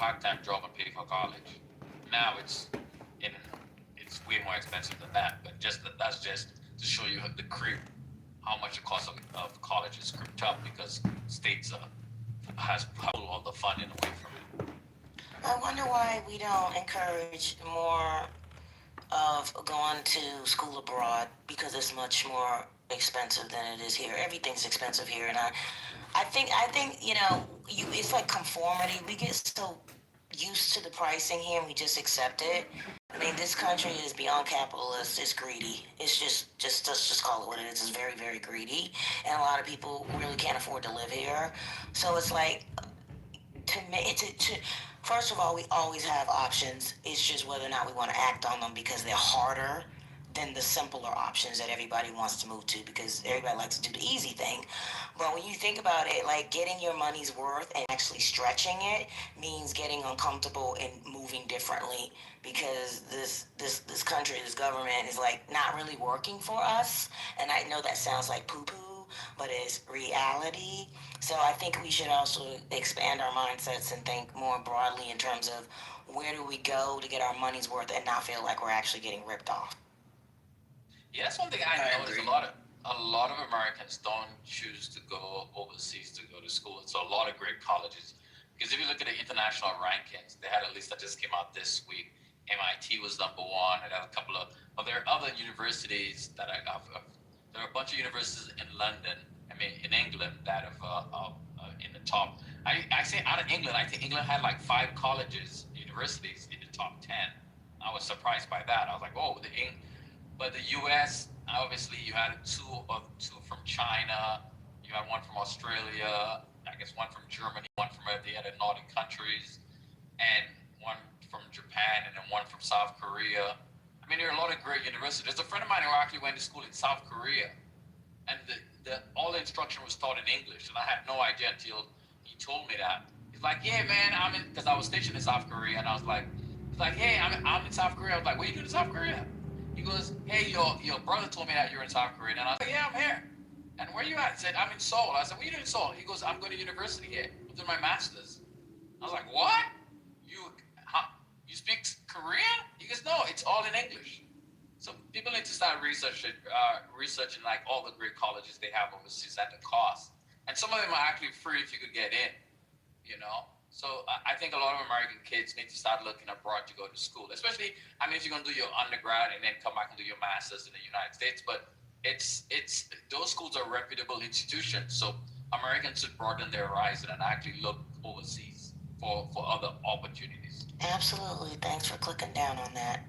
part-time job and pay for college. Now in it's way more expensive than that. But that's just to show you the creep, how much the cost of college is creeped up because states has pulled all the funding away from it. I wonder why we don't encourage more of going to school abroad because it's much more expensive than it is here. Everything's expensive here, and I think it's like conformity. We get so used to the pricing here, and we just accept it. I mean, this country is beyond capitalist. It's greedy. It's let's just call it what it is. It's very, very greedy, and a lot of people really can't afford to live here. So it's like first of all, we always have options. It's just whether or not we want to act on them because they're harder than the simpler options that everybody wants to move to because everybody likes to do the easy thing. But when you think about it, like getting your money's worth and actually stretching it means getting uncomfortable and moving differently because this country, this government is like not really working for us. And I know that sounds like poo poo, but it's reality. So I think we should also expand our mindsets and think more broadly in terms of where do we go to get our money's worth and not feel like we're actually getting ripped off. Yeah, that's one thing I noticed. A lot of Americans don't choose to go overseas to go to school. It's a lot of great colleges. Because if you look at the international rankings, they had a list that just came out this week. MIT was number one. It had a couple of there are other universities that there are a bunch of universities in London. I mean, in England that have in the top. I say out of England. I think England had like 5 colleges, universities in the top 10. I was surprised by that. I was like, oh, but the U.S. obviously you had two from China, you had one from Australia, I guess one from Germany, one from the other Nordic countries, and one from Japan, and then one from South Korea. I mean, there are a lot of great universities. There's a friend of mine who actually went to school in South Korea, and all the instruction was taught in English, and I had no idea until he told me that. He's like, yeah, man, because I was stationed in South Korea, and I was like, hey, I'm in South Korea. I was like, what are you doing in South Korea? He goes, hey, your brother told me that you're in South Korea. And I was like, yeah, I'm here. And where are you at? He said, I'm in Seoul. I said, what are you doing in Seoul? He goes, I'm going to university here. I'm doing my master's. I was like, what? You speak Korean? He goes, no, it's all in English. So people need to start researching like all the great colleges they have overseas at the cost. And some of them are actually free if you could get in, you know? So I think a lot of American kids need to start looking abroad to go to school, especially, I mean, if you're going to do your undergrad and then come back and do your master's in the United States, but it's those schools are reputable institutions. So Americans should broaden their horizon and actually look overseas for other opportunities. Absolutely. Thanks for clicking down on that.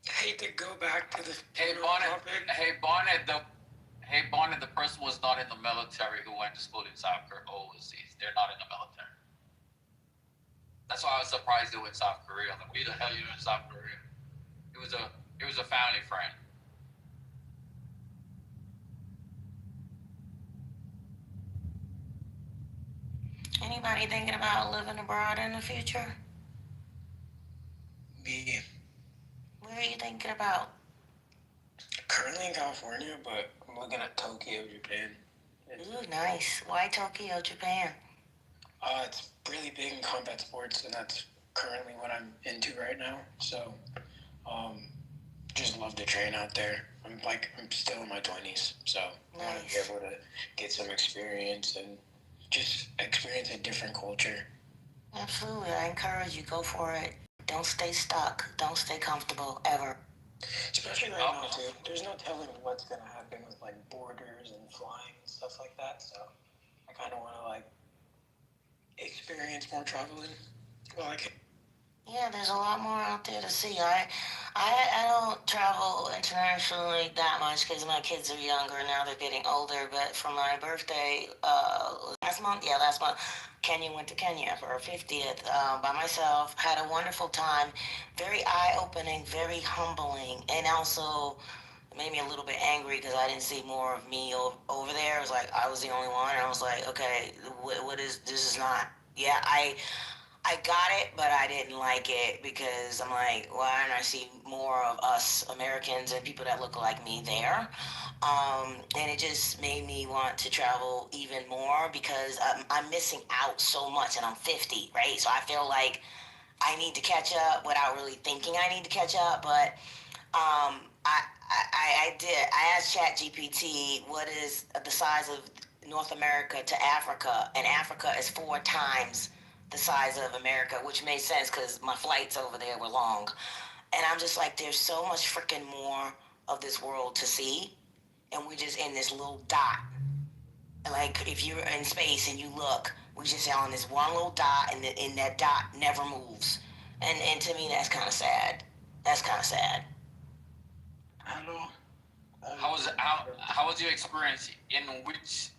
I hate to go back to the Hey Bonnet, the person was not in the military who went to school in South Korea overseas. They're not in the military. That's why I was surprised they were in South Korea. I'm like, what the hell are you doing in South Korea? It was a family friend. Anybody thinking about living abroad in the future? Me. Where are you thinking about? Currently in California, but I'm looking at Tokyo, Japan. Ooh, nice. Why Tokyo, Japan? It's really big in combat sports, and that's currently what I'm into right now. So, just love to train out there. I'm still in my 20s, so I want to be able to get some experience and just experience a different culture. Absolutely. I encourage you, go for it. Don't stay stuck. Don't stay comfortable, ever. Especially right now, too. There's no telling what's going to happen with, like, borders and flying and stuff like that, so I kind of want to, like, experience more traveling. Well, I can. Yeah, there's a lot more out there to see. I don't travel internationally that much because my kids are younger now. They're getting older. But for my birthday, last month, Kenya went to Kenya for her 50th by myself. Had a wonderful time. Very eye-opening, very humbling, and also made me a little bit angry because I didn't see more of me over there. It was like I was the only one, and I was like, okay, what is this? Is not. Yeah, I got it, but I didn't like it because I'm like, why don't I see more of us Americans and people that look like me there? And it just made me want to travel even more because I'm missing out so much, and I'm 50, right? So I feel like I need to catch up without really thinking I need to catch up. But I did. I asked ChatGPT what is the size of North America to Africa, and Africa is 4 times the size of America, which made sense because my flights over there were long. And I'm just like, there's so much freaking more of this world to see, and we're just in this little dot. Like if you're in space and you look, we just on this one little dot, and that dot never moves. And to me, that's kind of sad. That's kind of sad. Hello. How was your experience? In which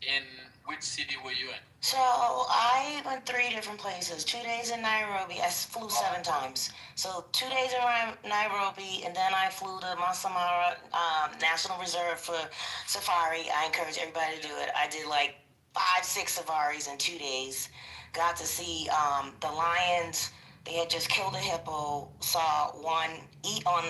city were you in? So I went 3 different places. 2 days in Nairobi. I flew 7 times. So 2 days in Nairobi, and then I flew to Masai Mara National Reserve for safari. I encourage everybody to do it. I did like 5, 6 safaris in 2 days. Got to see the lions. They had just killed a hippo. Saw one eat on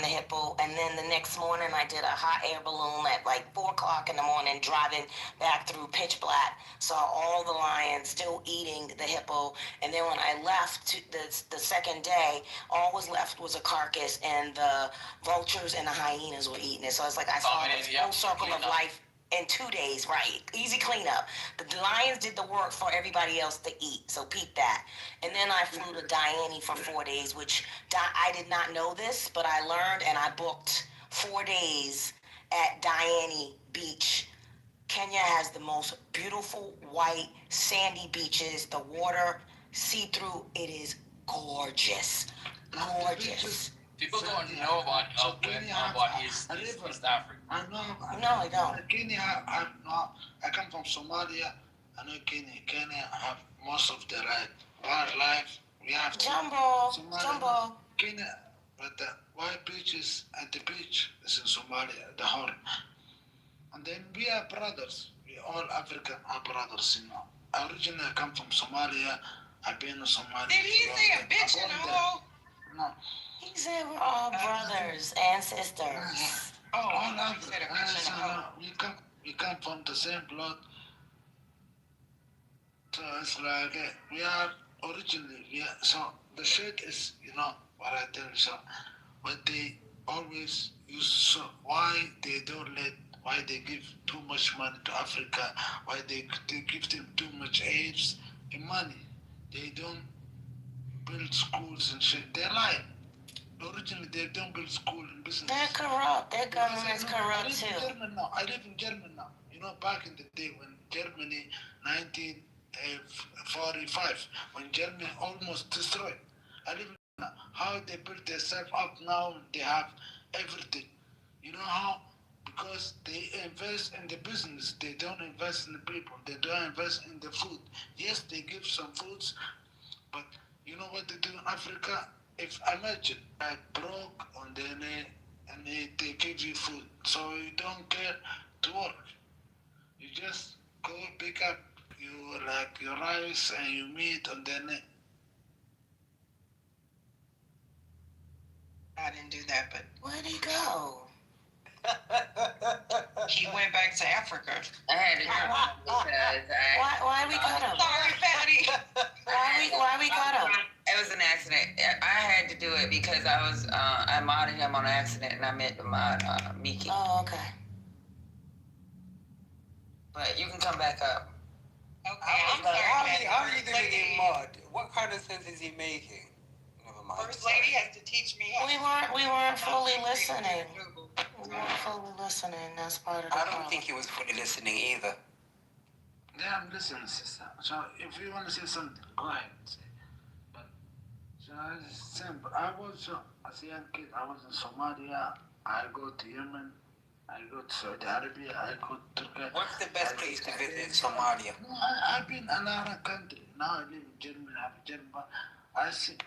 the hippo, and then the next morning I did a hot air balloon at like 4 o'clock in the morning, driving back through pitch black. Saw all the lions still eating the hippo, and then when I left the second day, all was left was a carcass, and the vultures and the hyenas were eating it. So it's like I saw this full circle of life in 2 days, right? Easy cleanup. The lions did the work for everybody else to eat, so peep that. And then I flew to Diani for 4 days, which I did not know this, but I learned, and I booked 4 days at Diani Beach. Kenya has the most beautiful white sandy beaches. The water see-through. It is gorgeous, gorgeous. People don't know about East Africa. No, I don't. Kenya, I come from Somalia. I know Kenya. Kenya have most of the wildlife. We have Jumbo, Somalia, Jumbo. Kenya, but the white beaches at the beach is in Somalia, the whole. And then we are brothers. We all African are brothers, you know. Originally, I come from Somalia. I've been in Somalia. Did he say a bitch in the hole? No. He said we're all brothers and sisters. Oh, All he said a bitch in the hole. we come from the same blood. So it's like we are originally so the shit is, you know what I tell you. So but they always use, so why they give too much money to Africa, why they give them too much aid and money. They don't build schools and shit. They lie. Originally, they don't build school and business. They're corrupt. Their government's corrupt too. I live in Germany now. You know, back in the day when Germany, 1945, when Germany almost destroyed. I live in now. How they built themselves up now, they have everything. You know how? Because they invest in the business. They don't invest in the people. They don't invest in the food. Yes, they give some foods, but you know what they do in Africa? If imagine I broke and then they give you food, so you don't care to work. You just go pick up your rice and your meat, and then I didn't do that, but Where'd he go? he went back to Africa. I had to jump because Why we cut him? Sorry, Patty. Why we cut him? it was an accident. I had to do it because I modded him on an accident, and I meant to mod Miki. Oh, okay. But you can come back up. Okay, I'm sorry, Patty. How are you First doing lady- in mud? What kind of sense is he making? Never mind. First lady has to teach me how. We weren't fully listening. We weren't fully listening. That's part of the I problem. don't think he was fully listening either. yeah, I'm listening, sister. So if you want to say something, go ahead. Say. But so It's simple. I was as a young kid. I was in Somalia. I go to Yemen. I go to Saudi Arabia. I go to Turkey. What's the best place to visit in Somalia? No, I've been in another country. Now I live in Germany. I have a German. I see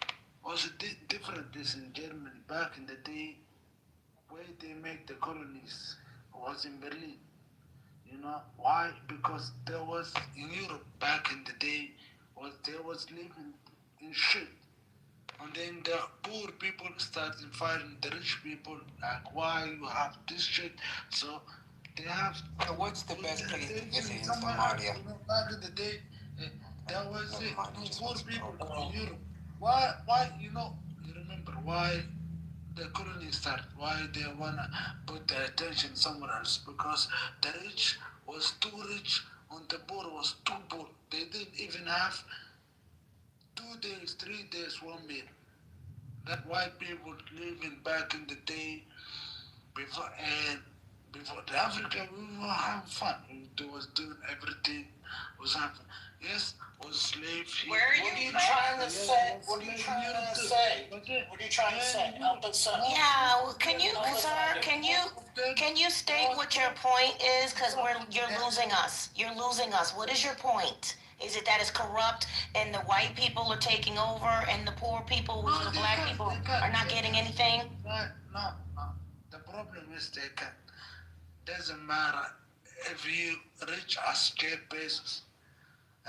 also different this in Germany. Back in the day, where they make the colonies was in Berlin. You know why? Because there was in Europe back in the day was there was living in shit. And then the poor people started fighting the rich people, like why you have this shit. So they have. So what's the best place to visit in Somewhere, Somalia? you know, back in the day, there was Never mind, those this poor was people wrong. in Europe. Why, you know, you remember why the colony started, why they wanna put their attention somewhere else? Because the rich was too rich and the poor was too poor. They didn't even have 2 days, 3 days, 1 meal. That white people living back in the day before and before the Africa we were having fun. We was doing everything was happening. Yes, was slave. Where are What are you you from? trying to say? What are you trying to say? What are you trying to say? Help us out. Yeah, well, can you, sir, can you state what your point is? Because you're losing us. You're losing us. What is your point? Is it that it's corrupt and the white people are taking over and the poor people, which are the black people, are not getting anything? No. The problem is they can. Doesn't matter if you reach as Jeff Bezos.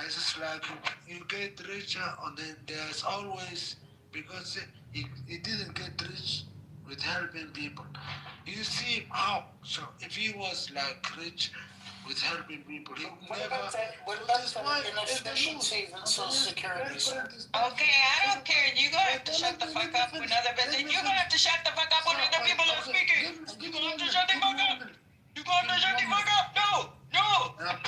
It's just like you get richer, and then there's always because he didn't get rich with helping people. You see how? So if he was like rich with helping people, he never. What about that inefficiencies in Social Security, sir? Okay, I don't care. You're gonna have to shut the fuck up when other people. You're gonna have to shut the fuck up when other people are speaking. You're gonna have to shut the fuck up. You're gonna have to shut the fuck up. No.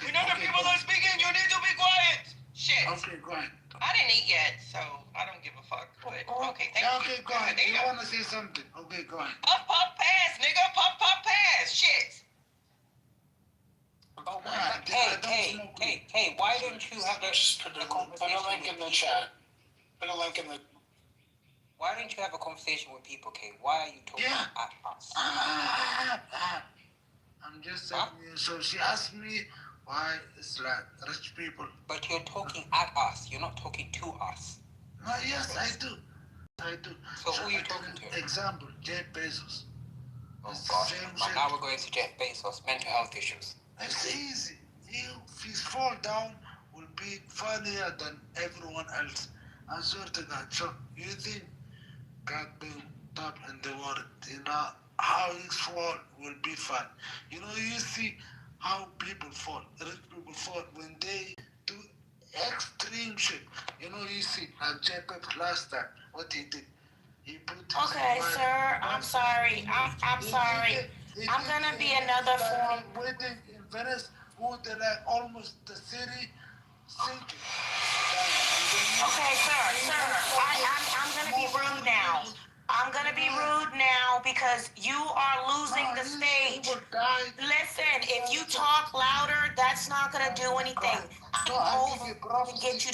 When other people are speaking, you need to be quiet. Shit. Okay, go ahead. I didn't eat yet, so I don't give a fuck. But okay, thank you. Okay, go ahead. You wanna say something? Okay, go ahead. Puff, pass, nigga. Puff, pass. Shit. But Nah, hey, why don't you have a Put a link in the chat. Put a link in the. Why don't you have a conversation with people, Kay? Why are you talking at us? I'm just saying. So she asked me why it's like rich people. But you're talking at us. You're not talking to us. No, yes, I do. So who are you talking to? Example, Jeff Bezos. Oh It's gosh, same man, shit. now we're going to Jeff Bezos, mental health issues. It's easy. If he fall down, will be funnier than everyone else. I swear to God. So you think God being top in the world, you know how his fall will be fun. You know, you see how people fall. Rich people fall when they do extreme shit. You know, you see like Jacob last time, what he did. He put his Okay, mind- sir, I'm sorry. I'm sorry. I'm gonna be another form. Wedding in Venice, who they like almost the city sinking. Okay, sir, I'm gonna be rude now. I'm gonna be rude now because you are losing the stage. Listen, if you talk louder, that's not gonna do anything. I'm over to get you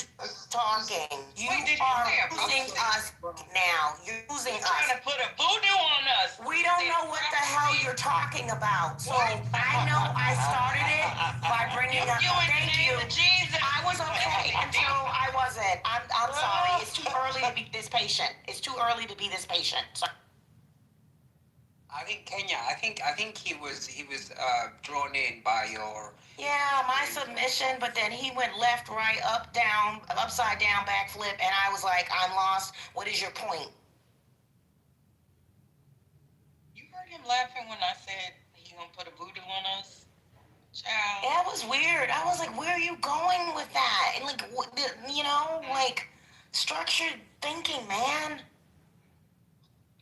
talking. You are losing us now. You're losing You're trying us. to put a voodoo on us. We don't know what the hell you're talking about. So I know I started it by bringing up. You in the Thank name you. of Jesus. I was okay until I wasn't. I'm sorry. It's too early to be this patient. It's too early to be this patient. Sorry. I think Kenya. I think he was drawn in by your. Yeah, my submission, but then he went left, right, up, down, upside down, backflip, and I was like, I'm lost. What is your point? You heard him laughing when I said he gonna put a voodoo on us? Child. That was weird. I was like, where are you going with that? And like, you know, like structured thinking, man.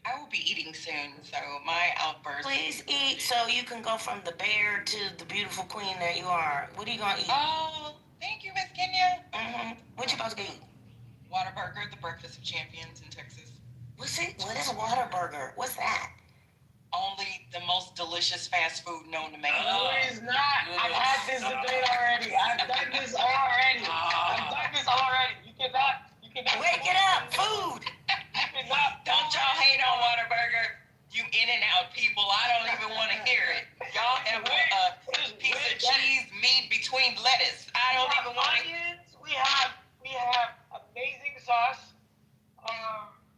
I will be eating soon, so my outburst. Please eat so you can go from the bear to the beautiful queen that you are. What are you gonna eat? Oh, thank you, Miss Kenya. What you about to eat? Whataburger, the breakfast of champions in Texas. What's it? What is a Whataburger? What's that? Only the most delicious fast food known to man. No, it's not. I've had this debate already. I've done this already. You cannot. Wake it up, food. between lettuce. I don't even want to. Onions. We have amazing sauce.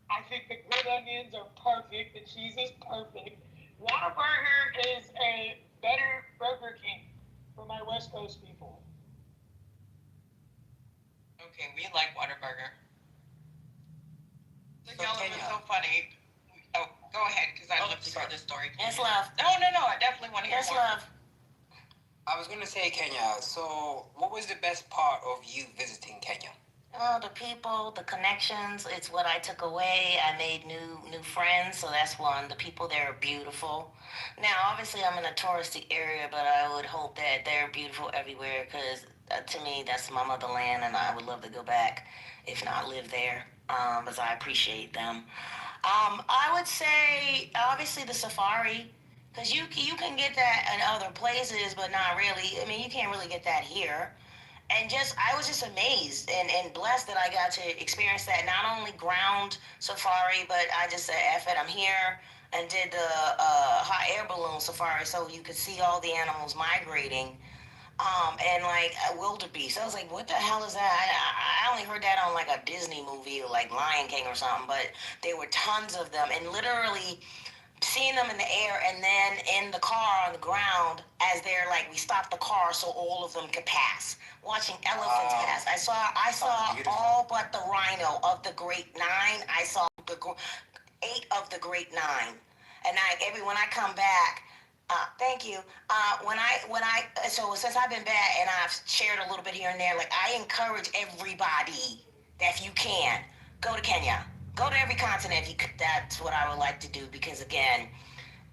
I think the grilled onions are perfect. The cheese is perfect. Whataburger is a better Burger King for my West Coast people. Okay, we like Whataburger. The So yellow Kenya. was so funny. Oh, go ahead, because I'd love to hear this story. Yes, love. No, I definitely want to hear Yes, more. love. I was going to say Kenya. So, what was the best part of you visiting Kenya? Oh, the people, the connections, it's what I took away. I made new friends, so that's one. The people there are beautiful. Now, obviously, I'm in a touristy area, but I would hope that they're beautiful everywhere because to me, that's my motherland, and I would love to go back, if not live there, because I appreciate them. I would say, obviously, the safari, because you can get that in other places, but not really. I mean, you can't really get that here. And I was just amazed and blessed that I got to experience that, not only ground safari, but I just said, F it, I'm here, and did the hot air balloon safari so you could see all the animals migrating. And like wildebeest. I was like, what the hell is that? I only heard that on like a Disney movie, like Lion King or something, but there were tons of them. And literally, seeing them in the air and then in the car on the ground as they're like, we stopped the car so all of them could pass. Watching elephants pass. I saw all but the rhino of the Great Nine. I saw the 8 of the Great Nine. And when I come back, thank you. So since I've been back and I've shared a little bit here and there, like I encourage everybody that if you can, go to Kenya. Go to every continent if you could. That's what I would like to do because again,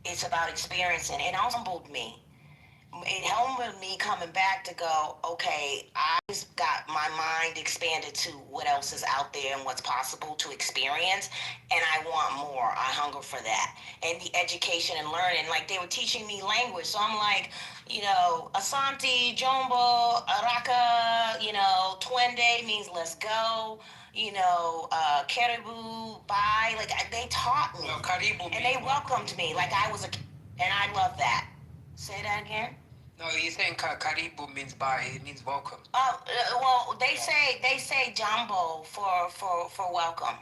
it's about experiencing. It humbled me. It humbled me coming back to go, okay, I just got my mind expanded to what else is out there and what's possible to experience, and I want more. I hunger for that. And the education and learning, like they were teaching me language, so I'm like, Asante, Jumbo, Araka, Twende means let's go. Caribou, bye. Like they taught me, No, Karibu and they welcomed me like I was and I love that. Say that again. No, you're saying Karibu means bye. It means welcome. Well, they say Jumbo for welcome.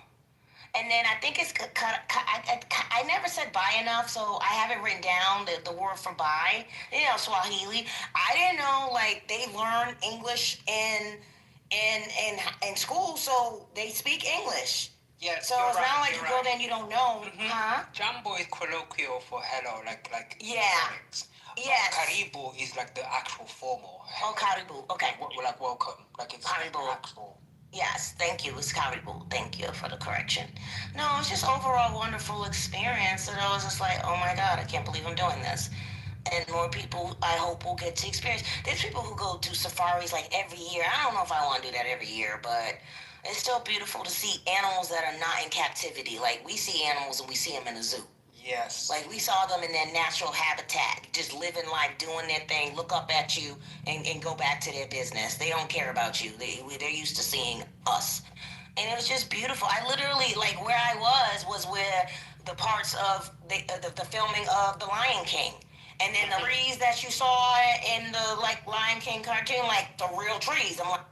And then I think it's I never said bye enough, so I haven't written down the word for bye. Swahili. I didn't know like they learn English in school, so they speak English. Yes, so it's not like you go there and you don't know, huh? Jumbo is colloquial for hello, like yeah. Phonics. Yes. Karibu is like the actual formal. Oh, Karibu. Okay. Like welcome. Like it's Karibu. actual. Yes, thank you. It's Karibu. Thank you for the correction. No, it's just overall wonderful experience, and I was just like, oh my God, I can't believe I'm doing this. And more people, I hope, will get to experience. There's people who go to safaris like every year. I don't know if I want to do that every year, but it's still beautiful to see animals that are not in captivity. Like we see animals and we see them in a zoo. Yes. Like we saw them in their natural habitat, just living life, doing their thing, look up at you and go back to their business. They don't care about you. They're used to seeing us. And it was just beautiful. I literally, like where I was where the parts of the filming of The Lion King. And then the trees that you saw in the like Lion King cartoon, like the real trees. I'm like,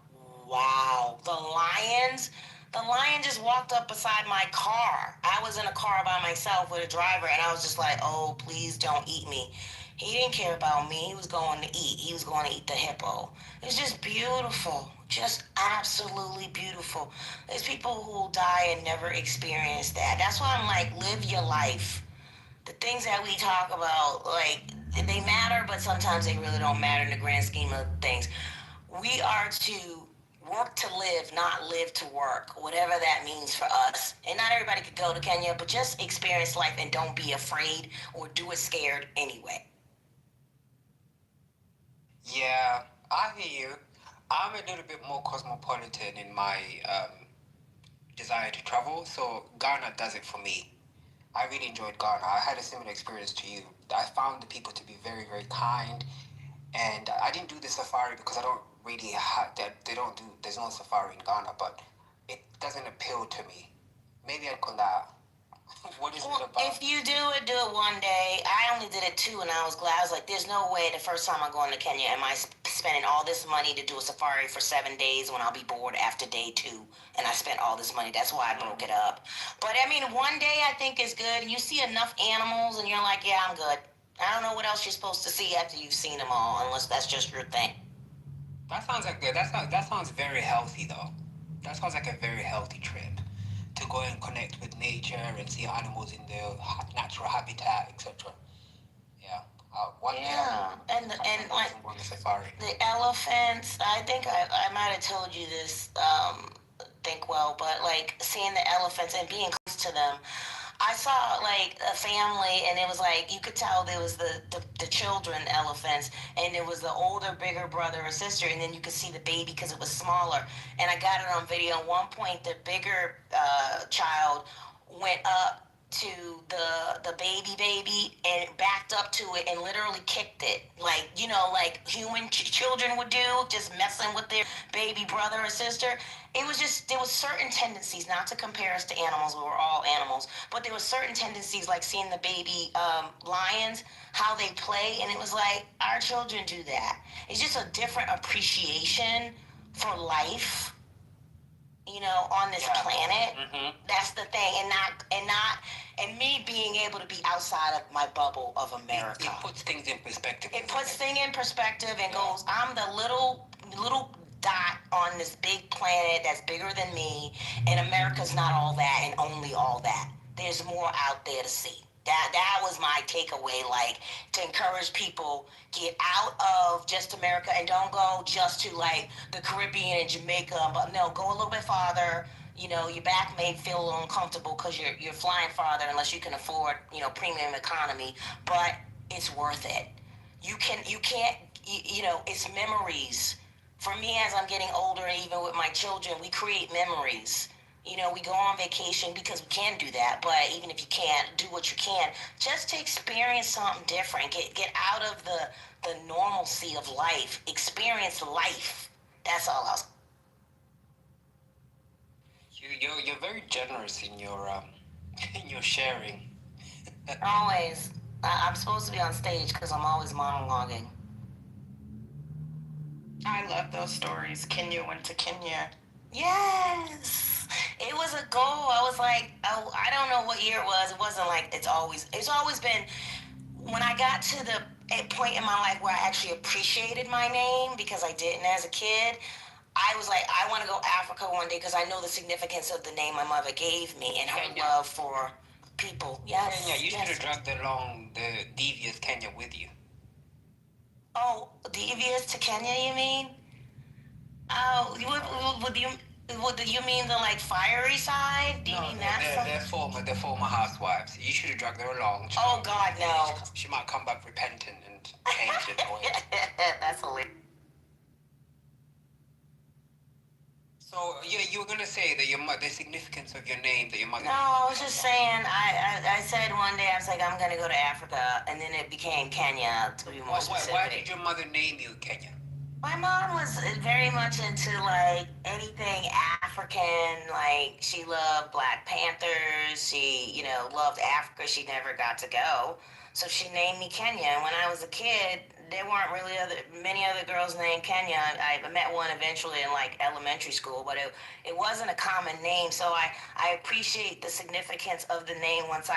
wow, the lion just walked up beside my car. I was in a car by myself with a driver, and I was just like, oh, please don't eat me. He didn't care about me. He was going to eat. He was going to eat the hippo. It's just beautiful. Just absolutely beautiful. There's people who will die and never experience that. That's why I'm like, live your life. The things that we talk about, like, they matter, but sometimes they really don't matter in the grand scheme of things. We are to work to live, not live to work, whatever that means for us. And not everybody could go to Kenya, but just experience life and don't be afraid or do it scared anyway. Yeah, I hear you. I'm a little bit more cosmopolitan in my desire to travel, so Ghana does it for me. I really enjoyed Ghana. I had a similar experience to you. I found the people to be very, very kind, and I didn't do the safari because I don't really have that. There's no safari in Ghana, but it doesn't appeal to me. Maybe I'd call that. What is it about? If you do it one day. I only did it 2, and I was glad. I was like, there's no way the first time I'm going to Kenya am I spending all this money to do a safari for 7 days when I'll be bored after day 2, and I spent all this money. That's why I broke it up. But I mean, one day I think is good. You see enough animals, and you're like, yeah, I'm good. I don't know what else you're supposed to see after you've seen them all, unless that's just your thing. That sounds like good. That sounds very healthy, though. That sounds like a very healthy trip to go and connect with nature and see animals in their natural habitat, etc. Yeah. One day and like on the safari. the elephants. I think I might have told you this. Think well, but like seeing the elephants and being close to them. I saw like a family, and it was like you could tell there was the children elephants, and it was the older, bigger brother or sister, and then you could see the baby because it was smaller. And I got it on video. At one point, the bigger child went up to the baby and backed up to it and literally kicked it, like like human children would do, just messing with their baby brother or sister. It was just, there was certain tendencies, not to compare us to animals, we were all animals, but there were certain tendencies, like seeing the baby lions, how they play, and it was like, our children do that. It's just a different appreciation for life, on this planet. That's the thing, and me being able to be outside of my bubble of America. It puts things in perspective. It puts things in perspective and goes, I'm the little dot on this big planet that's bigger than me, and America's not all that and only all that. There's more out there to see. That was my takeaway, like, to encourage people, get out of just America and don't go just to like the Caribbean and Jamaica, but no, go a little bit farther. Your back may feel a little uncomfortable because you're flying farther unless you can afford, premium economy, but it's worth it. You can't, it's memories. For me, as I'm getting older, and even with my children, we create memories. We go on vacation because we can do that, but even if you can't, do what you can just to experience something different. Get out of the normalcy of life. Experience life. That's all I was. You're very generous in your in your sharing. Always. I'm supposed to be on stage because I'm always monologuing. I love those stories. Kenya went to Kenya. Yes. It was a goal. I was like, oh, I don't know what year it was. It wasn't like it's always been, when I got to the point in my life where I actually appreciated my name, because I didn't as a kid. I was like, I want to go Africa one day because I know the significance of the name my mother gave me and her love for people. Yes. Kenya, you should have dragged along the devious Kenya with you. Oh, devious to Kenya, you mean? Oh, do you mean the like fiery side? Do you mean that side? They're former housewives. You should have dragged her along. Oh God, no. She might come back repentant and change it. That's hilarious. So you were gonna say that the significance of your name, that your mother. No, I was just saying. I said one day I was like, I'm gonna go to Africa, and then it became Kenya, to be more specific. Why did your mother name you Kenya? My mom was very much into like anything African. Like, she loved Black Panthers. She, loved Africa. She never got to go, so she named me Kenya. And when I was a kid, there weren't really many other girls named Kenya. I met one eventually in like elementary school, but it wasn't a common name. So I appreciate the significance of the name once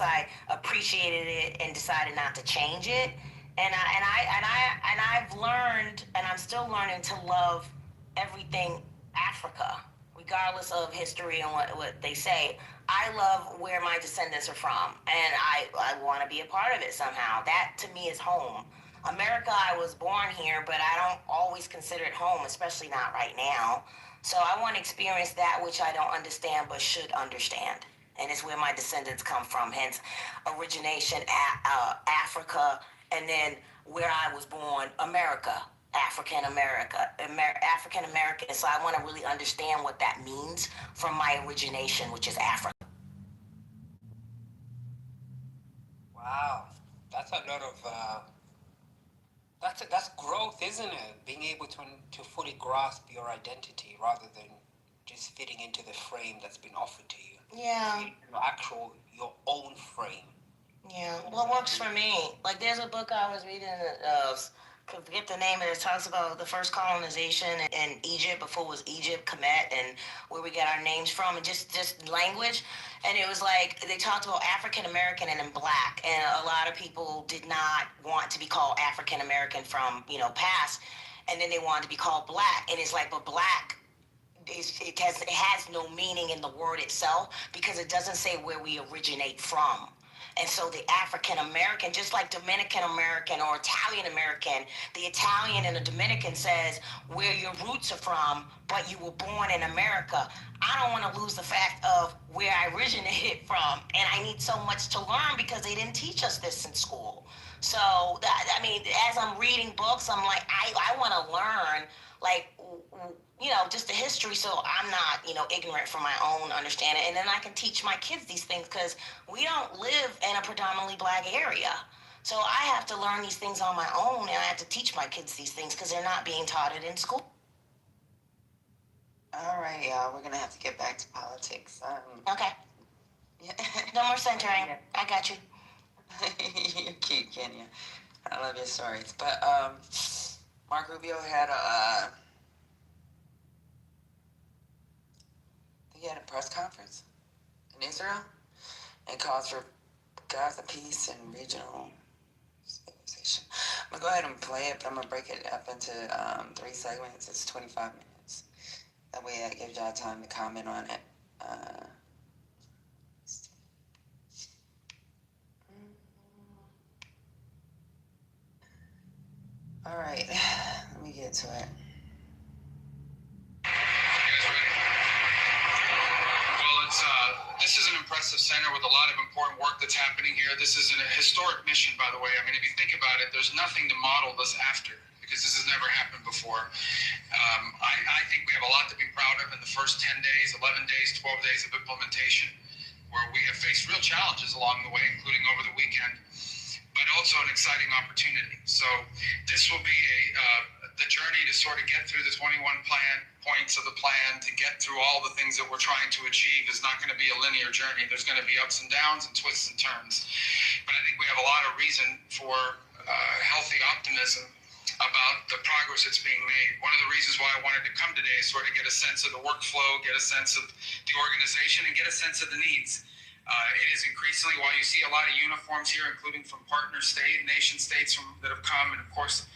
I appreciated it and decided not to change it. And I've learned, and I'm still learning, to love everything Africa, regardless of history and what they say. I love where my descendants are from, and I want to be a part of it somehow. That to me is home. America, I was born here, but I don't always consider it home, especially not right now. So I want to experience that which I don't understand but should understand. And it's where my descendants come from, hence origination, Africa, and then where I was born, America, African American. So I want to really understand what that means from my origination, which is Africa. Wow, that's a lot of. That's growth, isn't it? Being able to fully grasp your identity rather than just fitting into the frame that's been offered to you. Yeah. Your own frame. Yeah. What works for me? Like, there's a book I was reading, forget the name of it. It talks about the first colonization in Egypt before it was Egypt, Kemet, and where we get our names from, and just language. And it was like they talked about African American and then black, and a lot of people did not want to be called African American from past, and then they wanted to be called black, and it's like, but black. It has no meaning in the word itself because it doesn't say where we originate from. And so the African American, just like Dominican American or Italian American, the Italian and the Dominican says where your roots are from, but you were born in America. I don't want to lose the fact of where I originated from. And I need so much to learn because they didn't teach us this in school. So, as I'm reading books, I'm like, I want to learn, like, just the history, so I'm not, ignorant from my own understanding. And then I can teach my kids these things because we don't live in a predominantly black area. So I have to learn these things on my own, and I have to teach my kids these things because they're not being taught it in school. All right, y'all. We're going to have to get back to politics. Okay. No more centering. I got you. You're cute, Kenya. I love your stories. But Mark Rubio had he had a press conference in Israel and calls for Gaza peace and regional stabilization. I'm going to go ahead and play it, but I'm going to break it up into 3 segments. It's 25 minutes. That way that gives y'all time to comment on it. All right, let me get to it. This is an impressive center with a lot of important work that's happening here. This is a historic mission, by the way. I mean, if you think about it, there's nothing to model this after because this has never happened before. I think we have a lot to be proud of in the first 10 days, 11 days, 12 days of implementation, where we have faced real challenges along the way, including over the weekend, but also an exciting opportunity. So this will be the journey to sort of get through the 21 points of the plan, to get through all the things that we're trying to achieve is not going to be a linear journey. There's going to be ups and downs and twists and turns. But I think we have a lot of reason for healthy optimism about the progress that's being made. One of the reasons why I wanted to come today is sort of get a sense of the workflow, get a sense of the organization, and get a sense of the needs. It is increasingly, while you see a lot of uniforms here, including from partner nation states that have come, and of course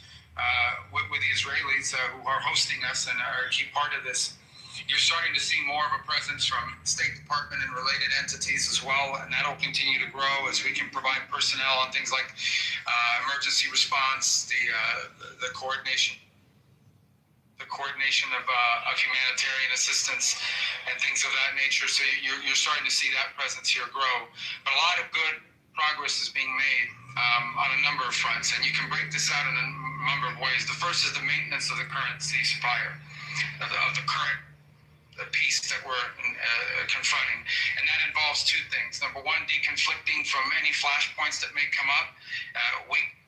with the Israelis who are hosting us and are a key part of this, you're starting to see more of a presence from State Department and related entities as well, and that'll continue to grow as we can provide personnel on things like emergency response, the coordination of humanitarian assistance and things of that nature. So you're starting to see that presence here grow. But a lot of good progress is being made on a number of fronts, and you can break this out in a number of ways. The first is the maintenance of the current ceasefire, of the current peace that we're confronting, and that involves 2 things. Number one, deconflicting from any flashpoints that may come up.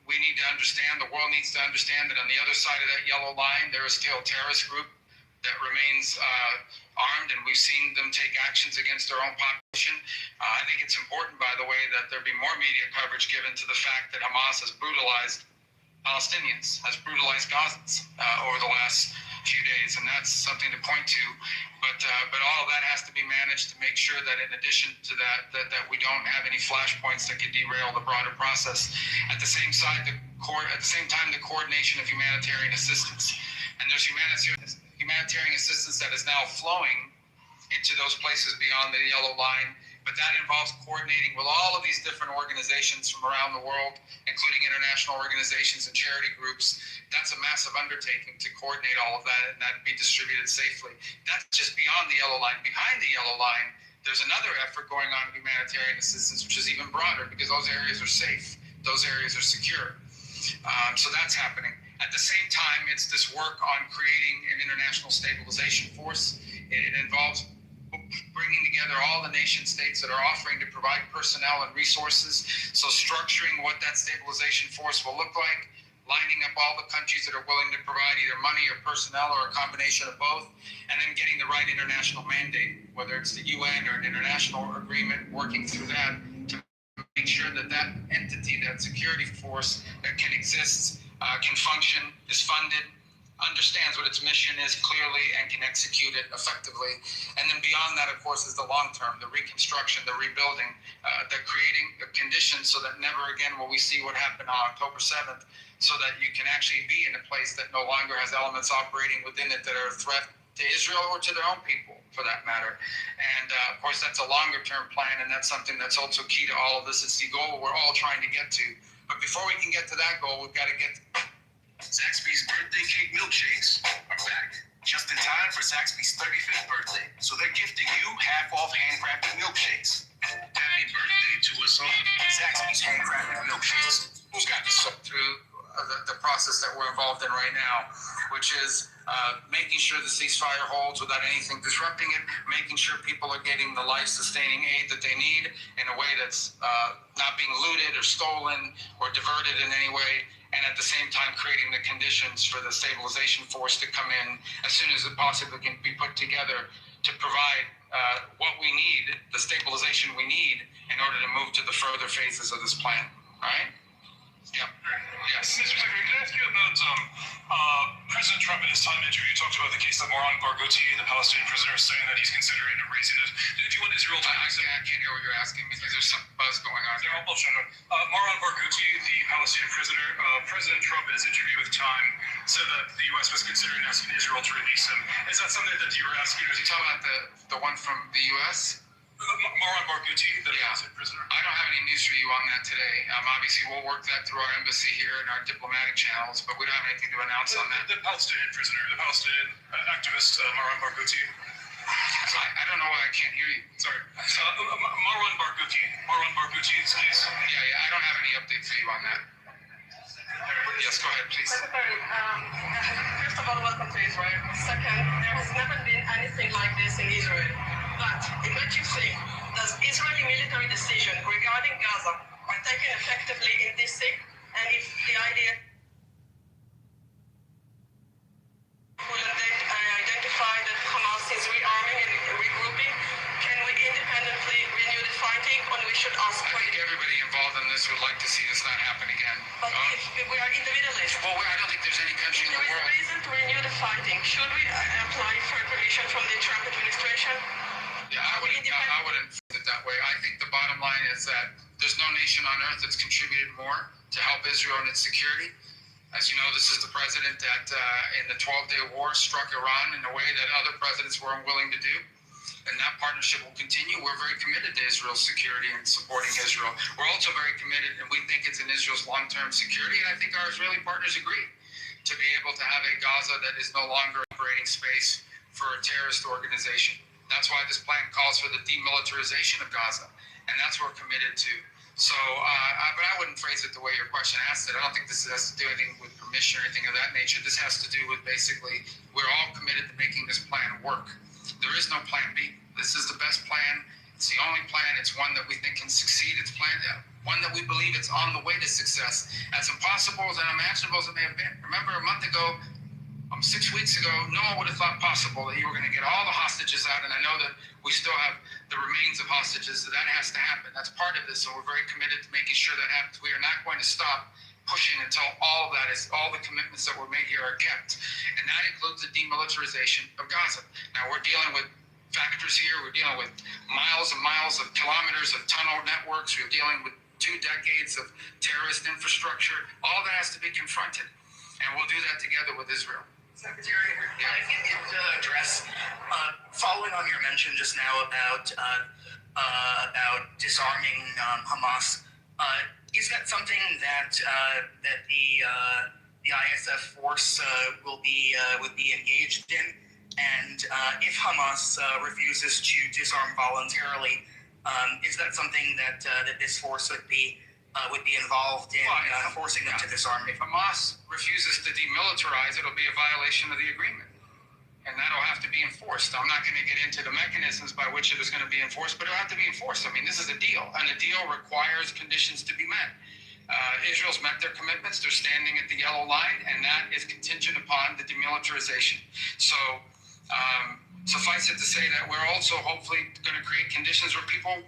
We need to understand, the world needs to understand that on the other side of that yellow line, there is still a terrorist group that remains armed, and we've seen them take actions against their own population. I think it's important, by the way, that there be more media coverage given to the fact that Hamas has brutalized Palestinians, has brutalized Gazans over the last few days, and that's something to point to. But all of that has to be managed to make sure that in addition to that we don't have any flashpoints that could derail the broader process. At the same time, the coordination of humanitarian assistance. And there's humanitarian assistance that is now flowing into those places beyond the yellow line, but that involves coordinating with all of these different organizations from around the world, including international organizations and charity groups. That's a massive undertaking to coordinate all of that and that be distributed safely. That's just beyond the yellow line. Behind the yellow line, there's another effort going on in humanitarian assistance, which is even broader because those areas are safe, those areas are secure. So that's happening. At the same time, it's this work on creating an international stabilization force. It involves bringing together all the nation states that are offering to provide personnel and resources. So structuring what that stabilization force will look like, lining up all the countries that are willing to provide either money or personnel or a combination of both, and then getting the right international mandate, whether it's the UN or an international agreement, working through that to make sure that that entity, that security force that can exist can function, is funded, understands what its mission is clearly, and can execute it effectively. And then beyond that, of course, is the long term, the reconstruction, the rebuilding, the creating conditions so that never again will we see what happened on October 7th, so that you can actually be in a place that no longer has elements operating within it that are a threat to Israel or to their own people, for that matter. And of course, that's a longer term plan, and that's something that's also key to all of this. It's the goal we're all trying to get to. But before we can get to that goal, we've got to get Zaxby's birthday cake milkshakes are back, just in time for Zaxby's 35th birthday. So they're gifting you half-off handcrafted milkshakes. Happy birthday to us all. Zaxby's handcrafted milkshakes. who's got to sort through the process that we're involved in right now, which is making sure the ceasefire holds without anything disrupting it, making sure people are getting the life-sustaining aid that they need in a way that's not being looted or stolen or diverted in any way, and at the same time creating the conditions for the stabilization force to come in as soon as it possibly can be put together to provide what we need, the stabilization we need in order to move to the further phases of this plan. All right? Yep. Yes. Mr. Secretary, can I ask you about President Trump in his time interview talked about the case of Moran Barghouti, the Palestinian prisoner, saying that he's considering raising it. Do you want Israel to I can't hear what you're asking because there's some buzz going on there. Moran Barghouti, the Palestinian prisoner, President Trump in his interview with Time said that the U.S. was considering asking Israel to release him. Is that something that you were asking? Is he talking about the one from the U.S.? Moran Barghouti, the Palestinian prisoner. I don't have any news for you on that today. Obviously, we'll work that through our embassy here and our diplomatic channels, but we don't have anything to announce on that. The Palestinian prisoner, the Palestinian activist, Moran Barghouti. I don't know why I can't hear you. Sorry. Moran Barghouti, please. Yeah, I don't have any update for you on that. Yes, go ahead, please. Secretary, first of all, welcome to Israel. Second, there has never been anything like this in Israel. But in what you think, does Israeli military decision regarding Gaza are taken effectively in DC? And if the idea will identify that Hamas is rearming and regrouping, can we independently renew the fighting, or we should ask for I think everybody involved in this would like to see this not happen again. But if we are in the Middle East, well, I don't think there's any country in the there is world. a reason to renew the fighting. Should we apply for permission from the Trump administration? Yeah, I wouldn't phrase it that way. I think the bottom line is that there's no nation on earth that's contributed more to help Israel in its security. As you know, this is the president that in the 12-day war struck Iran in a way that other presidents were unwilling to do. And that partnership will continue. We're very committed to Israel's security and supporting Israel. We're also very committed, and we think it's in Israel's long-term security, and I think our Israeli partners agree, to be able to have a Gaza that is no longer operating space for a terrorist organization. That's why this plan calls for the demilitarization of Gaza, and that's what we're committed to. So, but I wouldn't phrase it the way your question asked it. I don't think this has to do anything with permission or anything of that nature. This has to do with basically we're all committed to making this plan work. There is no plan B. This is the best plan. It's the only plan. It's one that we think can succeed. It's one that we believe it's on the way to success. As impossible and unimaginable as it may have been. Remember a month ago, 6 weeks ago, no one would have thought possible that you were going to get all the hostages out, and I know that we still have the remains of hostages, so that has to happen. That's part of this, so we're very committed to making sure that happens. We are not going to stop pushing until all the commitments that were made here are kept, and that includes the demilitarization of Gaza. Now, we're dealing with factors here. We're dealing with miles and miles of kilometers of tunnel networks. We're dealing with 2 decades of terrorist infrastructure. All that has to be confronted, and we'll do that together with Israel. Secretary, if you could address, following on your mention just now about disarming Hamas, is that something that the ISF force would be engaged in? And if Hamas refuses to disarm voluntarily, is that something that this force would be involved in forcing them to disarm? If Hamas refuses to demilitarize, it'll be a violation of the agreement, and that'll have to be enforced. I'm not going to get into the mechanisms by which it is going to be enforced, but it'll have to be enforced. I mean, this is a deal, and a deal requires conditions to be met. Israel's met their commitments. They're standing at the yellow line, and that is contingent upon the demilitarization. So suffice it to say that we're also hopefully going to create conditions where people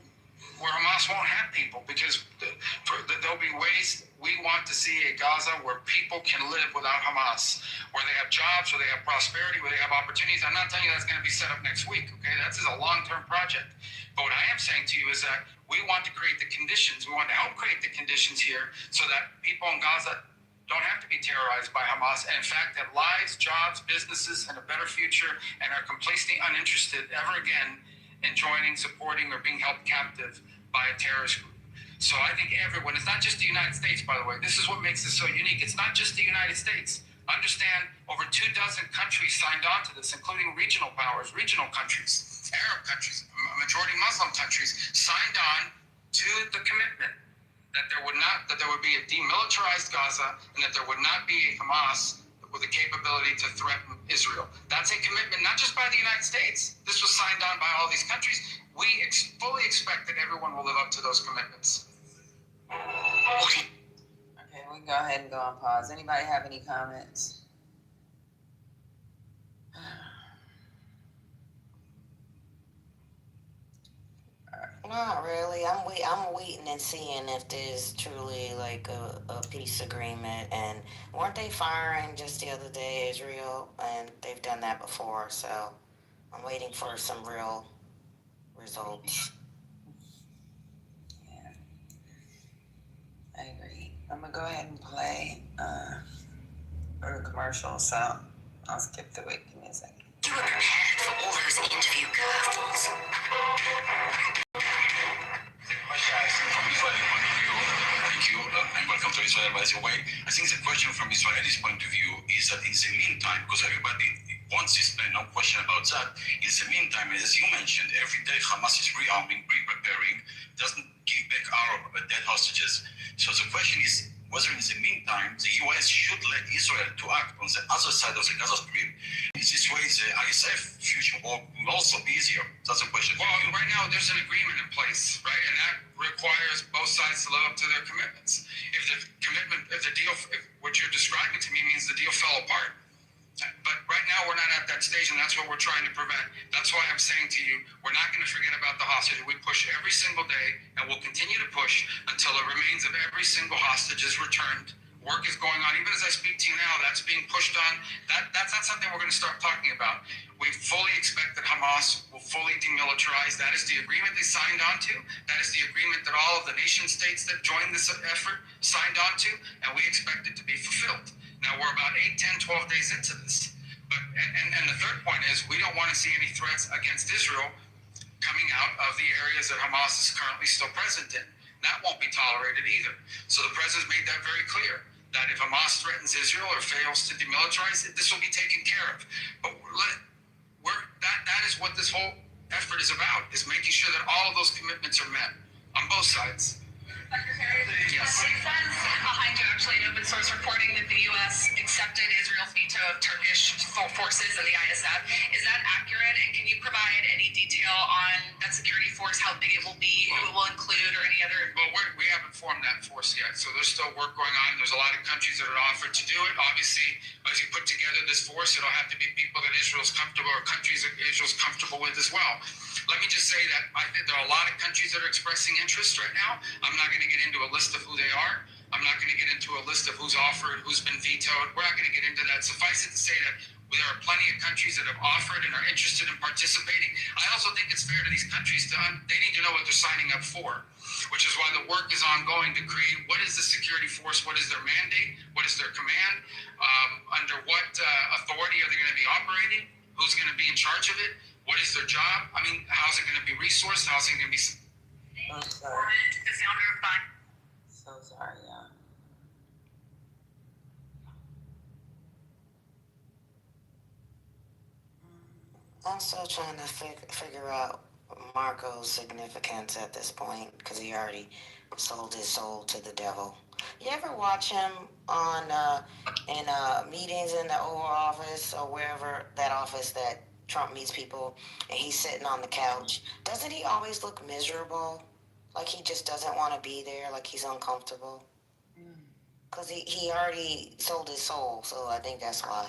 where Hamas won't have people, because there'll be ways. We want to see a Gaza where people can live without Hamas, where they have jobs, where they have prosperity, where they have opportunities. I'm not telling you that's going to be set up next week, okay? That's a long-term project. But what I am saying to you is that we want to create the conditions. We want to help create the conditions here so that people in Gaza don't have to be terrorized by Hamas, and in fact have lives, jobs, businesses, and a better future, and are completely uninterested ever again in joining, supporting, or being held captive by a terrorist group. So I think everyone, it's not just the United States, by the way. This is what makes this so unique. It's not just the United States. Understand, over 24 countries signed on to this, including regional powers, regional countries, Arab countries, majority Muslim countries, signed on to the commitment that there would be a demilitarized Gaza, and that there would not be a Hamas with the capability to threaten Israel. That's a commitment not just by the United States. This was signed on by all these countries. We fully expect that everyone will live up to those commitments. Okay, we can go ahead and go on pause. Anybody have any comments? Not really. I'm waiting and seeing if there's truly like a peace agreement. And weren't they firing just the other day, Israel? And they've done that before. So I'm waiting for some real results. Yeah, I agree. I'm gonna go ahead and play a commercial, so I'll skip through it. Give me a second. You were prepared for all those interview curveballs. Thank you, and welcome to Israel, by the way. I think the question from Israelis' point of view is that in the meantime, because everybody wants this plan, no question about that, in the meantime, as you mentioned, every day Hamas is rearming, pre-preparing, doesn't give back our dead hostages. So the question is whether in the meantime the US should let Israel to act on the other side of the Gaza Strip. In this way, the ISF future war will also be easier. That's a question. Well, right now there's an agreement in place, right? And that requires both sides to live up to their commitments. If what you're describing to me means the deal fell apart. But right now we're not at that stage, and that's what we're trying to prevent. That's why I'm saying to you, we're not going to forget about the hostage. We push every single day, and we'll continue to push until the remains of every single hostage is returned. Work is going on. Even as I speak to you now, that's being pushed on. That's not something we're going to start talking about. We fully expect that Hamas will fully demilitarize. That is the agreement they signed on to. That is the agreement that all of the nation states that joined this effort signed on to, and we expect it to be fulfilled. Now, we're about 8, 10, 12 days into this. And the third point is we don't want to see any threats against Israel coming out of the areas that Hamas is currently still present in. That won't be tolerated either. So the president's made that very clear, that if Hamas threatens Israel or fails to demilitarize it, this will be taken care of. But that is what this whole effort is about, is making sure that all of those commitments are met on both sides. Secretary, yes. It says behind you actually in open source reporting that the U.S. accepted Israel's veto of Turkish forces in the ISF. Is that accurate? And can you provide any detail on that security force, how big it will be, who it will include, or any other? Well, we haven't formed that force yet, so there's still work going on. There's a lot of countries that are offered to do it. Obviously, as you put together this force, it'll have to be people that Israel's comfortable, or countries that Israel's comfortable with as well. Let me just say that I think there are a lot of countries that are expressing interest right now. I'm not going to get into a list of who they are. I'm not going to get into a list of who's offered, who's been vetoed. We're not going to get into that. Suffice it to say that there are plenty of countries that have offered and are interested in participating. I also think it's fair to these countries they need to know what they're signing up for, which is why the work is ongoing to create what is the security force, what is their mandate, what is their command, under what authority are they going to be operating, who's going to be in charge of it, what is their job? I mean, how's it going to be resourced? How's it going to be? I'm sorry. The founder of Biden. So sorry, y'all. I'm still trying to figure out Marco's significance at this point, because he already sold his soul to the devil. You ever watch him on in meetings in the Oval Office or wherever that office that Trump meets people, and he's sitting on the couch? Doesn't he always look miserable? Like he just doesn't want to be there, like he's uncomfortable? Because he already sold his soul, so I think that's why.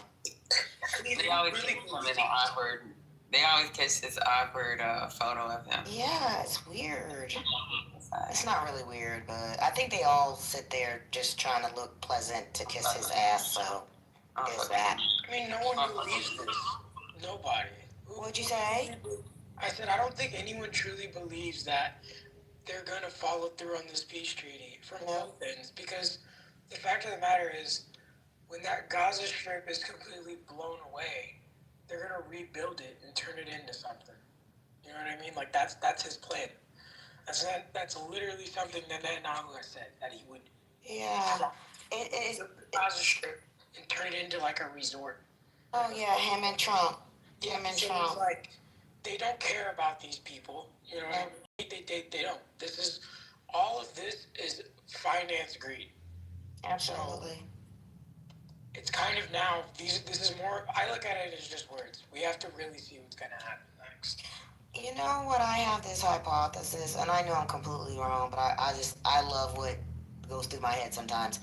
They always keep him in an awkward They always catch this awkward photo of him. Yeah, it's weird. It's not really weird, but I think they all sit there just trying to look pleasant to kiss his ass, so there's that. I mean, no one believes this. Nobody. What'd you say? I said, I don't think anyone truly believes that they're going to follow through on this peace treaty from both ends. Because the fact of the matter is, when that Gaza Strip is completely blown away, they're going to rebuild it and turn it into something. You know what I mean? Like, that's his plan. That's literally something that Netanyahu has said, that he would. Yeah. It is. The Gaza Strip and turn it into like a resort. Oh, yeah, him and Trump. Yeah, Him and so Trump. it's like, they don't care about these people. You know what I mean? They don't. All of this is finance greed. Absolutely. So it's kind of now, this is more, I look at it as just words. We have to really see what's going to happen next. You know what? I have this hypothesis, and I know I'm completely wrong, but I love what goes through my head sometimes.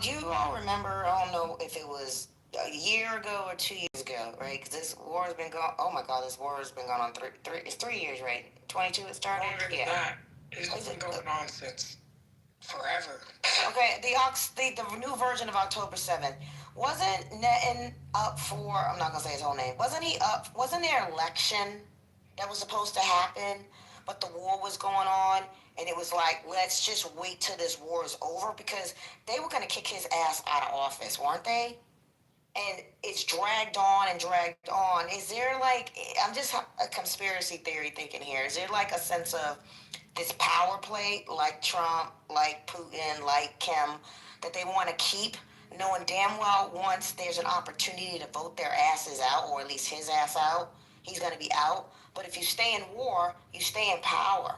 Do you all remember? I don't know if it was a year ago or 2 years ago, right? Because this war has been going. Oh my God, this war has been going on It's 3 years, right? 22 it started. Longer than that. It's been going on since forever. Okay, the new version of October 7th. Wasn't Netan up for? I'm not gonna say his whole name. Wasn't he up? Wasn't there an election that was supposed to happen, but the war was going on, and it was like, let's just wait till this war is over, because they were gonna kick his ass out of office, weren't they? And it's dragged on and dragged on. Is there like, I'm just a conspiracy theory thinking here. Is there like a sense of this power play, like Trump, like Putin, like Kim, that they want to keep, knowing damn well once there's an opportunity to vote their asses out, or at least his ass out, he's going to be out. But if you stay in war, you stay in power.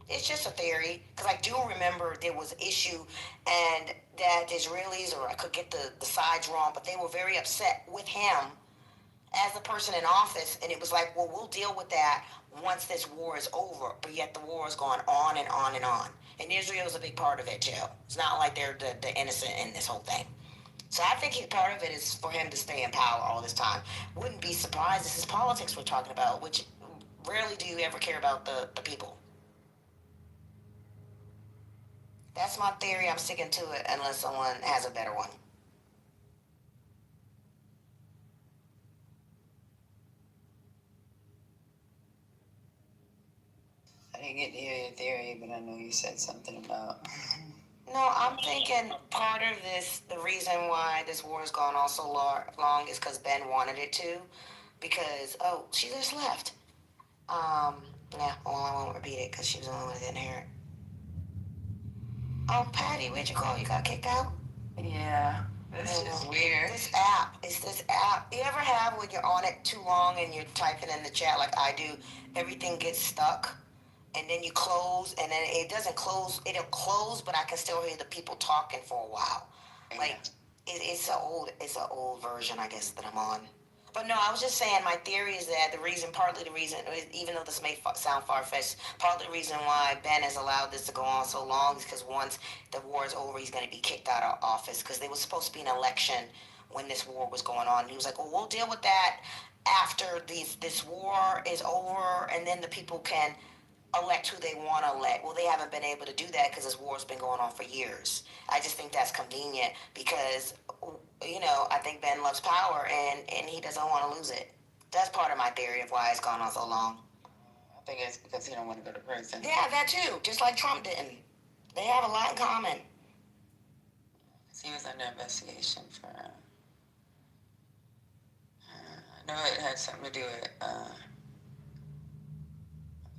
It's just a theory, because I do remember there was issue, and that the Israelis, or I could get the sides wrong, but they were very upset with him as the person in office, and it was like, well, we'll deal with that once this war is over. But yet the war is going on and on and on. And Israel's a big part of it, too. It's not like they're the innocent in this whole thing. So I think part of it is for him to stay in power all this time. Wouldn't be surprised. This is politics we're talking about, which rarely do you ever care about the people. That's my theory. I'm sticking to it unless someone has a better one. I didn't get to hear your theory, but I know you said something about. No, I'm thinking part of this, the reason why this war has gone on so long is because Ben wanted it to. Because, oh, she just left. Yeah, well, I won't repeat it because she was the only one that didn't hear it. Oh, Patty, where'd you go? You got kicked out? Yeah, this is weird. It's this app. You ever have when you're on it too long and you're typing in the chat like I do, everything gets stuck? And then you close, and then it doesn't close. It'll close, but I can still hear the people talking for a while. Like, it's an old version, I guess, that I'm on. But no, I was just saying my theory is that partly the reason, even though this may sound far-fetched, partly the reason why Ben has allowed this to go on so long is because once the war is over, he's going to be kicked out of office, because there was supposed to be an election when this war was going on. And he was like, well, we'll deal with that after this war is over, and then the people can elect who they want to elect. Well, they haven't been able to do that because this war's been going on for years. I just think that's convenient because, I think Ben loves power and he doesn't want to lose it. That's part of my theory of why it's gone on so long. I think it's because he don't want to go to prison. Yeah, that too. Just like Trump didn't. They have a lot in common. He was under investigation for. I know it had something to do with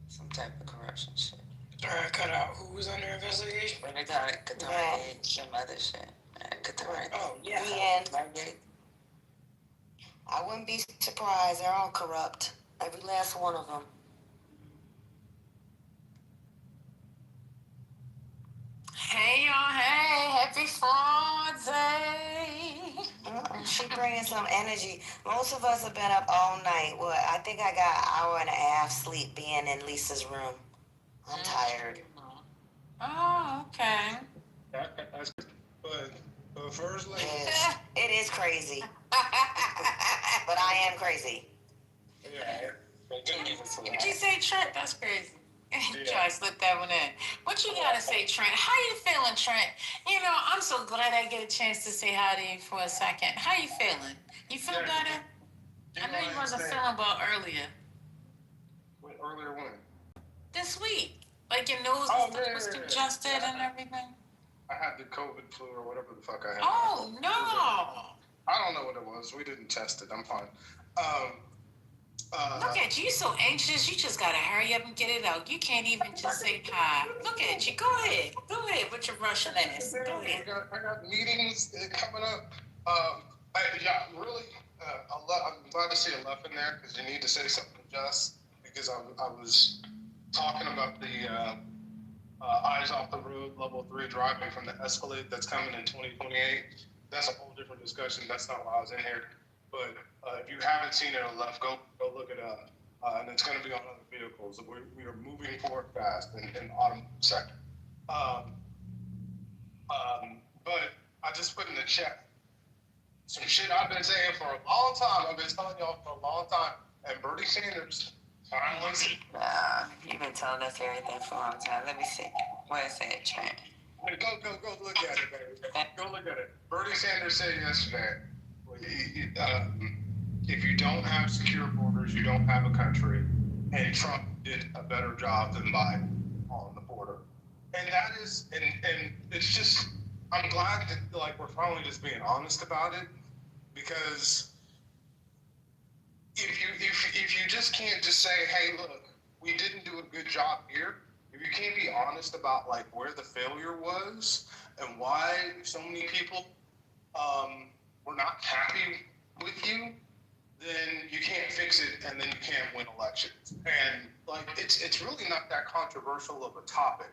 some type of corruption shit. Alright, cut out. Who was under investigation? When they got Kitover, some other shit. Kitover. Oh, yeah. The end. I wouldn't be surprised. They're all corrupt. Every last one of them. Hey, y'all. Hey. Happy Friday. She bringing some energy. Most of us have been up all night. What? I think I got an hour and a half sleep being in Lisa's room. I'm tired. Oh, okay. That's but first, like, It is crazy. But I am crazy. Yeah. Did you say Trent? That's crazy. Try to slip that one in. What you gotta say, Trent? How you feeling, Trent? You know, I'm so glad I get a chance to say hi to you for a second. How you feeling? You feel better? I know you wasn't feeling well earlier. Earlier when? This week. Like your nose was congested and everything. I had the COVID flu or whatever the fuck I had. Oh, no. I don't know what it was. We didn't test it. I'm fine. Look at you, so anxious. You just gotta hurry up and get it out. You can't even just say hi. Look at you. Go ahead with your Russian ass. Go ahead. I got meetings coming up. Really, I'm glad to see a left in there because you need to say something just because I was talking about the eyes off the road, level 3 driving from the Escalade that's coming in 2028. That's a whole different discussion. That's not why I was in here. But if you haven't seen it on left, go look it up. And it's going to be on other vehicles. We are moving forward fast in the automotive sector. But I just put in the chat some shit I've been saying for a long time. I've been telling y'all for a long time. And Bernie Sanders finally said, Nah, you've been telling us everything for a long time. Let me see. Where is it, Trent? Go look at it, baby. Go look at it. Bernie Sanders said yesterday, if you don't have secure borders, you don't have a country. And Trump did a better job than Biden on the border. And that is, and it's just, I'm glad that like we're finally just being honest about it, because if you just can't just say, hey, look, we didn't do a good job here. If you can't be honest about like where the failure was and why so many people were not happy with you, then you can't fix it, and then you can't win elections. And like it's really not that controversial of a topic.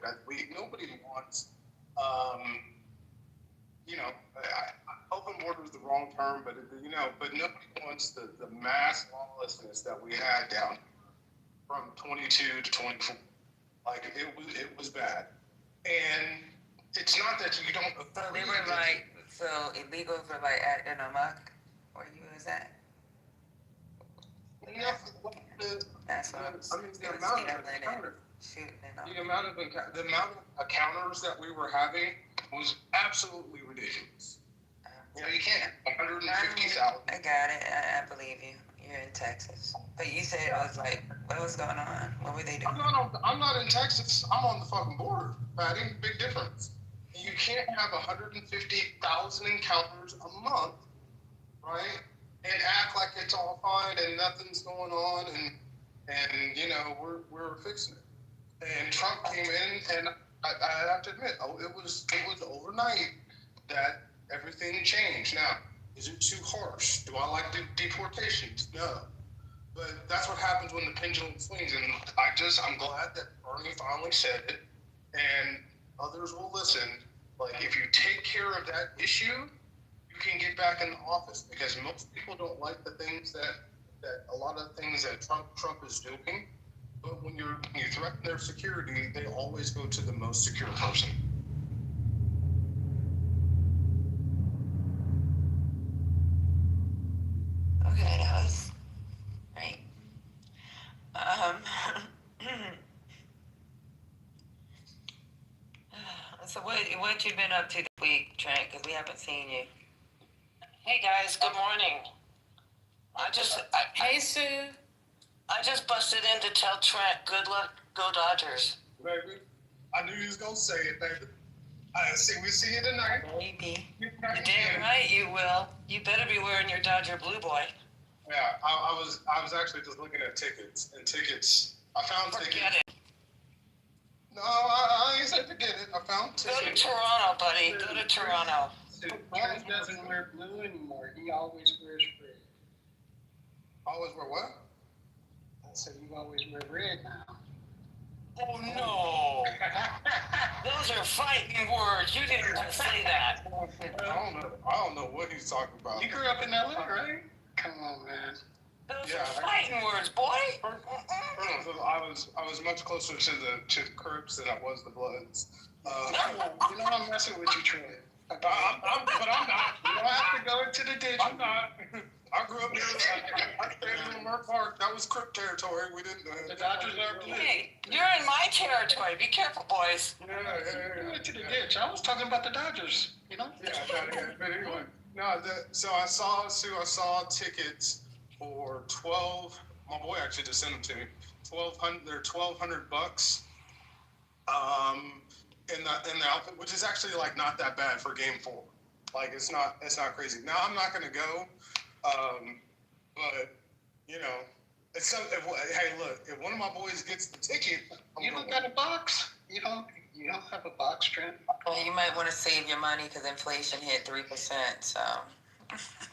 Nobody wants, open border is the wrong term, but but nobody wants the mass lawlessness that we had down from 22 to 24. Like it was bad, and it's not that you don't. So they were like, illegal for like acting amok. Where you was at? That's what the amount of encounters that we were having was absolutely ridiculous. You can't 150,000. I got it. I believe you. You're in Texas, but you said it was like, what was going on? What were they doing? I'm not in Texas. I'm on the fucking border, Patty. Big difference. You can't have 150,000 encounters a month, right? And act like it's all fine and nothing's going on, and we're fixing it. And Trump came in, and I have to admit, it was overnight that everything changed. Now, is it too harsh? Do I like the deportations? No. But that's what happens when the pendulum swings, and I'm glad that Bernie finally said it, and others will listen. Like, if you take care of that issue, you can get back in the office, because most people don't like the things that a lot of things that Trump is doing. But when you threaten their security, they always go to the most secure person. Okay, that was great. So what you been up to this week, Trent? Because we haven't seen you. Hey guys, good morning. Hey, Sue. I just busted in to tell Trent, good luck, go Dodgers. Baby, I knew you was gonna say it, baby. We see you tonight. Maybe. You're damn right you will. You better be wearing your Dodger blue, boy. Yeah, I was actually just looking at tickets, and tickets. I found tickets. Forget it. No, I ain't said forget it. I found tickets. Go to Toronto, buddy. Go to Toronto. Trent doesn't wear blue anymore. He always wears red. Always wear what? I said you always wear red now. Oh no! Those are fighting words. You didn't just say that. I don't know what he's talking about. You grew up in LA, right? Come on, man. Those are fighting words, boy. I was much closer to the Crips than I was the Bloods. You know I'm messing with you, Trent. But I'm not. You don't have to go into the ditch. I'm not. I grew up near. I stayed in Weren't part. That was Crip territory. We didn't. The Dodgers are blue. Hey, you're in my territory. Be careful, boys. You went to the ditch. I was talking about the Dodgers, you know? Yeah, but anyway. No, so I saw, Sue, I saw tickets for 12, my boy actually just sent them to me. They're $1,200. In the outfit, which is actually like not that bad for game 4. Like it's not crazy. Now I'm not gonna go, but you know, hey, look, if one of my boys gets the ticket, You don't got a box. You don't have a box, Trent. Well, you might want to save your money because inflation hit 3%. So.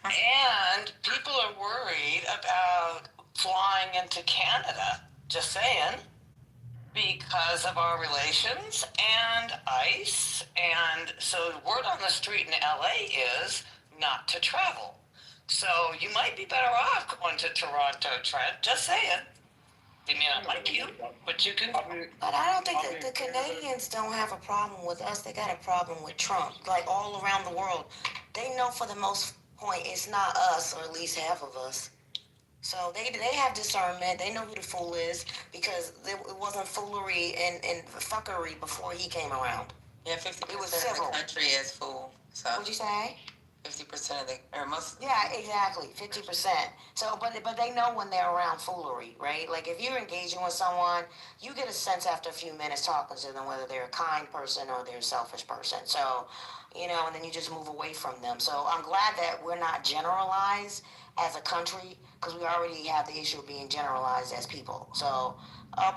And people are worried about flying into Canada. Just saying. Because of our relations and ICE. And so word on the street in LA is not to travel. So you might be better off going to Toronto, Trent. Just saying. They may not like you, but you can. But I don't think that the Canadians don't have a problem with us. They got a problem with Trump. Like all around the world, they know for the most point it's not us, or at least half of us. So they have discernment. They know who the fool is because it wasn't foolery and fuckery before he came around. Yeah, 50% of the country is full. So. What'd you say? 50% of the, or most. Yeah, exactly, 50%. So, but they know when they're around foolery, right? Like if you're engaging with someone, you get a sense after a few minutes talking to them whether they're a kind person or they're a selfish person. So, you know, and then you just move away from them. So I'm glad that we're not generalized as a country because we already have the issue of being generalized as people. So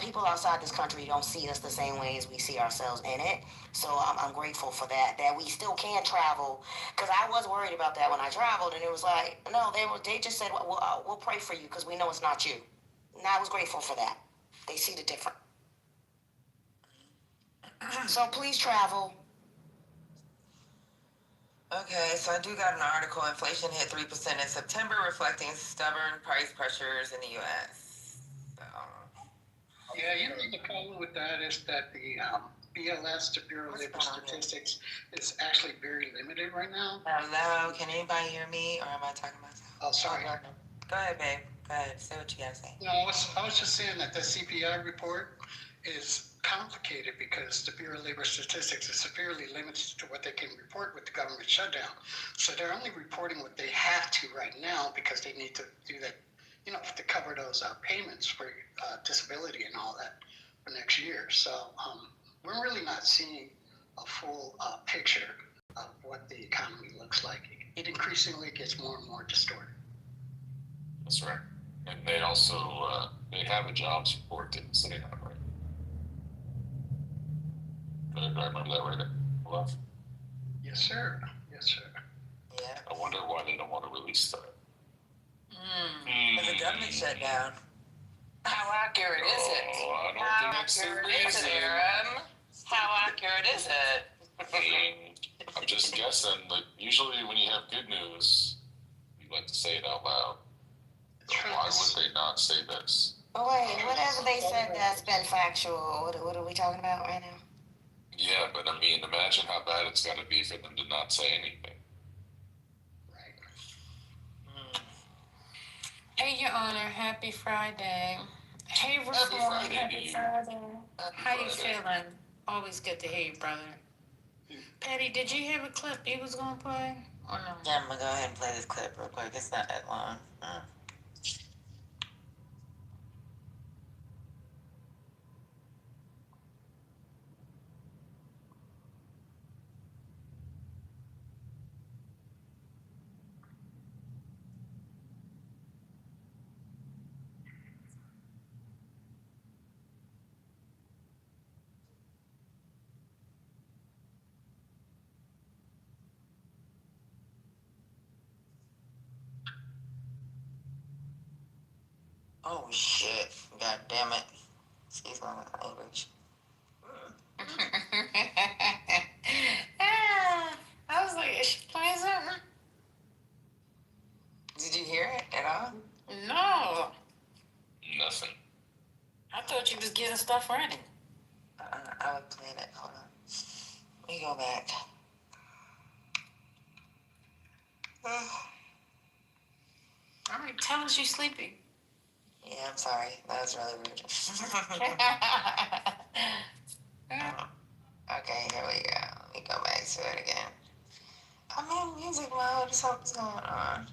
people outside this country don't see us the same way as we see ourselves in it. So I'm grateful for that we still can travel because I was worried about that when I traveled and it was like, no, they just said, we'll pray for you because we know it's not you. And I was grateful for that. They see the difference. So please travel. Okay, so I do got an article. Inflation hit 3% in September, reflecting stubborn price pressures in the U.S. So. Yeah, you know, the problem with that is that the BLS, the Bureau of Labor Statistics, is actually very limited right now. Hello, can anybody hear me, or am I talking about myself? Oh, sorry. Go ahead, babe. Go ahead. Say what you gotta say. No, I was just saying that the CPI report is complicated because the Bureau of Labor Statistics is severely limited to what they can report with the government shutdown. So they're only reporting what they have to right now because they need to do that, you know, to cover those payments for disability and all that for next year. So we're really not seeing a full picture of what the economy looks like. It increasingly gets more and more distorted. That's right. And they also, they have a jobs report that say that, right? Do I remember that right? Love? Yes, sir. Yes, sir. Yeah. I wonder why they don't want to release that. Because the government shut down. How accurate is it? I don't How think that's the accurate is reason. it, Aaron? How accurate is it? I'm just guessing, but usually when you have good news, you like to say it out loud. So why would they not say this? Oh, wait, whatever they said that's been factual, what are we talking about right now? Yeah, but I mean, imagine how bad it's got to be for them to not say anything. Hey, Your Honor, happy Friday. Hey, Reform, happy Friday. How you feeling? Always good to hear you, brother. Patty, did you hear a clip you was gonna play? Or no? Yeah, I'm gonna go ahead and play this clip real quick. It's not that long. Oh shit! God damn it! Excuse my language. I was like, is she playing something? Did you hear it at all? No. Nothing. I thought you was getting stuff ready. I was playing it. Hold on. Let me go back. All right, tell us you sleepy. Yeah, I'm sorry. That was really rude. Okay, here we go. Let me go back to it again. I'm in music mode. Something's going on.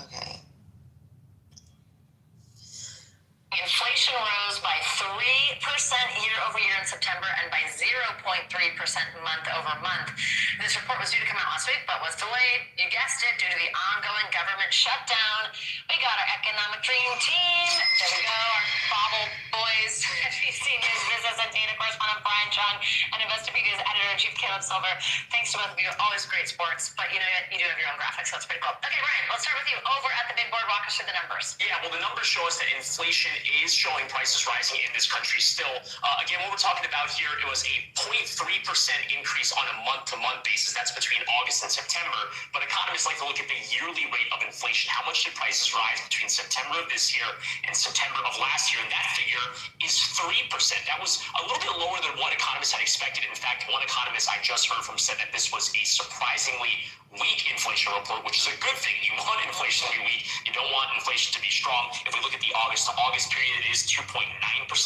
Okay. Inflation rose by 3% year over year in September and by 0.3% month over month. This report was due to come out last week, but was delayed. You guessed it, due to the ongoing government shutdown. We got our economic dream team. There we go, our Bobble boys, FBC News business and data correspondent Brian Chung, and Investigators editor-in-chief Caleb Silver. Thanks to both of you. Always great sports, but you know you do have your own graphics, so it's pretty cool. Okay, Brian, let's start with you over at the big board. Walk us through the numbers. Yeah, well, the numbers show us that inflation is showing prices rising in this country still. Again, what we're talking about here, it was a 0.3% increase on a month-to-month basis. That's between August and September. But economists like to look at the yearly rate of inflation. How much did prices rise between September of this year and September of last year? And that figure is 3%. That was a little bit lower than what economists had expected. In fact, one economist I just heard from said that this was a surprisingly weak inflation report, which is a good thing. You want inflation to be weak. You don't want inflation to be strong. If we look at the August to August period, it is 2.9%.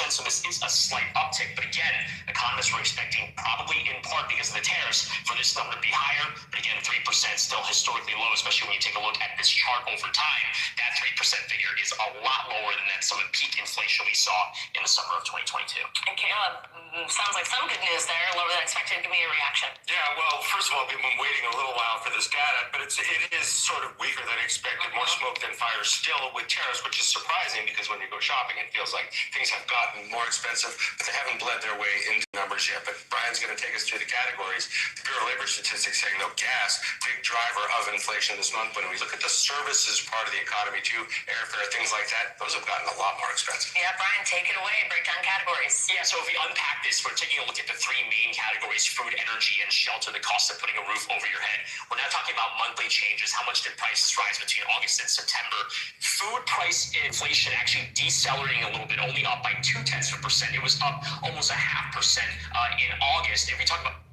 So this is a slight uptick. But again, economists were expecting, probably in part because of the tariffs, for this number to be higher. But again, 3% still historically low, especially when you take a look at this chart over time. That 3% figure is a lot lower than that some of the peak inflation we saw in the summer of 2022. And Caleb, sounds like some good news there. Lower than expected. Give me a reaction. Yeah, well, first of all, we've been waiting a little while for this data, but it is sort of weaker than expected, more smoke than fire still with tariffs, which is surprising because when you go shopping, it feels like things have gotten more expensive, but they haven't bled their way into numbers yet. But Brian's going to take us through the categories. The Bureau of Labor Statistics saying, no, gas, big driver of inflation this month. When we look at the services part of the economy too, airfare, things like that, those have gotten a lot more expensive. Yeah, Brian, take it away. Break down categories. Yeah, so if we unpack this, we're taking a look at the three main categories: food, energy, and shelter, the cost of putting a roof over your head. We're now talking about monthly changes. How much did prices rise between August and September? Food price inflation actually decelerating a little bit, only up by 0.2%. It was up almost 0.5% in August. If we talk about,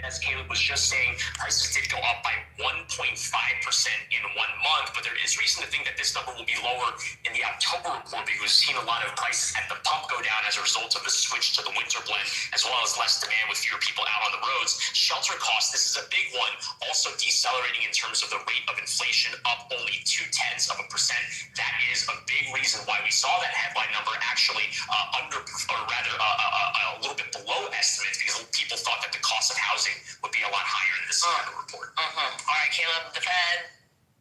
as Caleb was just saying, prices did go up by 1.5% in 1 month, but there is reason to think that this number will be lower in the October report because we've seen a lot of prices at the pump go down as a result of the switch to the winter blend, as well as less demand with fewer people out on the roads. Shelter costs, this is a big one, also decelerating in terms of the rate of inflation, up only 0.2%. That is a big reason why we saw that headline number actually a little bit below estimates, because people thought that the cost of housing would be a lot higher in this report. All right, Caleb, the Fed.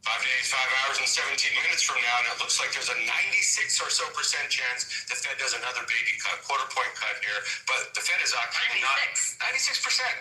5 days, 5 hours, and 17 minutes from now, and it looks like there's a 96% or so chance the Fed does another baby cut, quarter point cut here. But the Fed is actually 96%.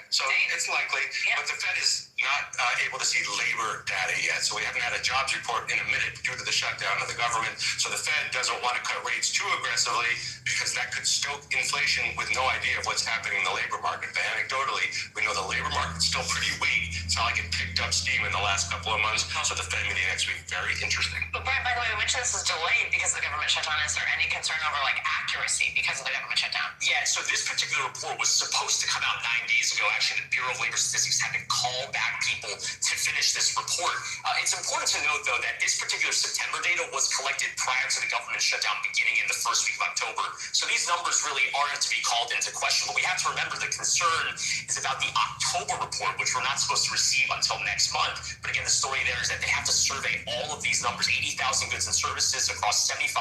So it's likely. Yep. But the Fed is not able to see labor data yet. So we haven't had a jobs report in a minute due to the shutdown of the government. So the Fed doesn't want to cut rates too aggressively because that could stoke inflation with no idea of what's happening in the labor market. But anecdotally, we know the labor market's still pretty weak. It's not like it picked up steam in the last couple of months. So the Fed meeting next week, very interesting. But Brian, by the way, we mentioned this was delayed because of the government shutdown. Is there any concern over accuracy because of the government shutdown? Yeah, so this particular report was supposed to come out 9 days ago. Actually, the Bureau of Labor Statistics had to call back people to finish this report. It's important to note, though, that this particular September data was collected prior to the government shutdown beginning in the first week of October. So these numbers really aren't to be called into question. But we have to remember the concern is about the October report, which we're not supposed to receive until next month. But again, the story there is that they have to survey all of these numbers, 80,000 goods and services across 75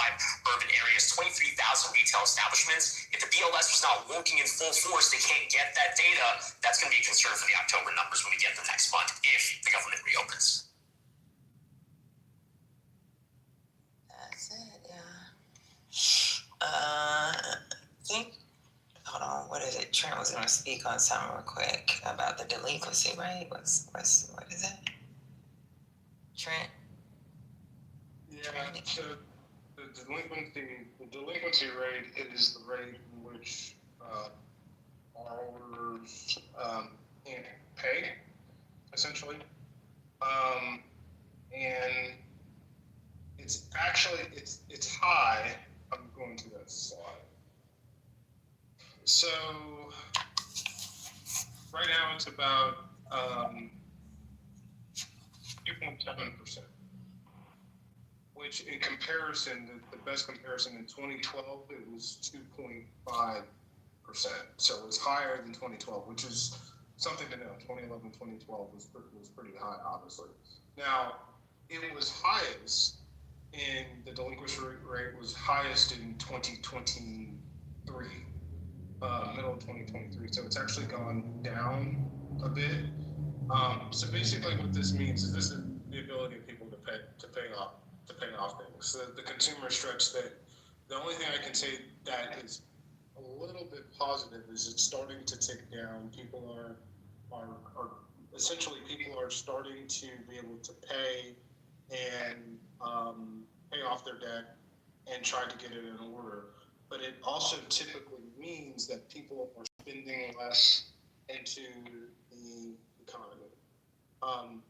urban areas, 23,000 retail establishments. If the BLS was not working in full force, they can't get that data. That's going to be a concern for the October numbers when we get them next month, if the government reopens. That's it, yeah. Hold on, what is it? Trent was going to speak on something real quick about the delinquency rate. What is it? Trent? Yeah, so the delinquency rate is the rate in which borrowers can't pay, essentially. And it's actually, it's high. I'm going to that slide. So right now it's about 2.7%. which in comparison, the best comparison in 2012, it was 2.5%. So it's higher than 2012, which is something to know. 2011, 2012 was pretty high, obviously. Now, it was highest in the delinquency rate was highest in 2023, middle of 2023. So it's actually gone down a bit. So basically, what this means is this is the ability of people to pay off things. So the consumer stretch that the only thing I can say that is a little bit positive is it's starting to tick down. People are essentially people are starting to be able to pay and pay off their debt and try to get it in order. But it also typically means that people are spending less into the economy.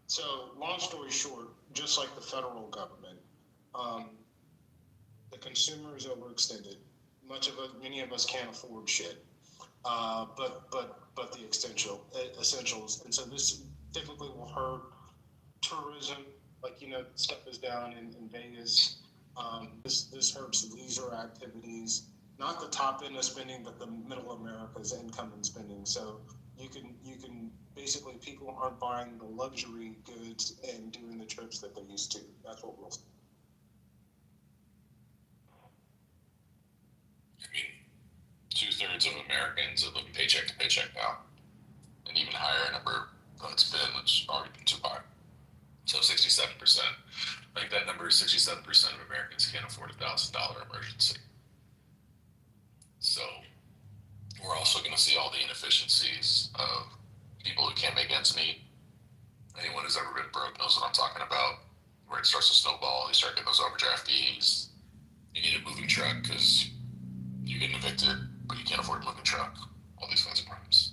So long story short, just like the federal government, the consumer is overextended. Many of us can't afford shit. But the essentials, and so this typically will hurt tourism. Like stuff is down in Vegas. This hurts leisure activities, not the top end of spending, but the middle America's income and spending. So you can basically people aren't buying the luxury goods and doing the trips that they used to. That's what we'll see. I mean, 2/3 of Americans are living paycheck to paycheck now, and even higher number than it's been, which already been too high. So 67%. I think that number is 67% of Americans can't afford a $1,000 emergency. So we're also going to see all the inefficiencies of people who can't make ends meet. Anyone who's ever been broke knows what I'm talking about. Where it starts to snowball, you start getting those overdraft fees. You need a moving truck because you're getting evicted, but you can't afford a moving truck. All these kinds of problems.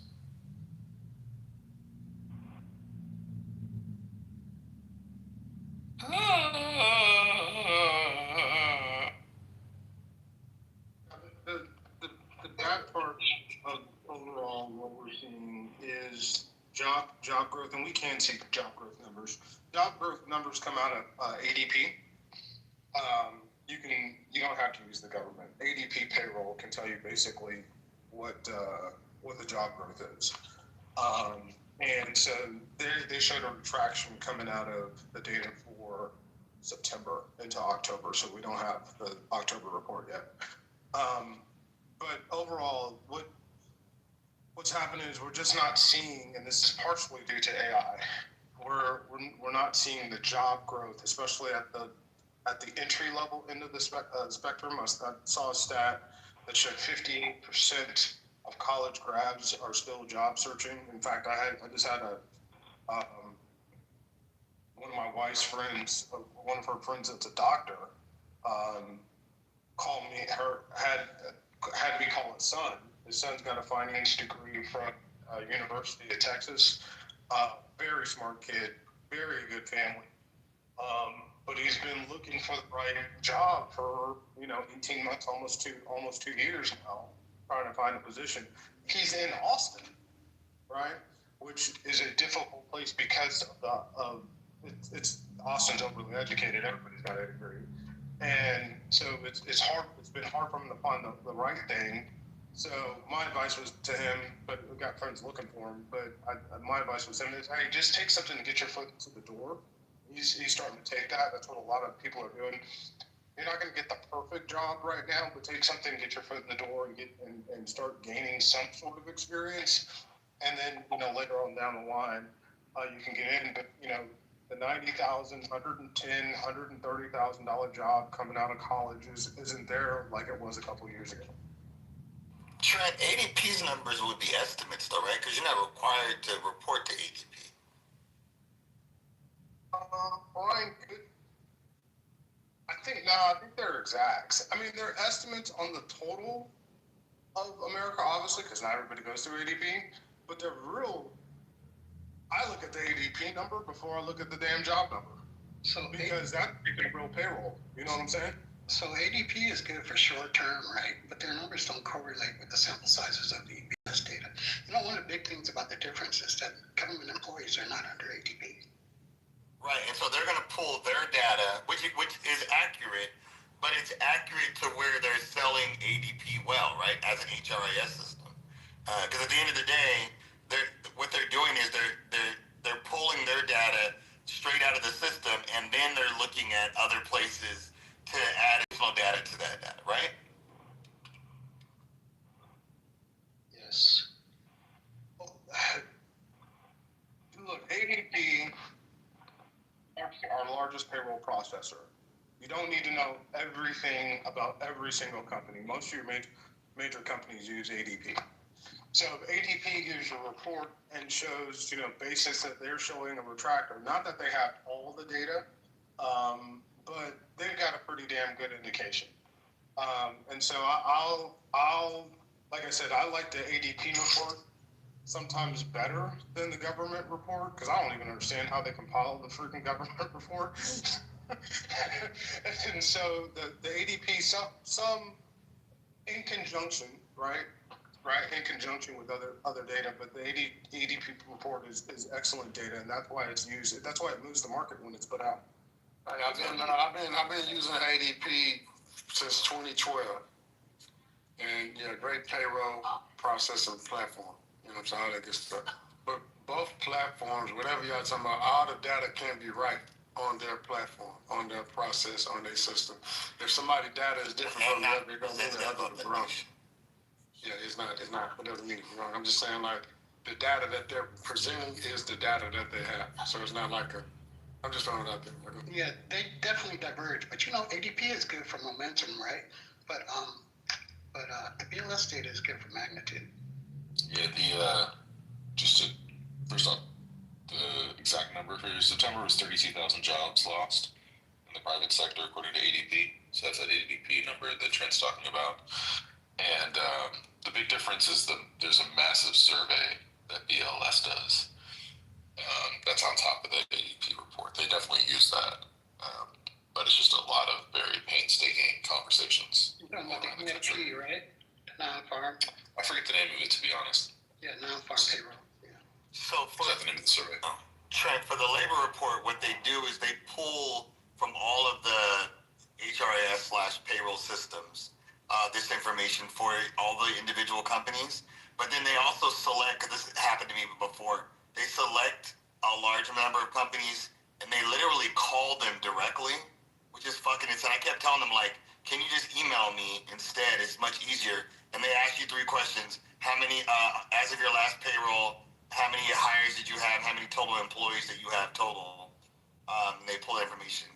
The bad part of overall what we're seeing is job growth, and we can see job growth numbers. Job growth numbers come out of ADP. You don't have to use the government. ADP payroll can tell you basically what the job growth is. And so they showed a retraction coming out of the data for September into October, so we don't have the October report yet. But overall, what's happening is we're just not seeing, and this is partially due to AI. We're not seeing the job growth, especially at the entry level end of the spectrum. I saw a stat that showed 58% of college grads are still job searching. In fact, I just had one of my wife's friends, one of her friends that's a doctor, called me. Had me call his son. His son's got a finance degree from University of Texas. Very smart kid, very good family. But he's been looking for the right job for 18 months, almost 2 years now, trying to find a position. He's in Austin, right? Which is a difficult place because of it's Austin's overly educated. Everybody's got a degree, and so it's hard. It's been hard for him to find the right thing. So my advice was to him, but we've got friends looking for him. But my advice was to him is, hey, just take something to get your foot into the door. He's starting to take that. That's what a lot of people are doing. You're not going to get the perfect job right now, but take something, get your foot in the door, and start gaining some sort of experience. And then later on down the line, you can get in. But the $90,000, $110,000, $130,000 job coming out of college isn't there like it was a couple of years ago. Trent, ADP's numbers would be estimates, though, right? Because you're not required to report to ADP. Brian, I think they're exacts. I mean, they're estimates on the total of America, obviously, because not everybody goes through ADP, but they're real. I look at the ADP number before I look at the damn job number. So because that's a real payroll. You know what I'm saying? So ADP is good for short term, right? But their numbers don't correlate with the sample sizes of the EBS data. One of the big things about the difference is that government employees are not under ADP. Right, and so they're going to pull their data, which is accurate, but it's accurate to where they're selling ADP well, right, as an HRIS system. Because at the end of the day, what they're doing is they're pulling their data straight out of the system, and then they're looking at other places to add additional data to that data, right? Yes. Look, ADP, our largest payroll processor. You don't need to know everything about every single company. Most of your major companies use ADP. So ADP gives you a report and shows, basis that they're showing a retractor. Not that they have all the data, but they've got a pretty damn good indication. And so I'll, like I said, I like the ADP report sometimes better than the government report, because I don't even understand how they compile the freaking government report. And so the ADP, some in conjunction, right, in conjunction with other data, but the ADP report is excellent data, and that's why it's used. That's why it moves the market when it's put out. I've been using ADP since 2012, and great payroll processing platform. You know what I'm saying, all that good stuff. But both platforms, whatever y'all talking about, all the data can be right on their platform, on their process, on their system. If somebody's data is different from the other, it don't mean the other is wrong. Yeah, it's not, it doesn't mean it's wrong. I'm just saying, like, the data that they're presenting is the data that they have. So it's not like I'm just throwing it out there. Yeah, they definitely diverge. But ADP is good for momentum, right? But the BLS data is good for magnitude. Yeah, first off, the exact number for September was 32,000 jobs lost in the private sector, according to ADP. So that's that ADP number that Trent's talking about. And the big difference is there's a massive survey that BLS does. That's on top of the ADP report. They definitely use that. But it's just a lot of very painstaking conversations. You're talking about the EFG, right? The non-farm. I forget the name of it, to be honest. Yeah, non-farm payroll. Yeah. So Is that the name of the survey? Trent, for the labor report, what they do is they pull from all of the HRIS/payroll systems this information for all the individual companies. But then they also select, because this happened to me before, they select a large number of companies and they literally call them directly, which is fucking insane. I kept telling them, like, can you just email me instead? It's much easier. And they ask you 3 questions. How many, as of your last payroll, how many hires did you have? How many total employees that you have total? They pull that information.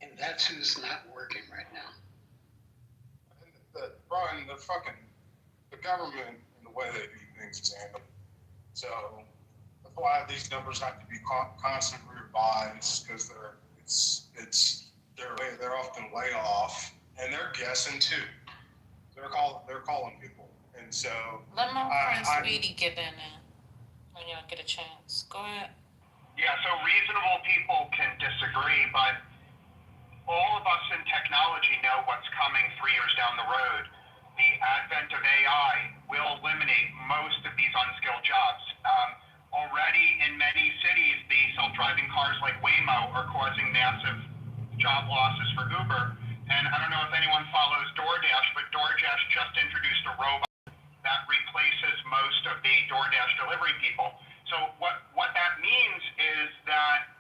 And that's who's not working right now. Brian, the government and the way they do things is handled. So that's why these numbers have to be constantly revised, because they're often way off, and they're guessing too. They're calling people, and so let my friend Speedy get in there when y'all get a chance. Go ahead. Yeah, so reasonable people can disagree, but all of us in technology know what's coming 3 years down the road. The advent of AI will eliminate most of these unskilled jobs. Already in many cities, the self-driving cars like Waymo are causing massive job losses for Uber. And I don't know if anyone follows DoorDash, but DoorDash just introduced a robot that replaces most of the DoorDash delivery people. So what that means is that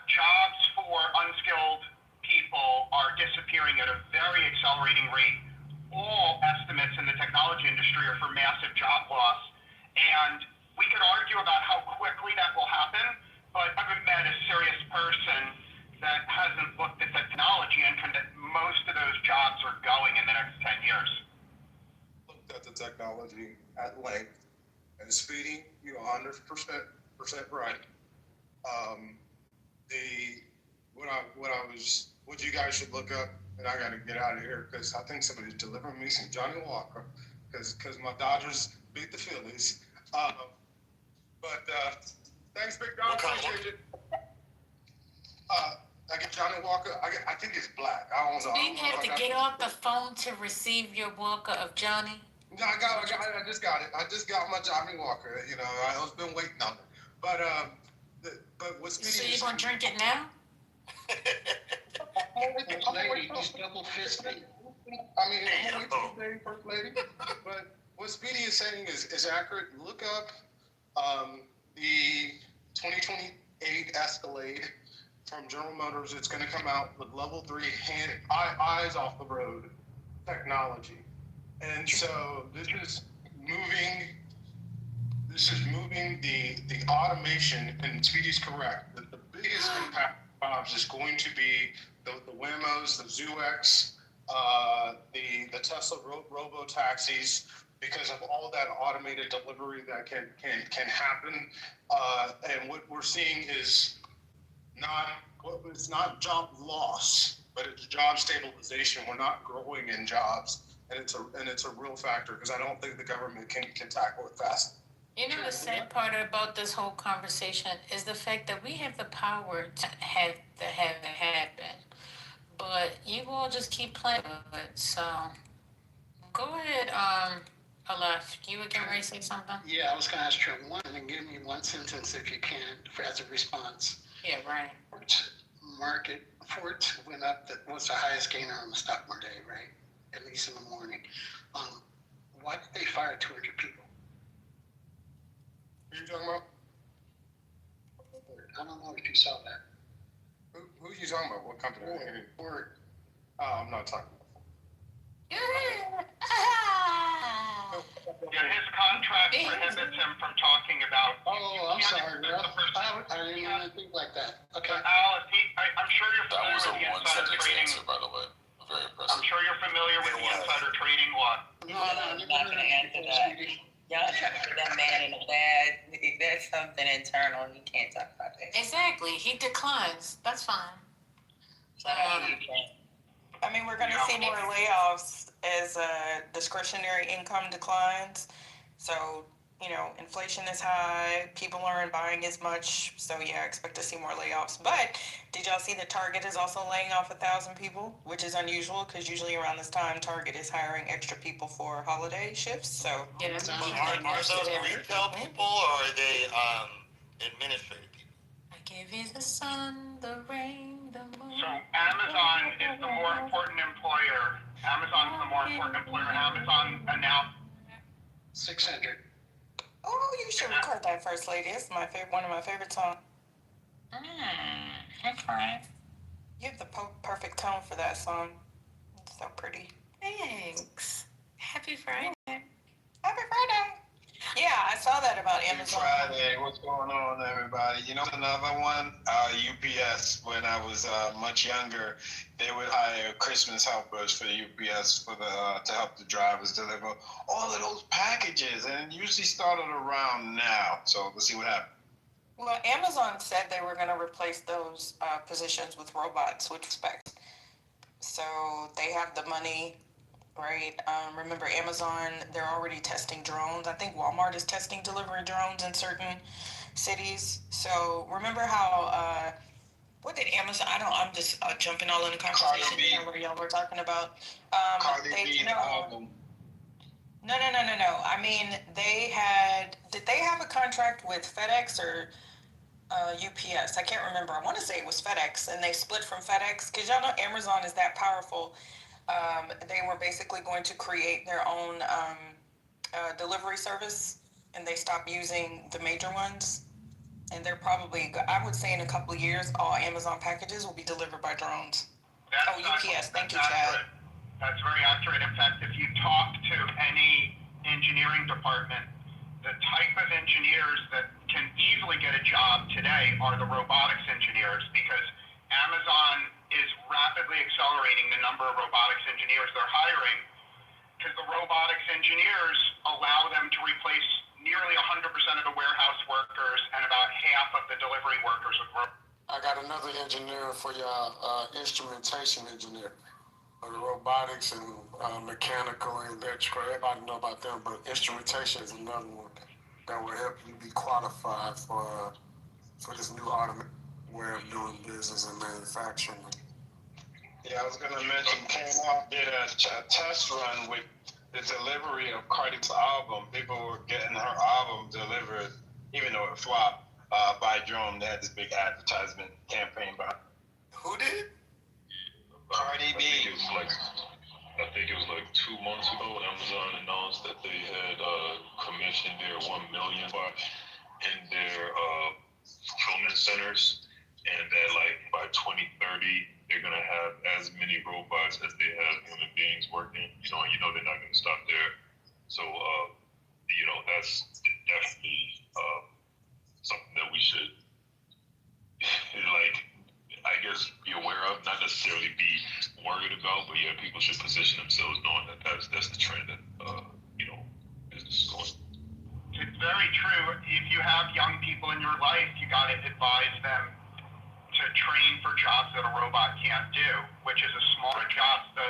jobs for unskilled people are disappearing at a very accelerating rate. All estimates in the technology industry are for massive job loss. And we could argue about how quickly that will happen, but I haven't met a serious person that hasn't looked at the technology and that most of those jobs are going in the next 10 years. Looked at the technology at length, and Speedy, you're 100% right. What you guys should look up, and I got to get out of here because I think somebody's delivering me some Johnny Walker because my Dodgers beat the Phillies. But thanks, Big Don. Appreciate it. I get Johnny Walker. I think it's black. I don't know. Do you have to get off the phone to receive your Walker of Johnny? No, I just got it. I just got my Johnny Walker. I've been waiting on it. But But what's So you gonna drink it now? First lady, he's double fisting. I mean, I'm gonna wait till the day, First Lady. But what Speedy is saying is accurate. Look up the 2028 Escalade from General Motors. It's going to come out with level 3 eyes off the road technology, and so this is moving the automation. And Speedy's correct that the biggest impact of jobs is going to be the Waymos, the ZooX, the Tesla robo taxis, because of all that automated delivery that can happen. And what we're seeing is it's not job loss, but it's job stabilization. We're not growing in jobs, and it's a real factor, because I don't think the government can tackle it fast. You know, the sad part about this whole conversation is the fact that we have the power to have it happen, but you all just keep playing with it. So go ahead, Aleph. You were getting ready to say something? Yeah, I was going to ask you one, and give me one sentence if you can as a response. Yeah, right. Ford went up. That was the highest gainer on the stock market, right? At least in the morning. Why did they fire 200 people? Who are you talking about? I don't know if you saw that. Who are you talking about? What company? Ford. Oh, I'm not talking about. Yeah, his contract prohibits him from talking about. Oh, I'm sorry, girl. I didn't even think like that. Okay. Alice, I'm sure you're That familiar was a with the insider one-sentence trading. answer, by the way. Very impressive. I'm sure you're familiar with the insider trading law. No, I'm not going to answer that. Y'all should put that man in a bad. That's something internal. He can't talk about that. Exactly. He declines. That's fine. I mean, we're going to see more layoffs as discretionary income declines. So, you know, inflation is high. People aren't buying as much. So, yeah, I expect to see more layoffs. But did y'all see that Target is also laying off 1,000 people, which is unusual because usually around this time, Target is hiring extra people for holiday shifts. So, Are those retail people or are they administrative people? I give you the sun, the rain, the moon. So Amazon is the more important employer. Amazon's the more important employer. Amazon announced 600. oh, you should record that, First Lady. It's my favorite, one of my favorite songs. Okay. You have the perfect tone for that song. It's so pretty. Thanks. Happy Friday. Happy Friday. Yeah, I saw that about Amazon. Friday, what's going on, everybody? You know, another one, UPS. When I was much younger, they would hire Christmas helpers for UPS to help the drivers deliver all of those packages, and it usually started around now. So let's see what happens. Well, Amazon said they were going to replace those positions with robots, which expect. So they have the money. Right. Remember, Amazon, they're already testing drones. I think Walmart is testing delivery drones in certain cities. So remember how, what did Amazon, I'm just jumping all in the conversation. You know what y'all were talking about. No. I mean, did they have a contract with FedEx or UPS? I can't remember. I want to say it was FedEx, and they split from FedEx because y'all know Amazon is that powerful. They were basically going to create their own delivery service, and they stopped using the major ones. And they're probably, I would say in a couple of years, all Amazon packages will be delivered by drones. UPS, thank you, Chad. That's very accurate. In fact, if you talk to any engineering department, the type of engineers that can easily get a job today are the robotics engineers, because Amazon is rapidly accelerating the number of robotics engineers they're hiring, because the robotics engineers allow them to replace nearly 100% of the warehouse workers and about half of the delivery workers with robots. I got another engineer for y'all, instrumentation engineer. The robotics and mechanical and electrical, everybody know about them, but instrumentation is another one that will help you be qualified for this new automated way of doing business and manufacturing. Yeah, I was going to mention, came out, did a test run with the delivery of Cardi's album. People were getting her album delivered, even though it flopped. by drone. They had this big advertisement campaign by. Who did? Cardi B. I think it was like 2 months ago, Amazon announced that they had commissioned their 1 million in their fulfillment centers, and that like by 2030 they're gonna have as many robots as they have human beings working. You know they're not gonna stop there. So that's definitely something that we should like, I guess, be aware of, not necessarily be worried about, but yeah, people should position themselves knowing that that's the trend that business is going. It's very true. If you have young people in your life, you got to advise them to train for jobs that a robot can't do, which is a smaller job. So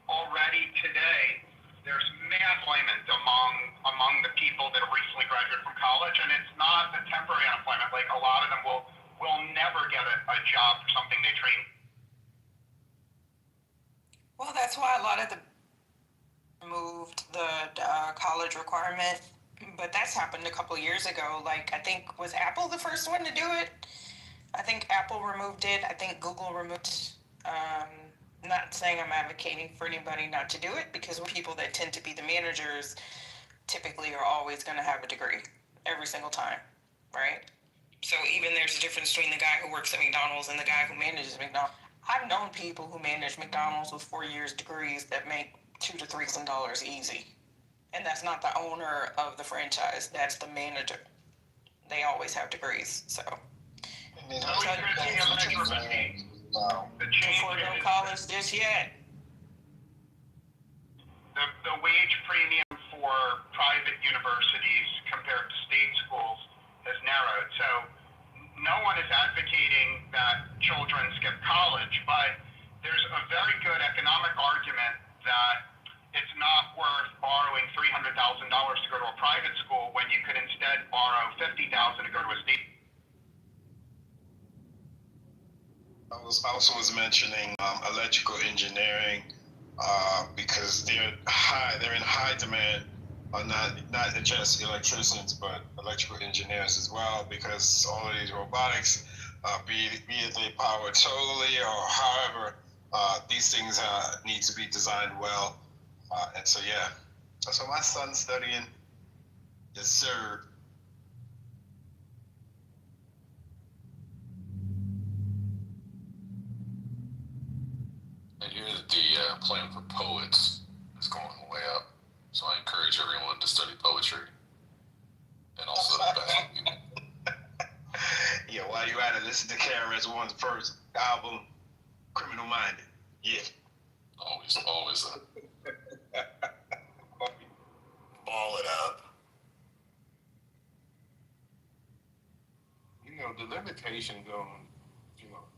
already today, there's mass employment among the people that have recently graduated from college, and it's not the temporary unemployment. Like, a lot of them will never get a job for something they train. Well, that's why a lot of the moved the college requirement, but that's happened a couple of years ago. Like, I think, was Apple the first one to do it? I think Apple removed it. I think Google removed it. Not saying I'm advocating for anybody not to do it, because people that tend to be the managers typically are always going to have a degree every single time, right? So even there's a difference between the guy who works at McDonald's and the guy who manages McDonald's. I've known people who manage McDonald's with 4 years degrees that make $2,000 to $3,000 easy. And that's not the owner of the franchise, that's the manager. They always have degrees, so. Before no college just yet. The wage premium for private universities compared to state schools has narrowed. So no one is advocating that children skip college, but there's a very good economic argument that it's not worth borrowing $300,000 to go to a private school when you could instead borrow $50,000 to go to a state. I also was mentioning electrical engineering because they're in high demand. Not just electricians, but electrical engineers as well, because all of these robotics, be it they powered solely or however, these things need to be designed well. And so, yeah. So my son's studying. Yes, sir. I hear that the plan for poets is going way up. So I encourage everyone to study poetry. And also Yeah, while you at it, listen to KRS-One's first album, Criminal Minded. Yeah. Always Ball it up. The limitations on,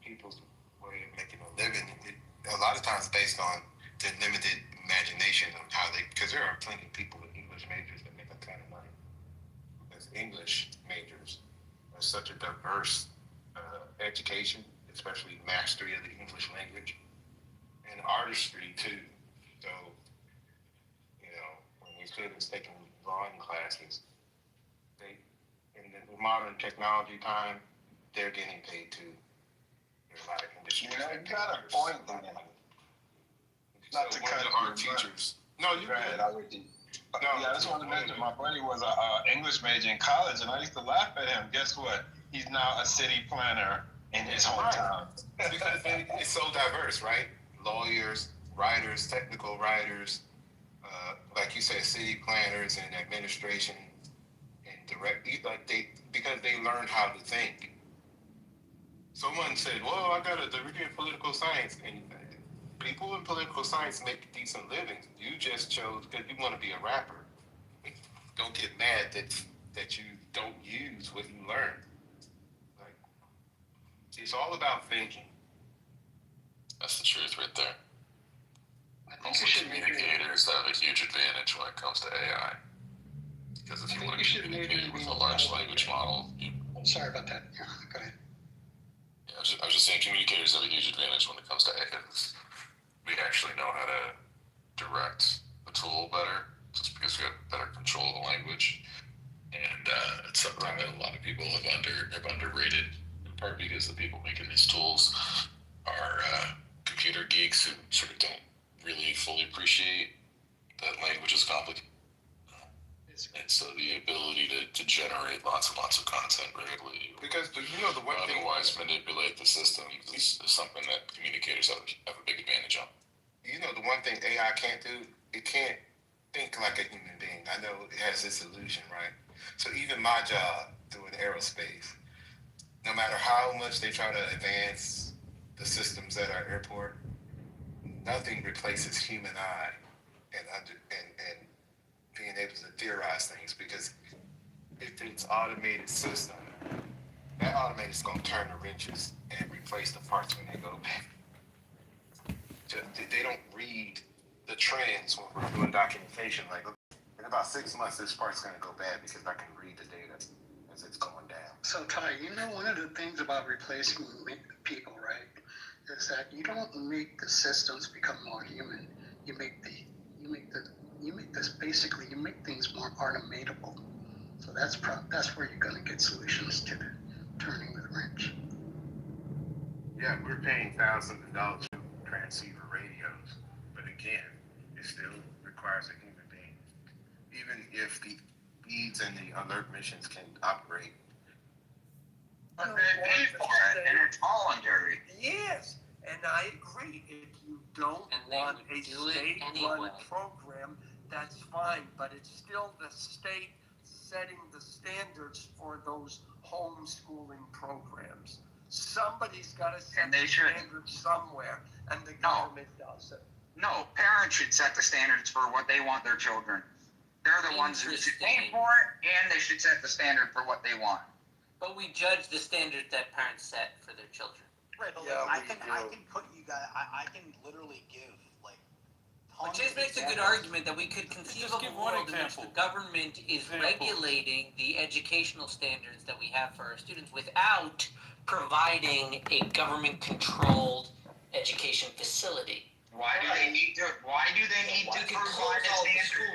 people's way of making a living, a lot of times based on the limited imagination of how because there are plenty of people with English majors that make a ton of money. Because English majors are such a diverse education, especially mastery of the English language, and artistry too. So, when these students taking drawing classes, in the modern technology time, they're getting paid too. There's a lot of industries. You got a point on it. Not to cut art teachers. No, you right. I just want to mention my buddy was an English major in college, and I used to laugh at him. Guess what? He's now a city planner in his hometown. Because it's so diverse, right? Lawyers, writers, technical writers, like you said, city planners and administration, and because they learn how to think. Someone said, well, I got a degree in political science, and people in political science make decent livings. You just chose because you want to be a rapper. Don't get mad that you don't use what you learned. It's all about thinking. That's the truth right there. Also, communicators have a huge advantage when it comes to AI. Because if you want to communicate with a large language model, I'm sorry about that. Yeah, go ahead. Yeah, I was just saying communicators have a huge advantage when it comes to AI. We actually know how to direct the tool better, just because we have better control of the language. And it's something that a lot of people have underrated, in part because the people making these tools are computer geeks who sort of don't really fully appreciate that language is complicated. And so the ability to generate lots and lots of content regularly, because the one thing, otherwise manipulate the system is something that communicators have a big advantage on. The one thing AI can't do, it can't think like a human being. I know it has this illusion, right? So even my job doing aerospace, no matter how much they try to advance the systems at our airport, nothing replaces human eye and being able to theorize things, because if it's automated system, that automated is going to turn the wrenches and replace the parts when they go back. They don't read the trends when we're doing documentation. Like, in about 6 months, this part's going to go bad because I can read the data as it's going down. So Ty, one of the things about replacing people, right, is that you don't make the systems become more human. You make things more automatable. So that's where you're going to get solutions to the turning the wrench. Yeah, we're paying thousands of dollars for transceiver radios, but again, it still requires a human being. Even if the beads and the alert missions can operate. But they pay for it, and it's voluntary. Yes, and I agree. If you don't want a state-run program, that's fine, but it's still the state setting the standards for those homeschooling programs. Somebody's got to set the standards somewhere, and the government does it. No, parents should set the standards for what they want their children. They're the ones who should pay for it, and they should set the standard for what they want. But we judge the standards that parents set for their children. Right, but Yeah, I can put you guys. I can literally give like. But Chase makes a good argument that we could conceive of a world in which the government is regulating the educational standards that we have for our students without providing a government-controlled education facility. Why do they need to provide a standard?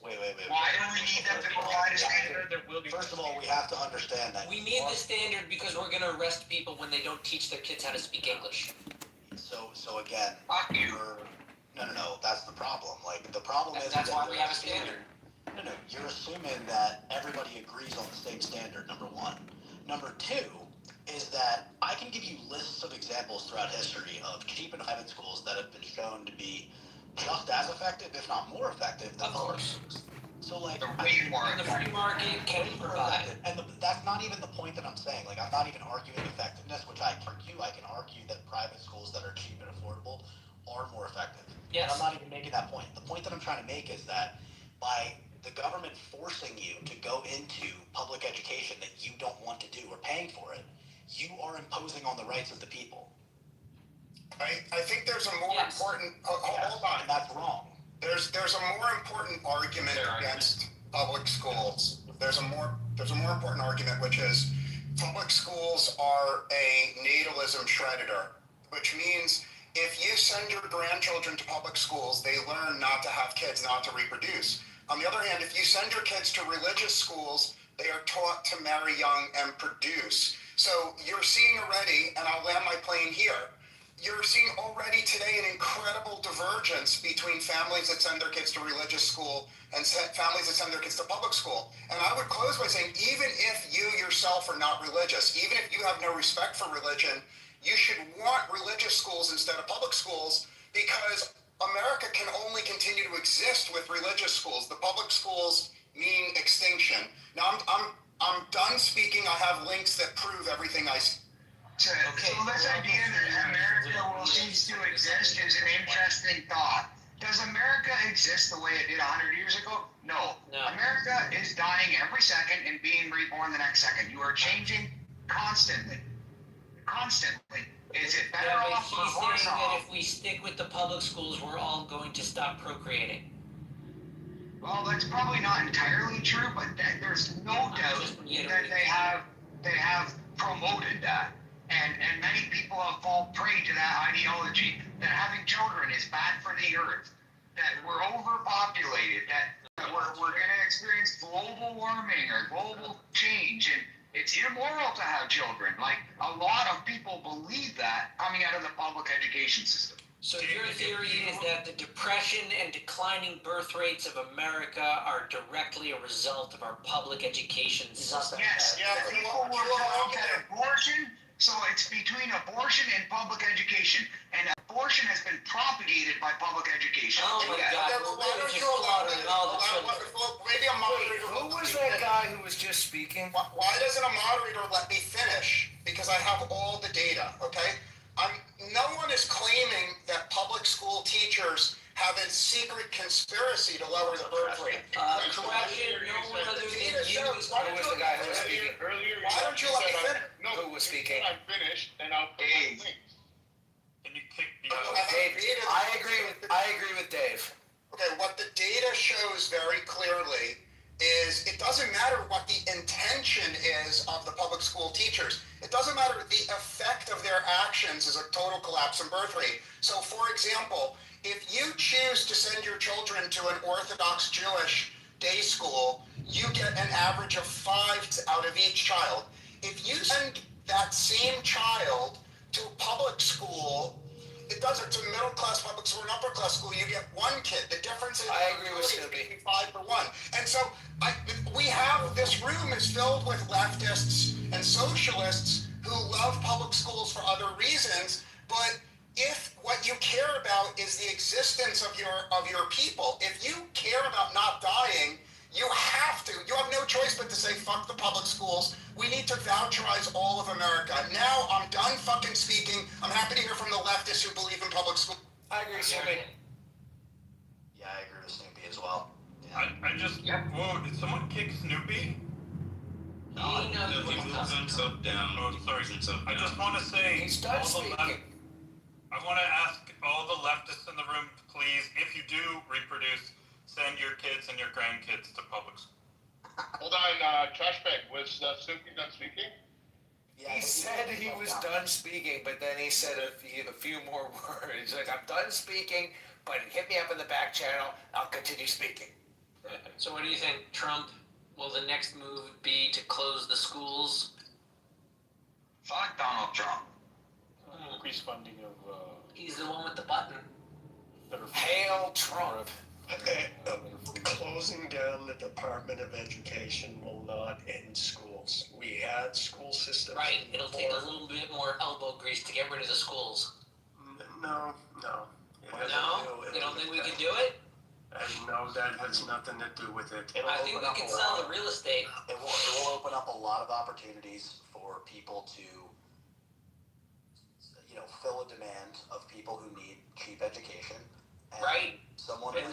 Wait. Why do we need them to provide a standard? First of all, we have to understand that. We need the standard because we're going to arrest people when they don't teach their kids how to speak English. So again, no, that's the problem. Like, the problem is that's why we have a standard. No, you're assuming that everybody agrees on the same standard, number one. Number two is that I can give you lists of examples throughout history of cheap and private schools that have been shown to be just as effective, if not more effective, than public schools. So, like, the free market can provide. And that's not even the point that I'm saying. Like, I'm not even arguing effectiveness, which I can argue that private schools that are cheap and affordable are more effective. Yes. And I'm not even making that point. The point that I'm trying to make is that by the government forcing you to go into public education that you don't want to do or paying for it, you are imposing on the rights of the people. I think there's a more important. Hold on. And that's wrong. There's a more important argument against public schools. There's a more important argument, which is public schools are a natalism shredder, which means if you send your grandchildren to public schools, they learn not to have kids, not to reproduce. On the other hand, if you send your kids to religious schools, they are taught to marry young and produce. So you're seeing already, and I'll land my plane here, you're seeing already today an incredible divergence between families that send their kids to religious school and families that send their kids to public school. And I would close by saying, even if you yourself are not religious, even if you have no respect for religion, you should want religious schools instead of public schools, because America can only continue to exist with religious schools. The public schools mean extinction. Now, I'm done speaking. I have links that prove everything I say. So this idea that America will cease to exist is an interesting thought. Does America exist the way it did 100 years ago? No. America is dying every second and being reborn the next second. You are changing constantly. Is it better off or worse off? That if we stick with the public schools, we're all going to stop procreating. Well, that's probably not entirely true, but there's no doubt that they have promoted that. And many people have fallen prey to that ideology that having children is bad for the earth, that we're overpopulated, that we're going to experience global warming or global change, and it's immoral to have children. Like, a lot of people believe that coming out of the public education system. So your theory is that the depression and declining birth rates of America are directly a result of our public education system? Yes, people will look at abortion, so it's between abortion and public education. And abortion has been propagated by public education. Oh my God. Okay, well, why don't you allow me? Maybe a moderator. Who was that guy who was just speaking? Why doesn't a moderator let me finish? Because I have all the data, okay? No one is claiming that public school teachers have a secret conspiracy to lower the birth rate. Correction, no one other than you is... Who was the guy who was speaking? Why don't you let me finish? Who was speaking? I'm finished, and I'll put my things. And you kick me out. Dave, I agree with Dave. Okay, what the data shows very clearly is it doesn't matter what the intention is of the public school teachers. It doesn't matter the effect of their actions is a total collapse in birth rate. So, for example, if you choose to send your children to an Orthodox Jewish day school, you get an average of 5 out of each child. If you send that same child to a public school, it doesn't, to middle class public school and upper class school, you get 1 kid. The difference is I agree with Snoopy. 5 to 1. And so we have, this room is filled with leftists and socialists who love public schools for other reasons, but if what you care about is the existence of your people, if you care about not dying, you have no choice but to say, fuck the public schools. We need to voucherize all of America. Now I'm done fucking speaking. I'm happy to hear from the leftists who believe in public schools. I agree with Snoopy. Yeah, I agree with Snoopy as well. I just, whoa, did someone kick Snoopy? No, he moves himself down. Oh, sorry. I just want to say, He's done speaking. I want to ask all the leftists in the room, please, if you do reproduce, send your kids and your grandkids to public school. Hold on, Trash Bag, was Snoopy done speaking? He said he was done speaking, but then he said a few more words. Like, I'm done speaking, but hit me up in the back channel. I'll continue speaking. So what do you think, Trump? Will the next move be to close the schools? Fuck Donald Trump. Increase funding of, He's the one with the button. Hail Trump. Closing down the Department of Education will not end schools. We had school systems. Right, it'll take a little bit more elbow grease to get rid of the schools. No. No? You don't think we can do it? No, that has nothing to do with it. I think we can sell the real estate. It will open up a lot of opportunities for people to, fill a demand of people who need cheap education. And right. Someone big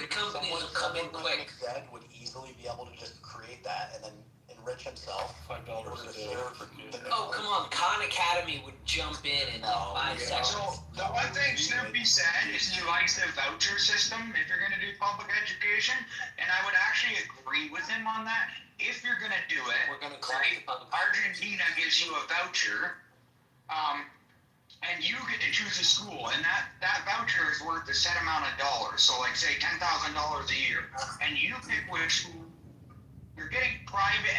companies will come in quick. Would easily be able to just create that and then enrich himself. $5 a day. Oh, come on. Khan Academy would jump in 5 seconds. So the one thing Snoopy said is he likes the voucher system if you're going to do public education, and I would actually agree with him on that. If you're going to do it, we're going to close the public. Argentina gives you a voucher, and you get to choose a school, and that voucher is worth a set amount of dollars. So, like, say $10,000 a year, and you pick which school. You're getting private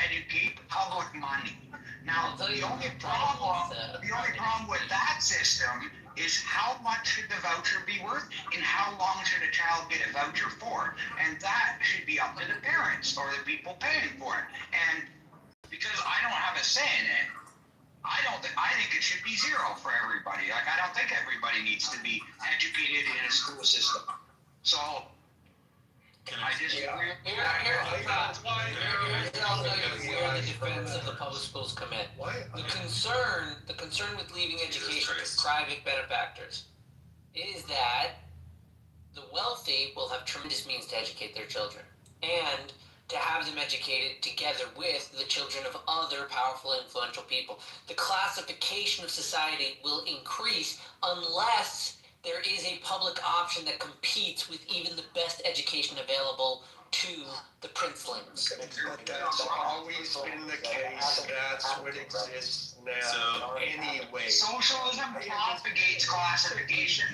public money. Now, the only problem with that system is how much should the voucher be worth, and how long should a child get a voucher for, and that should be up to the parents or the people paying for it. And because I don't have a say in it, I think it should be zero for everybody. Like, I don't think everybody needs to be educated in a school system. So I disagree. Here's where the defense of the public schools come in. The concern with leaving education to private benefactors is that the wealthy will have tremendous means to educate their children, and to have them educated together with the children of other powerful, influential people. The classification of society will increase unless there is a public option that competes with even the best education available to the princelings. But that's always been the case. That's what exists now. Anyway, Socialism propagates classification.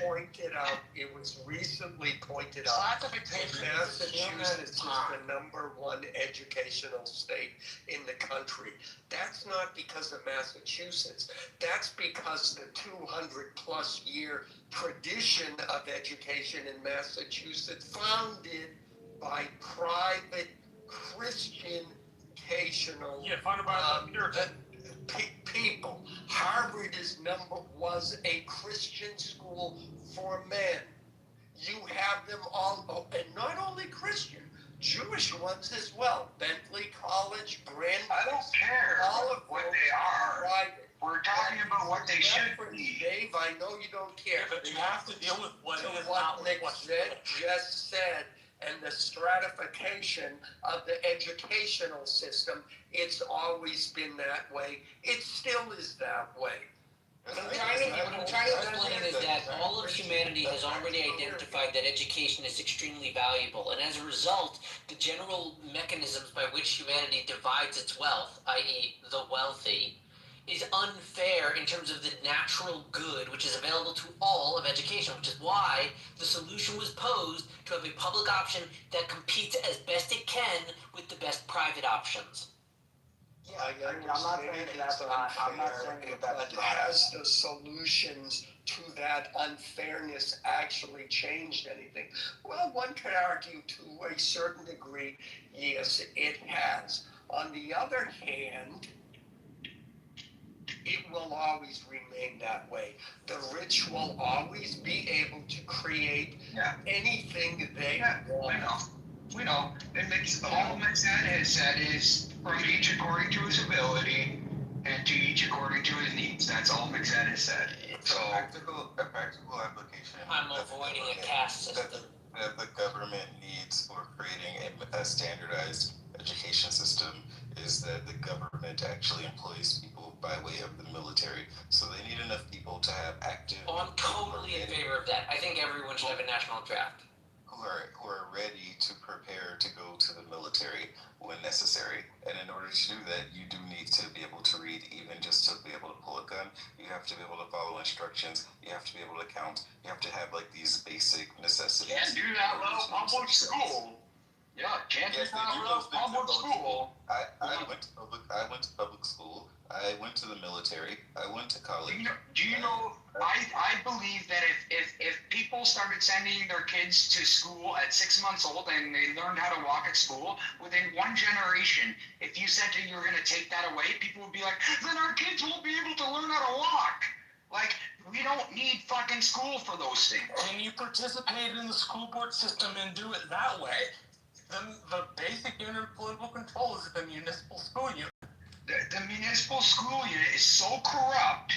It was recently pointed out that Massachusetts is the #1 educational state in the country. That's not because of Massachusetts. That's because the 200+ year tradition of education in Massachusetts, founded by private Christian educational people. Harvard was a Christian school for men. You have them all, and not only Christian, Jewish ones as well. Bentley College, Brandeis. I don't care all of what they are. Private. We're talking about what they should be. Dave, I know you don't care. Yeah, but you have to deal with what to is what not Nick what's just said, and the stratification of the educational system, it's always been that way. It still is that way. What I'm trying to explain is that all of humanity has already identified that education is extremely valuable, and as a result, the general mechanisms by which humanity divides its wealth, i.e. the wealthy, is unfair in terms of the natural good which is available to all of education, which is why the solution was posed to have a public option that competes as best it can with the best private options. Yeah, I'm not saying that's unfair, but has the solutions to that unfairness actually changed anything? Well, one could argue to a certain degree, yes, it has. On the other hand, it will always remain that way. The rich will always be able to create anything they want. We know. It makes all McSad has said is from each according to his ability and to each according to his needs. That's all McSad has said. So a practical application. I'm avoiding a caste system. That the government needs for creating a standardized education system is that the government actually employs people by way of the military. So they need enough people to have active. Oh, I'm totally in favor of that. I think everyone should have a national draft. Who are ready to prepare to go to the military when necessary. And in order to do that, you do need to be able to read, even just to be able to pull a gun. You have to be able to follow instructions. You have to be able to count. You have to have like these basic necessities. Can't do that without public school. Yeah, can't do that without public school. I went to public school. I went to the military. I went to college. Do you know, I believe that if people started sending their kids to school at 6 months old and they learned how to walk at school, within one generation, if you said you were going to take that away, people would be like, then our kids won't be able to learn how to walk. Like, we don't need fucking school for those things. When you participate in the school board system and do it that way, the basic unit of political control is the municipal school unit. The municipal school unit is so corrupt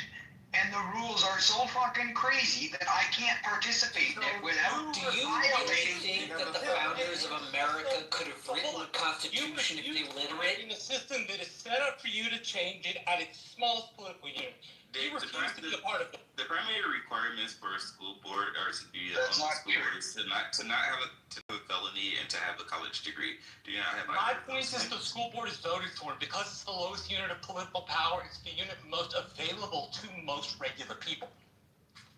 and the rules are so fucking crazy that I can't participate in it without Do you really think that the founders of America could have written the Constitution if they were literate? In a system that is set up for you to change it at its smallest political unit. You refuse to be a part of it. The primary requirements for a school board or to be on the school board is to not have a felony and to have a college degree. Do you not have? My point is the school board is voted for because it's the lowest unit of political power. It's the unit most available to most regular people.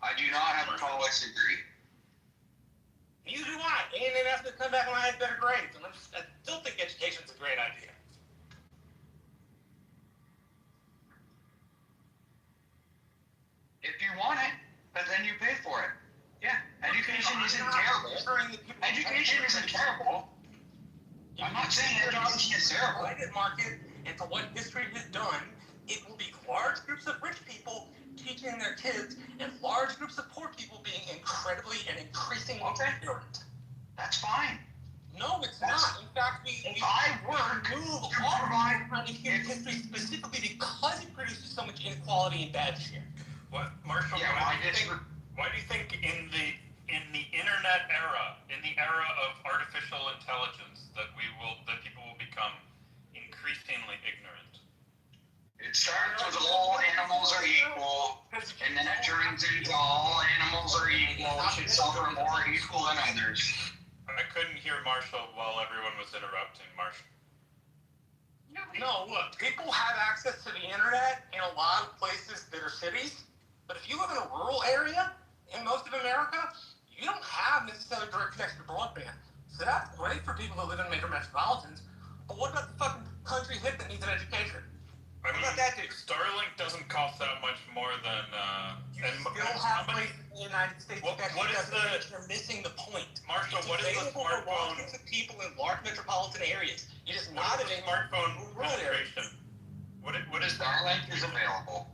I do not have a college degree. Neither do I. And then have to come back when I had better grades. And I still think education's a great idea. If you want it, but then you pay for it. Yeah, education isn't terrible. Education isn't terrible. I'm not saying education is terrible. Market, and to what history has done, it will be large groups of rich people teaching their kids and large groups of poor people being incredibly and increasingly ignorant. That's fine. No, it's not. In fact, if I work to provide human history specifically because it produces so much inequality and bad shit. What, Marshall? Yeah, why do you think in the internet era, in the era of artificial intelligence, that people will become increasingly ignorant? It starts with all animals are equal, and then it turns into all animals are equal, and some are more equal than others. I couldn't hear Marshall while everyone was interrupting Marshall. No, look, people have access to the internet in a lot of places that are cities, but if you live in a rural area in most of America, you don't have necessarily direct connection to broadband. So that's great for people that live in major metropolitans, but what about the fucking country hick that needs an education? I mean, Starlink doesn't cost that much more than. You still have places in the United States that you're missing the point. Marshall, what is the smartphone? It's people in large metropolitan areas. It is not a smartphone penetration. What is Starlink is available.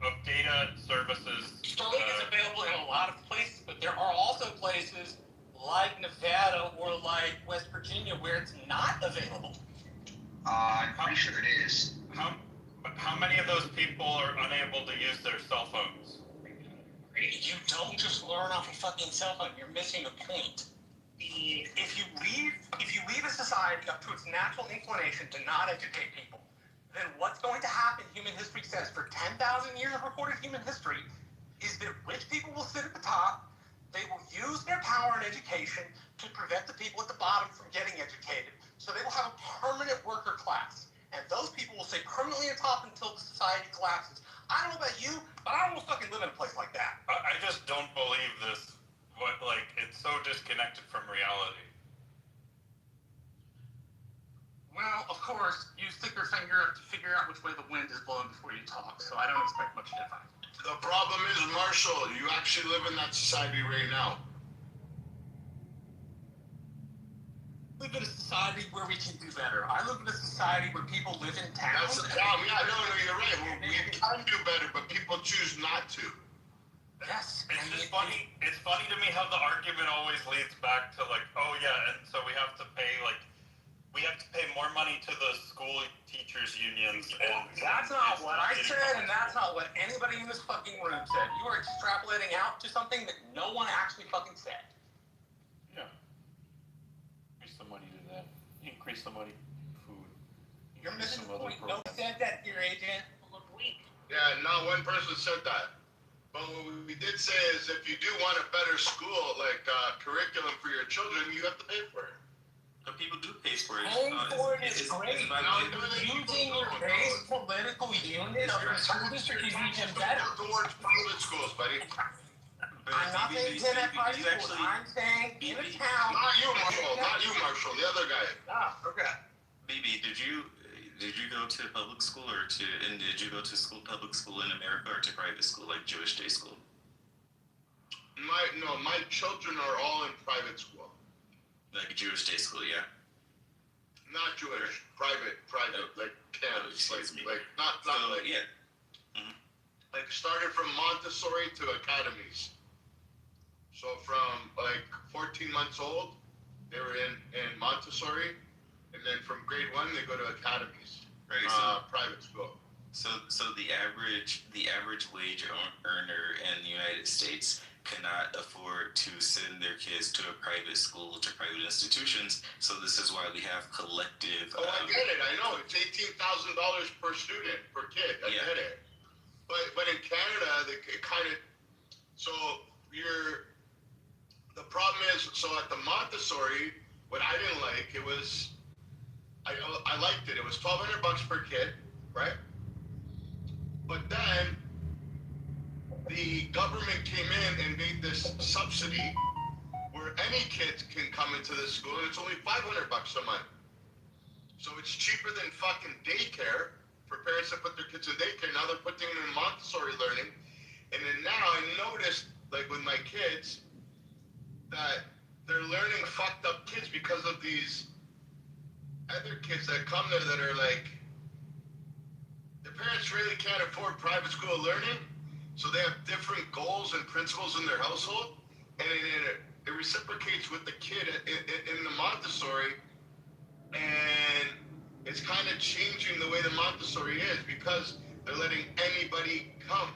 Of data services. Starlink is available in a lot of places, but there are also places like Nevada or like West Virginia where it's not available. I'm pretty sure it is. How many of those people are unable to use their cell phones? You don't just learn off a fucking cell phone. You're missing a point. If you leave a society up to its natural inclination to not educate people, then what's going to happen, human history says, for 10,000 years of recorded human history, is that rich people will sit at the top, they will use their power and education to prevent the people at the bottom from getting educated. So they will have a permanent worker class. And those people will stay permanently on top until the society collapses. I don't know about you, but I don't want to fucking live in a place like that. I just don't believe this. It's so disconnected from reality. Well, of course, you stick your finger up to figure out which way the wind is blowing before you talk, so I don't expect much different. The problem is, Marshall, you actually live in that society right now. I live in a society where we can do better. I live in a society where people live in town. That's the problem. Yeah, no, you're right. We can do better, but people choose not to. Yes. It's just funny. It's funny to me how the argument always leads back to oh yeah, and so we have to pay more money to the school teachers unions. And that's not what I said, and that's not what anybody in this fucking room said. You are extrapolating out to something that no one actually fucking said. Yeah. Increase the money to that. Increase the money for food. You're missing the point. No one said that here, agent. Look weak. Yeah, not one person said that. But what we did say is if you do want a better school, curriculum for your children, you have to pay for it. But people do pay for it. Paying for it is great. Using your base political unit of your school district is even better. Towards private schools, buddy. I'm not saying 10 at private schools. I'm saying in a town. Not you, Marshall. The other guy. Okay. BB, did you go to public school did you go to public school in America or to private school like Jewish day school? My children are all in private school. Like Jewish day school, yeah. Not Jewish, private, like camps, yeah. Like started from Montessori to academies. So from 14 months old, they were in Montessori, and then from grade 1 they go to academies, right? Private school. So the average wage earner in the United States cannot afford to send their kids to a private school, to private institutions. So this is why we have collective. Oh, I get it. I know it's $18,000 per student per kid. I get it. But in Canada, it kind of the problem is at the Montessori, what I didn't like I liked it. It was $1,200 per kid, right? But then the government came in and made this subsidy where any kids can come into this school, and it's only $500 a month. So it's cheaper than fucking daycare for parents that put their kids in daycare. Now they're putting them in Montessori learning. And then now I noticed, with my kids, that they're learning fucked up kids because of these other kids that come there that are the parents really can't afford private school learning, so they have different goals and principles in their household, and it reciprocates with the kid in the Montessori, and it's kind of changing the way the Montessori is because they're letting anybody come,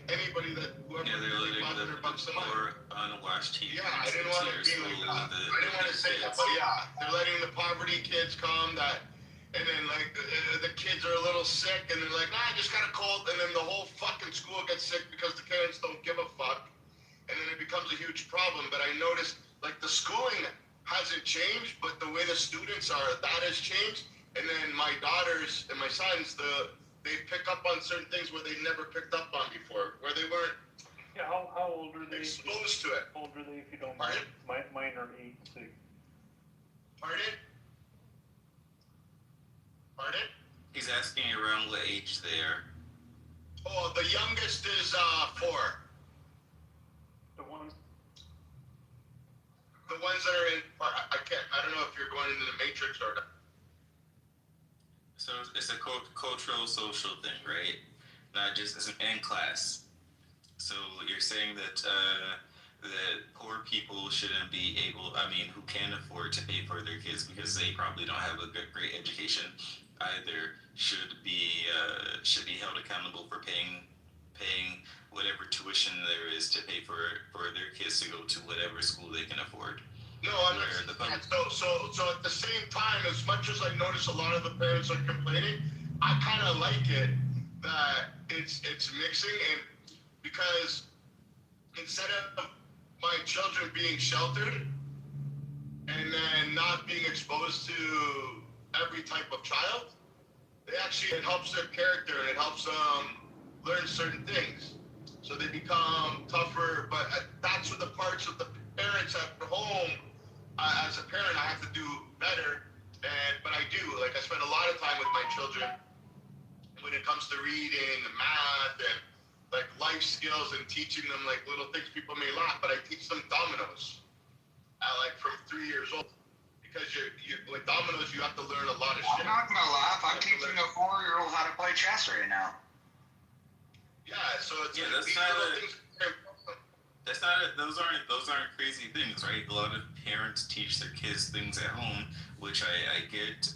anybody whoever they're letting the poor unwashed teeth. Yeah, I didn't want to be I didn't want to say that, but yeah, they're letting the poverty kids come and then the kids are a little sick and they're like, I just got a cold, and then the whole fucking school gets sick because the parents don't give a fuck, and then it becomes a huge problem. But I noticed the schooling hasn't changed, but the way the students are, that has changed. And then my daughters and my sons, they pick up on certain things where they never picked up on before, where they weren't How old are they? exposed to it. How old are they, if you don't mind? Mine are 8 and 6. Pardon? Pardon? He's asking around what age they are. Oh, the youngest is 4. The ones that are in, I can't, I don't know if you're going into the matrix or not. So it's a cultural, social thing, right? Not just as an end class. So you're saying that that poor people shouldn't be able, who can afford to pay for their kids because they probably don't have a great education either, should be held accountable for paying whatever tuition there is to pay for their kids to go to whatever school they can afford. No, I'm not. So at the same time, as much as I notice a lot of the parents are complaining, I kind of like it that it's mixing, and because instead of my children being sheltered and then not being exposed to every type of child, it helps their character and it helps them learn certain things. So they become tougher, but that's what the parts of the parents at home, as a parent, I have to do better. But I do, I spend a lot of time with my children when it comes to reading and math and life skills and teaching them little things. People may laugh, but I teach them dominoes at from 3 years old. Because you're with dominoes, you have to learn a lot of shit. I'm not gonna laugh. I'm teaching a 4-year-old how to play chess right now. Yeah, so it's those aren't crazy things, right? A lot of parents teach their kids things at home, which I get.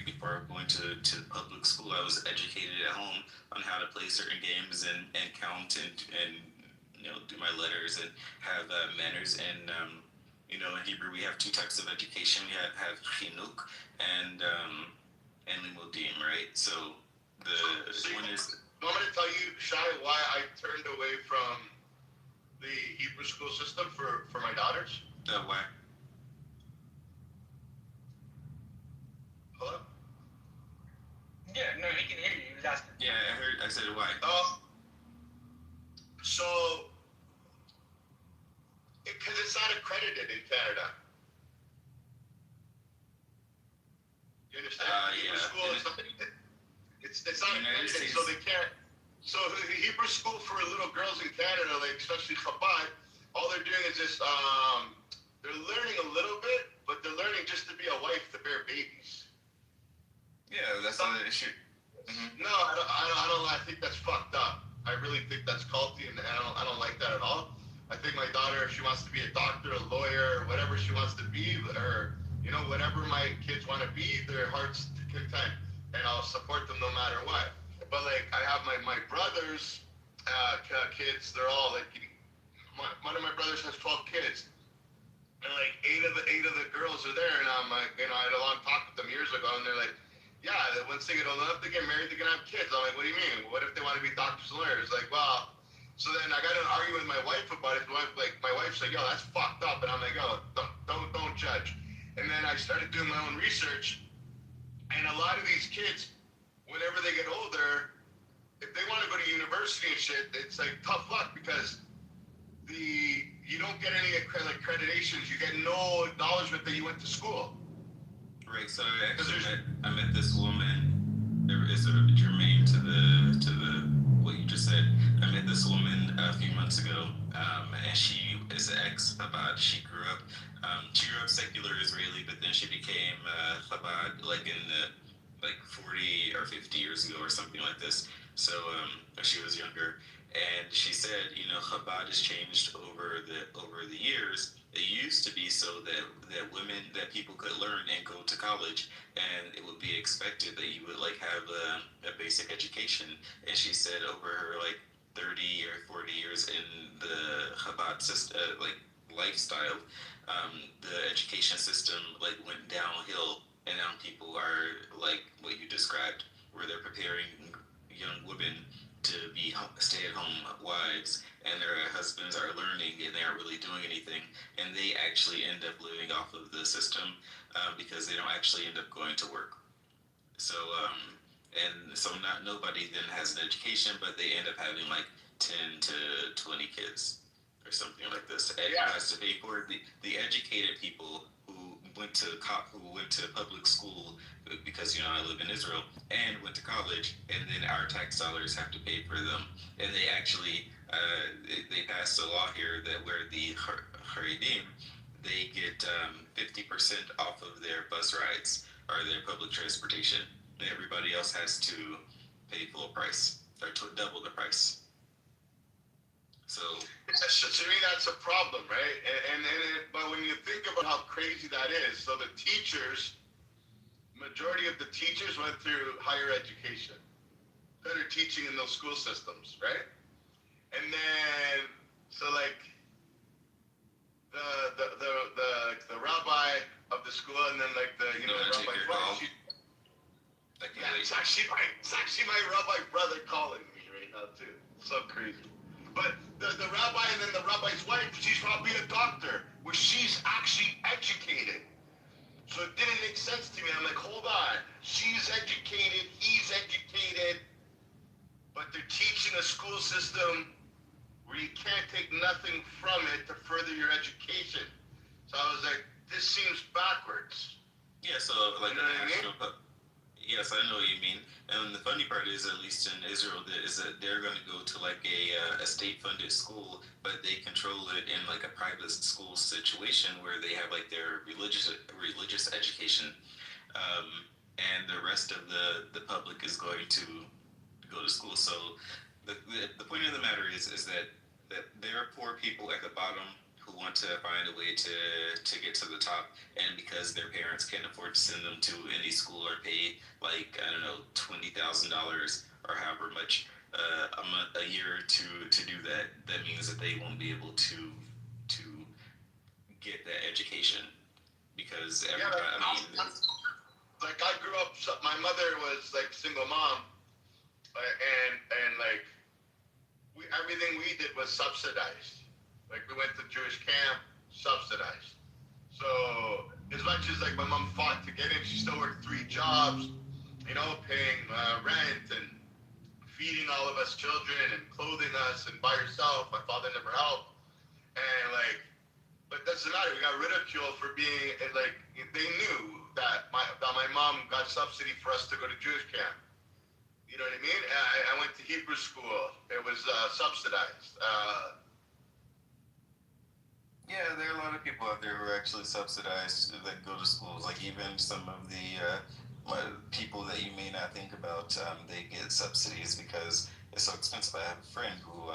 Before going to public school, I was educated at home on how to play certain games and count and do my letters and have manners. And in Hebrew we have 2 types of education. We have chinuk and limudim, right? So one is. Want me to tell you, Shai, why I turned away from the Hebrew school system for my daughters? Why? Hello? Yeah, no, he can hear you. He was asking. Yeah, I said why. So, because it's not accredited in Canada. You understand? Hebrew school is not, it's not accredited, so they can't. So the Hebrew school for little girls in Canada, especially Chabad, all they're doing is just they're learning a little bit, but they're learning just to be a wife to bear babies. Yeah, that's not an issue. Mm-hmm. No, I don't. I think that's fucked up. I really think that's culty, and I don't like that at all. I think my daughter, if she wants to be a doctor, a lawyer, whatever she wants to be, or whatever my kids want to be, their heart's content, and I'll support them no matter what. But I have my brother's kids. They're all one of my brothers has 12 kids, and 8 of the girls are there. And I'm I had a long talk with them years ago, and they're like, yeah, once they get old enough to get married, they're gonna have kids. I'm like, what do you mean? What if they want to be doctors and lawyers? Well, so then I got to argue with my wife about it. My wife's like, yo, that's fucked up, and I'm like, oh, don't judge. And then I started doing my own research, and a lot of these kids, whenever they get older, if they want to go to university and shit, it's tough luck because you don't get any accreditations. You get no acknowledgement that you went to school. Right. So I met this woman. There is sort of germane to the what you just said. I met this woman a few months ago, and she is an ex-Chabad. She grew up secular Israeli, but then she became Chabad in the 40 or 50 years ago or something like this. So she was younger, and she said, Chabad has changed over the years. It used to be so that people could learn and go to college, and it would be expected that you would have a basic education. And she said over her 30 or 40 years in the Chabad system, lifestyle, the education system went downhill, and now people are what you described, where they're preparing young women to be stay-at-home wives, and their husbands are learning and they aren't really doing anything, and they actually end up living off of the system because they don't actually end up going to work. So not nobody then has an education, but they end up having like 10 to 20 kids or something like this. And it has to pay for the educated people who went to public school, because I live in Israel, and went to college, and then our tax dollars have to pay for them. And they actually they passed a law here that where the Haredim, they get 50% off of their bus rides or their public transportation. Everybody else has to pay full price or to double the price. So to me, that's a problem, right? But when you think about how crazy that is, so the teachers, majority of the teachers went through higher education that are teaching in those school systems, right? And then, so like the rabbi of the school, and then like the rabbi wife. Yeah, it's actually my rabbi brother calling me right now too. So crazy. But the rabbi and then the rabbi's wife, she's probably a doctor, where she's actually educated. So it didn't make sense to me. I'm like, hold on. She's educated, he's educated, but they're teaching a school system where you can't take nothing from it to further your education. So I was like, this seems backwards. Yeah, so like yes, I know what you mean. And the funny part is, at least in Israel, is that they're going to go to like a state-funded school, but they control it in like a private school situation where they have like their religious education, and the rest of the public is going to go to school. So the point of the matter is that there are poor people at the bottom who want to find a way to get to the top, and because their parents can't afford to send them to any school or pay like $20,000 or however much a year to do that, that means that they won't be able to get that education, because every time, like I grew up, my mother was like single mom, and like everything we did was subsidized. Like we went to Jewish camp, subsidized. So as much as like my mom fought to get in, she still worked 3 jobs, paying rent and feeding all of us children and clothing us, and by herself. My father never helped. And like, but doesn't matter. We got ridiculed for being like, they knew that my mom got subsidy for us to go to Jewish camp. You know what I mean? I went to Hebrew school. It was subsidized. Yeah, there are a lot of people out there who are actually subsidized that go to schools. Like even some of the people that you may not think about, they get subsidies because it's so expensive. I have a friend who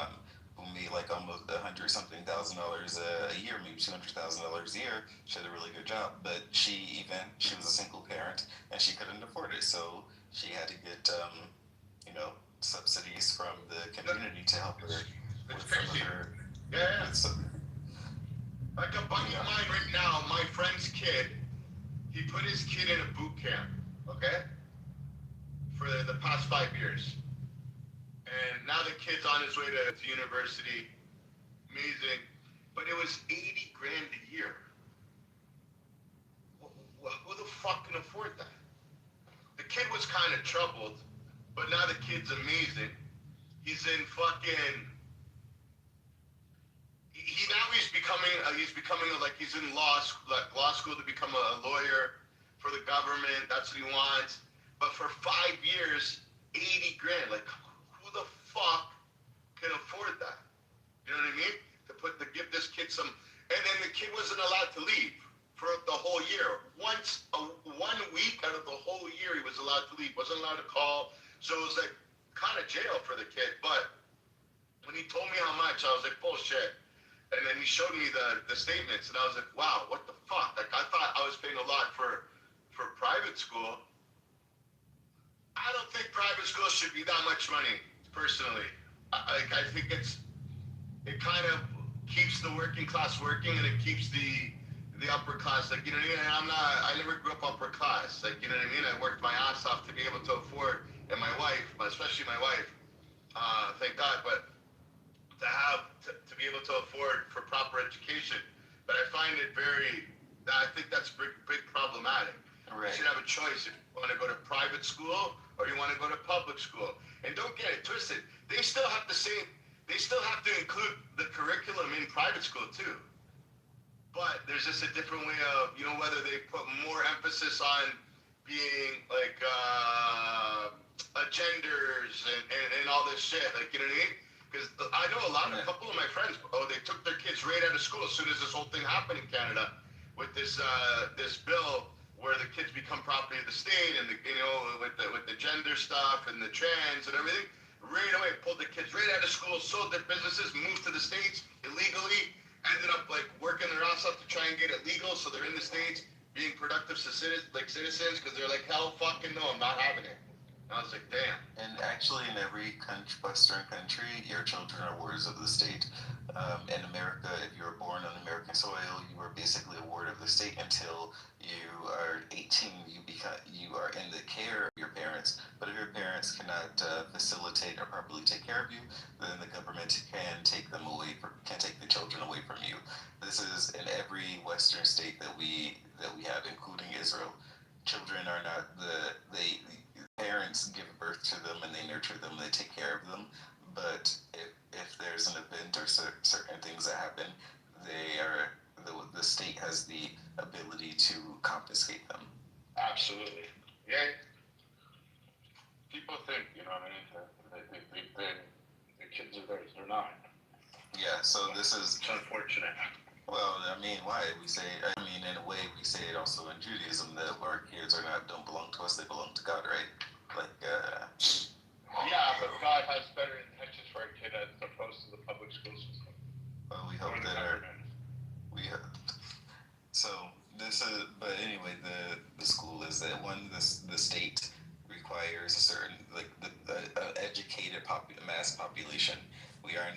made like almost $100,000 a year, maybe $200,000 a year. She had a really good job, but she was a single parent and she couldn't afford it, so she had to get subsidies from the community to help her with some of her. Yeah. Like a buddy of mine right now, my friend's kid, he put his kid in a boot camp, okay? For the past 5 years. And now the kid's on his way to university. Amazing. But it was $80,000 a year. Who the fuck can afford that? The kid was kind of troubled, but now the kid's amazing. He's in fucking... He's becoming like he's in law school to become a lawyer for the government. That's what he wants. But for 5 years, $80,000. Like, who the fuck can afford that? You know what I mean? To give this kid some, and then the kid wasn't allowed to leave for the whole year. 1 week out of the whole year, he was allowed to leave. Wasn't allowed to call. So it was like kind of jail for the kid. But when he told me how much, I was like, bullshit. And then he showed me the statements, and I was like, wow, what the fuck? Like, I thought I was paying a lot for private school. I don't think private school should be that much money, personally. I think it kind of keeps the working class working, and it keeps the upper class, like, you know what I mean? I never grew up upper class, like, you know what I mean? I worked my ass off to be able to afford, and my wife, especially my wife, thank God, but to be able to afford for proper education. But I find it I think that's big problematic. Right. You should have a choice if you want to go to private school or you want to go to public school. And don't get it twisted. They still have to include the curriculum in private school too. But there's just a different way of, whether they put more emphasis on being like genders and all this shit, like, you know what I mean? Because I know a couple of my friends, they took their kids right out of school as soon as this whole thing happened in Canada with this bill where the kids become property of the state and with the gender stuff and the trans and everything. Right away, pulled the kids right out of school, sold their businesses, moved to the States illegally, ended up like working their ass off to try and get it legal, so they're in the States being productive citizens because they're like, hell fucking no, I'm not having it. I was like, damn. And actually, in every Western country, your children are wards of the state. In America, if you were born on American soil, you are basically a ward of the state until you are 18. You are in the care of your parents. But if your parents cannot facilitate or properly take care of you, then the government can take the children away from you. This is in every Western state that we have, including Israel. Children are not parents give birth to them and they nurture them, they take care of them. But if there's an event or certain things that happen, the state has the ability to confiscate them. Absolutely. Yeah. People think, you know what I mean? They think the kids are theirs. They're not. Yeah, so this is... It's unfortunate. Well, I mean, why? In a way, we say it also in Judaism that our kids don't belong to us, they belong to God, right? Yeah, but God has better intentions for a kid as opposed to the public school system. Well, we hope but anyway, the school is that the state requires a certain, educated mass population. We are,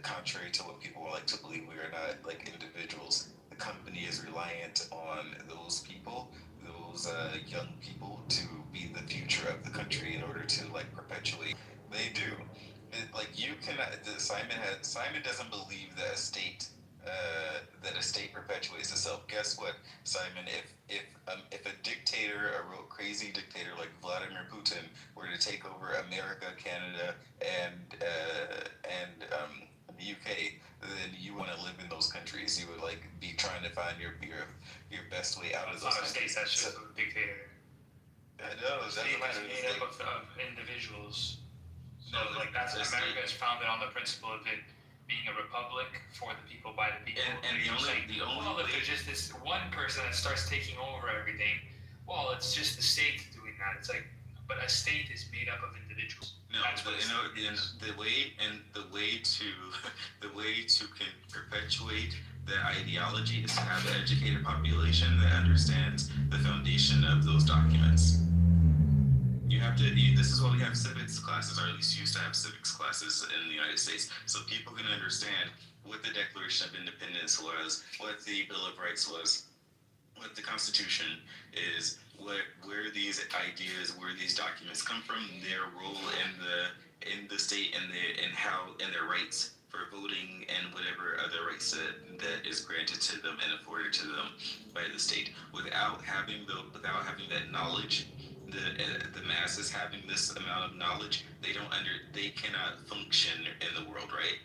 contrary to what people like to believe, we are not like individuals. The company is reliant on those people, those young people, to be the future of the country in order to perpetuate. They do. You cannot. Simon doesn't believe that a state perpetuates itself. Guess what, Simon? If a dictator, a real crazy dictator like Vladimir Putin, were to take over America, Canada, and the UK, then you want to live in those countries. You would be trying to find your best way out of those countries. That's just a dictator. I know. The state is made up of individuals. So America is founded on the principle of it being a republic for the people by the people. And the only if there's just this one person that starts taking over everything, well, it's just the state doing that. It's but a state is made up of individuals. No, the way to perpetuate the ideology is to have an educated population that understands the foundation of those documents. This is why we have civics classes, or at least used to have civics classes in the United States, so people can understand what the Declaration of Independence was, what the Bill of Rights was, what the Constitution is, where these ideas, where these documents come from, their role in the state, and their rights for voting and whatever other rights that is granted to them and afforded to them by the state. Without having that knowledge, the masses having this amount of knowledge, they cannot function in the world, right?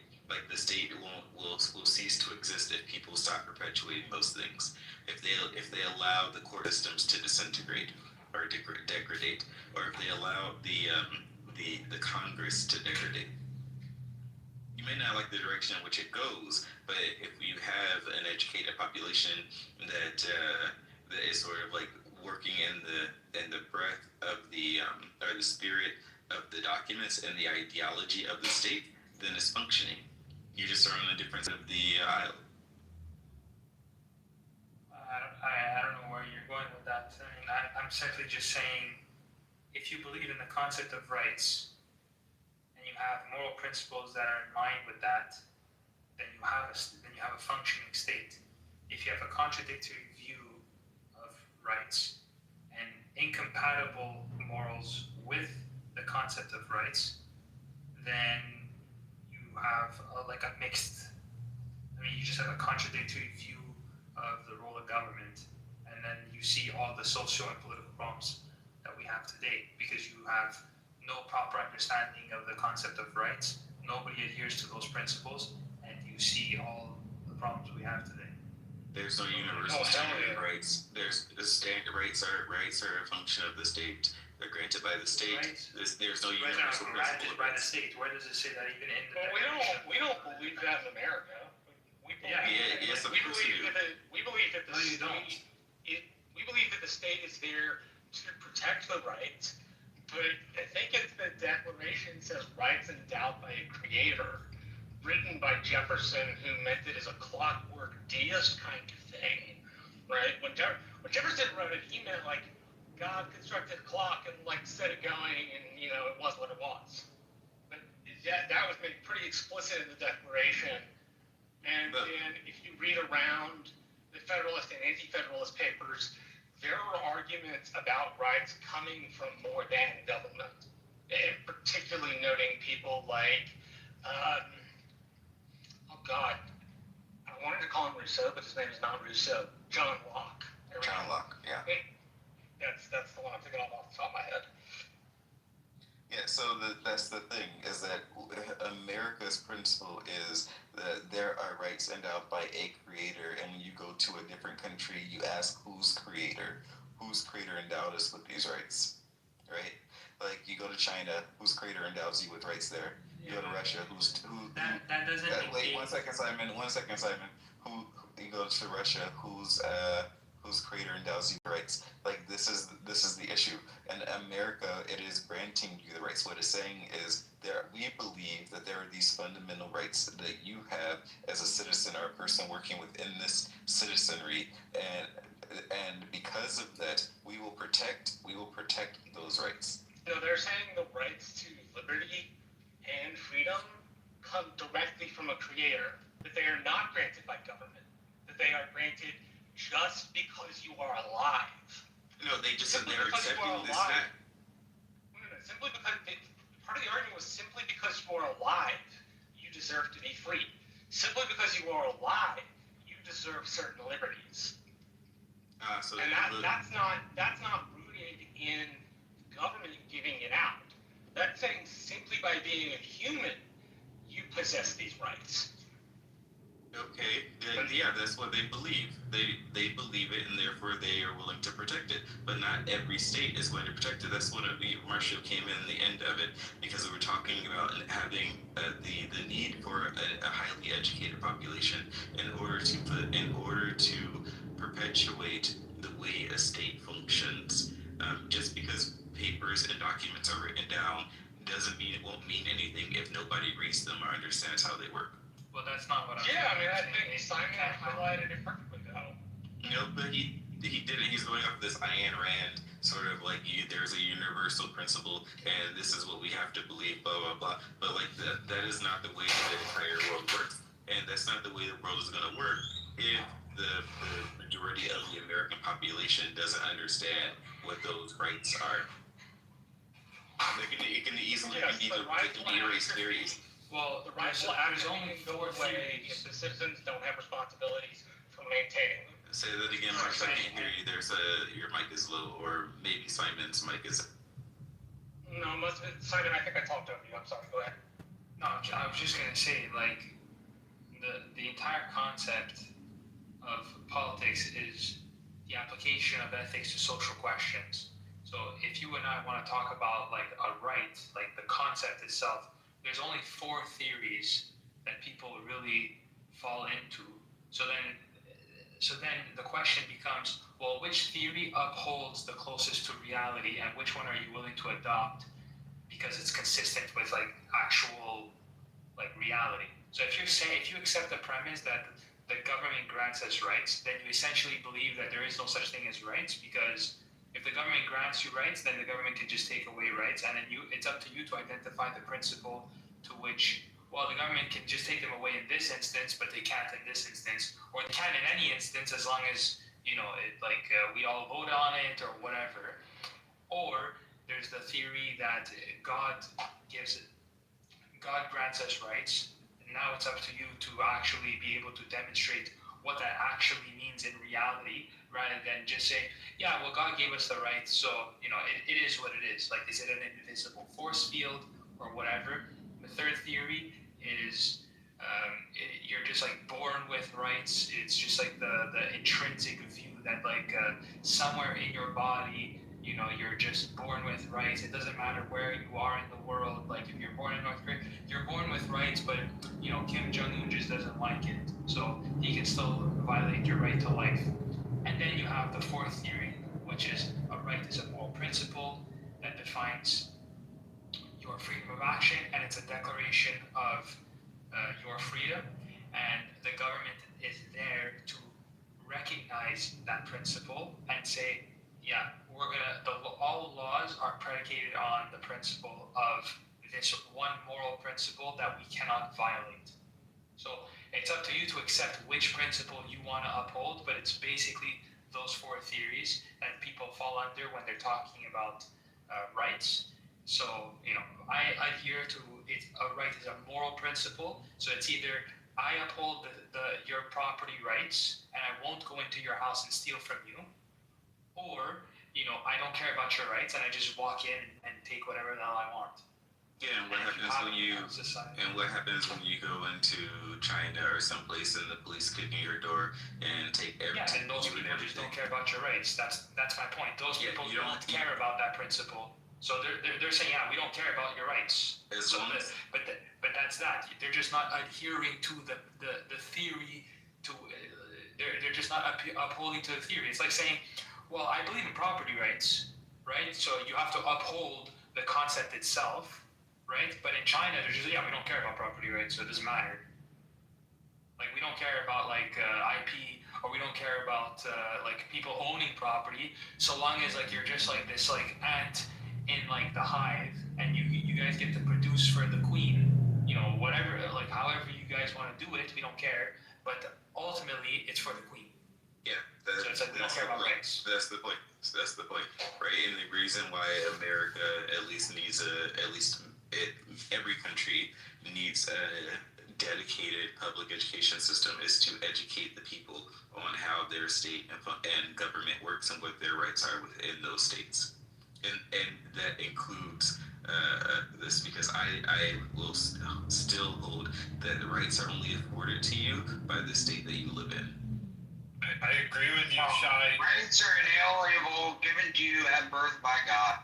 The state will cease to exist if people stop perpetuating those things. If they allow the court systems to disintegrate or degrade, or if they allow the Congress to degrade. You may not like the direction in which it goes, but if you have an educated population that is sort of working in the breath of or the spirit of the documents and the ideology of the state, then it's functioning. You just are on a different side of the aisle. I don't know where you're going with that. I'm simply just saying, if you believe in the concept of rights and you have moral principles that are in line with that, then you have a functioning state. If you have a contradictory view of rights and incompatible morals with the concept of rights, then have like a mixed. I mean, you just have a contradictory view of the role of government, and then you see all the social and political problems that we have today because you have no proper understanding of the concept of rights. Nobody adheres to those principles, and you see all the problems we have today. There's no universal standard rights. There's the standard rights are a function of the state. They're granted by the state. Right. There's no Rights universal are principle granted of by the rights. state. Where does it say that even in the Well, Declaration? we don't believe that in America. We believe, Yeah, it's we supposed to believe do. that we believe that the No, you state, don't. we believe that the state is there to protect the rights, but I think it's the Declaration says rights endowed by a creator, written by Jefferson, who meant it as a clockwork deist kind of thing, right? When Jefferson wrote it, he meant like God constructed a clock and like set it going, and it was what it was. But that was made pretty explicit in the Declaration. And then if you read around the Federalist and Anti-Federalist papers, there are arguments about rights coming from more than government, and particularly noting people like, oh God, I wanted to call him Rousseau, but his name is not Rousseau. John Locke. John Locke, yeah. That's the one I'm thinking of off the top of my head. Yeah, so that's the thing, is that America's principle is that there are rights endowed by a creator, and when you go to a different country, you ask whose creator endowed us with these rights, right? Like, you go to China, whose creator endows you with rights there? You go to Russia, That doesn't wait, negate. 1 second, Simon. Who you go to Russia, whose creator endows you with rights? Like, this is the issue. And America, it is granting you the rights. What it's saying is we believe that there are these fundamental rights that you have as a citizen or a person working within this citizenry, and because of that, we will protect those rights. They're saying the rights to liberty and freedom come directly from a creator, that they are not granted by government, that they are granted just because you are alive. No, they just said Simply they're because you accepting are this alive. fact. No, simply because part of the argument was simply because you are alive, you deserve to be free. Simply because you are alive, you deserve certain liberties. And that's not rooted in government giving it out. That's saying simply by being a human, you possess these rights. Okay, yeah, that's what they believe. They believe it, and therefore they are willing to protect it. But not every state is going to protect it. That's when Marshall came in the end of it, because we were talking about having the need for a highly educated population in order to perpetuate the way a state functions. Just because papers and documents are written down doesn't mean it won't mean anything if nobody reads them or understands how they work. Well, that's not what I'm Yeah, I mean, I saying. think Simon highlighted it perfectly, though. But he did it. He's going off this Ayn Rand sort of like there's a universal principle, and this is what we have to believe, blah blah blah. But like that is not the way the entire world works, and that's not the way the world is going to work if the majority of the American population doesn't understand what those rights are. It can easily be erased very easily. Well, The rightful there's action only can go 4 away if theories. the citizens don't have responsibilities for maintaining them. Say that again, Mark. I can't hear you. Your mic is low, or maybe Simon's mic is. No, Simon, I think I talked over you. I'm sorry. Go ahead. No, I was just gonna say, like, the entire concept of politics is the application of ethics to social questions. So if you and I want to talk about like a right, like the concept itself, there's only 4 theories that people really fall into. So then the question becomes, well, which theory upholds the closest to reality, and which one are you willing to adopt because it's consistent with like actual like reality? So if you accept the premise that the government grants us rights, then you essentially believe that there is no such thing as rights, because if the government grants you rights, then the government can just take away rights, and then it's up to you to identify the principle to which, well, the government can just take them away in this instance, but they can't in this instance, or they can in any instance as long as we all vote on it or whatever. Or there's the theory that God grants us rights, now it's up to you to actually be able to demonstrate what that actually means in reality, rather than just say, yeah, well, God gave us the rights, so, it is what it is. Like, is it an invisible force field or whatever? The third theory is you're just like born with rights. It's just like the intrinsic view that somewhere in your body, you're just born with rights. It doesn't matter where you are in the world. Like, if you're born in North Korea, you're born with rights, but Kim Jong-un just doesn't like it, so he can still violate your right to life. And then you have the fourth theory, which is a right is a moral principle that defines your freedom of action, and it's a declaration of your freedom, and the government is there to recognize that principle and say, yeah, all laws are predicated on the principle of this one moral principle that we cannot violate. So it's up to you to accept which principle you want to uphold, but it's basically those four theories that people fall under when they're talking about rights. So, I adhere to it. A right is a moral principle. So it's either I uphold your property rights and I won't go into your house and steal from you, or, I don't care about your rights and I just walk in and take whatever the hell I want. Yeah, and what happens when you go into China or someplace and the police kick in your door and take everything? Yeah, and those people just don't care about your rights. That's my point. Those people don't care about that principle. So they're saying, yeah, we don't care about your rights. But that's that. They're just not adhering to the theory. They're just not upholding to the theory. It's like saying, well, I believe in property rights, right? So you have to uphold the concept itself, right? But in China, they're just, yeah, we don't care about property rights, so it doesn't matter. Like, we don't care about IP, or we don't care about people owning property, so long as you're just this ant in the hive, and you guys get to produce for the queen, whatever, however you guys want to do it, we don't care. But ultimately, it's for the queen. Yeah, so it's we don't care about rights. That's the point. That's the point, right? And the reason why America every country needs a dedicated public education system is to educate the people on how their state and government works and what their rights are within those states. And that includes this, because I will still hold that the rights are only afforded to you by the state that you live in. I agree with you, Shai. Rights are inalienable, given to you at birth by God.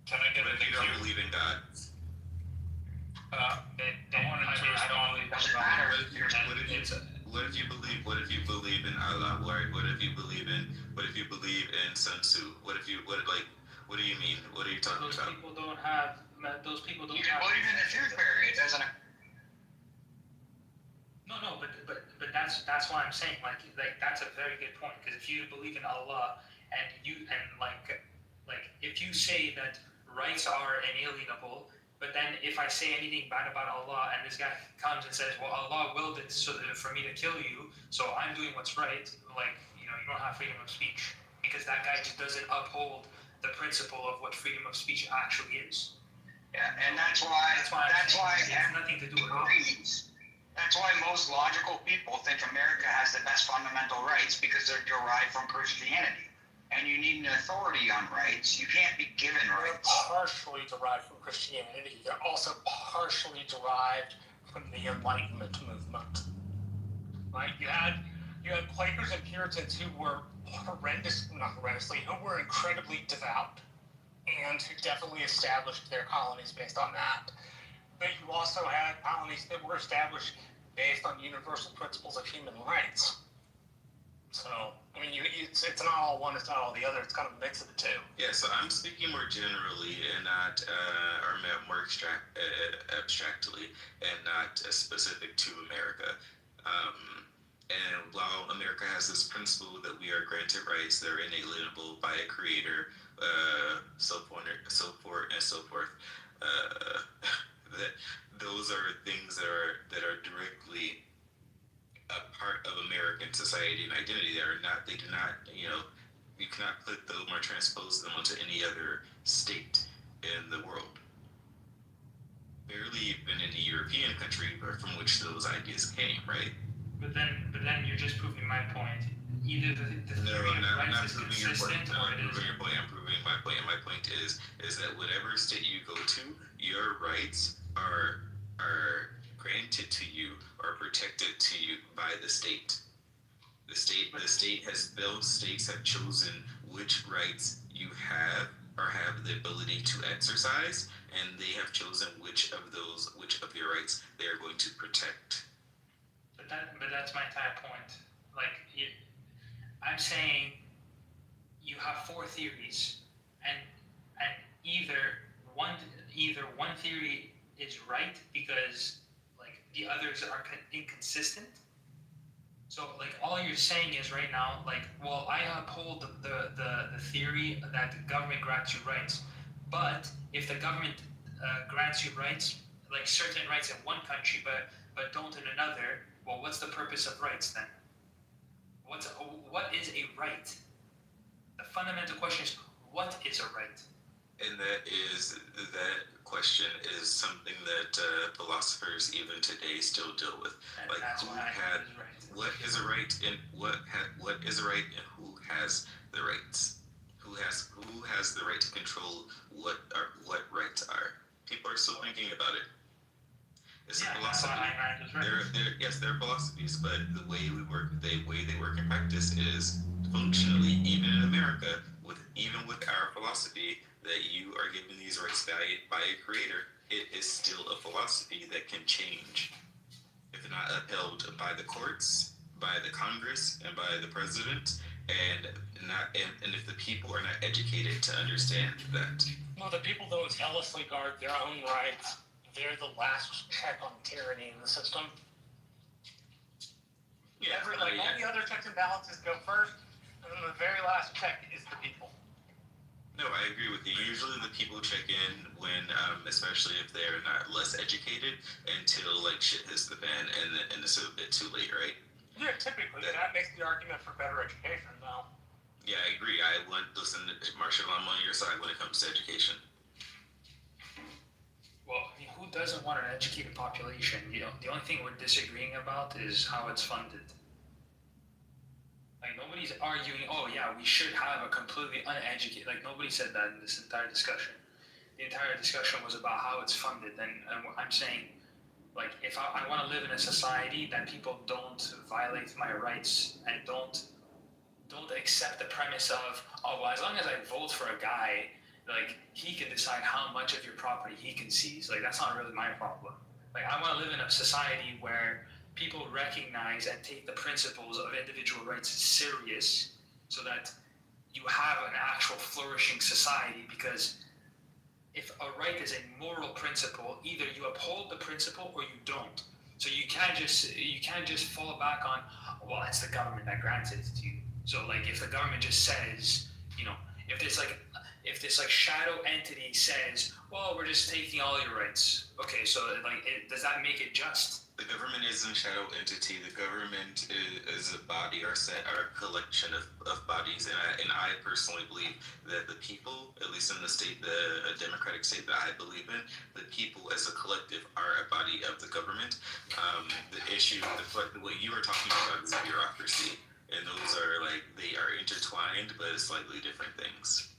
Can I get What if you don't believe in God? I wanted to respond. What if you believe in Allah? What if you believe in Sun Tzu? What do you mean? What are you talking about? Those people don't You can believe in the tooth fairy, it doesn't. No, but that's why I'm saying that's a very good point, because if you believe in Allah and if you say that rights are inalienable, but then if I say anything bad about Allah and this guy comes and says, well, Allah willed it for me to kill you, so I'm doing what's right, you don't have freedom of speech, because that guy just doesn't uphold the principle of what freedom of speech actually is. Yeah, and that's why it has nothing to do with rights. That's why most logical people think America has the best fundamental rights, because they're derived from Christianity. And you need an authority on rights. You can't be given rights. They're partially derived from Christianity. They're also partially derived from the Enlightenment movement. Right? You had Quakers and Puritans who were who were incredibly devout, and who definitely established their colonies based on that. But you also had colonies that were established based on universal principles of human rights. So, it's not all one, it's not all the other, it's kind of a mix of the two. Yeah, so I'm speaking more generally and not, more abstractly, and not specific to America. And while America has this principle that we are granted rights that are inalienable by a creator, so forth and so forth, that those are things that are directly a part of American society and identity. They do not, you cannot put them or transpose them onto any other state in the world. barely been in a European country from which those ideas came, right? But then you're just proving my point. Either the No, theory I'm of not rights is proving your point. consistent, or it I'm proving isn't. your point. I'm proving my point. And my point is that whatever state you go to, your rights are granted to you or protected to you by the state. The state has those states have chosen which rights you have or have the ability to exercise, and they have chosen which of your rights they are going to protect. But that's my entire point. Like, I'm saying you have four theories, and either one theory is right because like the others are inconsistent. So like all you're saying is right now, like, well, I uphold the theory that the government grants you rights, but if the government grants you rights, like certain rights in one country, but don't in another, well, what's the purpose of rights then? What is a right? The fundamental question is, what is a right? And that question is something that philosophers even today still deal with. And like, what is a right, and what is a right, and who has the rights? Who has the right to control what rights are? People are still thinking about it. It's a philosophy. There are philosophies, but the way they work in practice is functionally, even in America, even with our philosophy that you are given these rights by a creator, it is still a philosophy that can change if not upheld by the courts, by the Congress, and by the president, and if the people are not educated to understand that. No, the people though zealously guard their own rights. They're the last check on tyranny in the system. Yeah, all the other checks and balances go first, and then the very last check is the people. No, I agree with you. Usually the people check in when, especially if they're not less educated, until like shit hits the fan, and it's a bit too late, right? Yeah, typically that makes the argument for better education, though. Yeah, I agree. I want Marshall, I'm on your side when it comes to education. Well, I mean, who doesn't want an educated population? You know, the only thing we're disagreeing about is how it's funded. Like, nobody's arguing, oh yeah, we should have a completely uneducated, like nobody said that in this entire discussion. The entire discussion was about how it's funded, and I'm saying, like, if I want to live in a society that people don't violate my rights and don't accept the premise of, oh, well, as long as I vote for a guy, like, he can decide how much of your property he can seize. Like, that's not really my problem. Like, I want to live in a society where people recognize and take the principles of individual rights serious, so that you have an actual flourishing society. Because if a right is a moral principle, either you uphold the principle or you don't. So you can't just fall back on, well, it's the government that grants it to you. So like, if the government just says, you know, if this shadow entity says, well, we're just taking all your rights. Okay, so like, does that make it just? The government isn't a shadow entity. The government is a body or a collection of bodies, and I personally believe that the people, at least in the state, the democratic state that I believe in, the people as a collective are a body of the government. The issue, what you are talking about is bureaucracy, and those are like, they are intertwined, but slightly different things.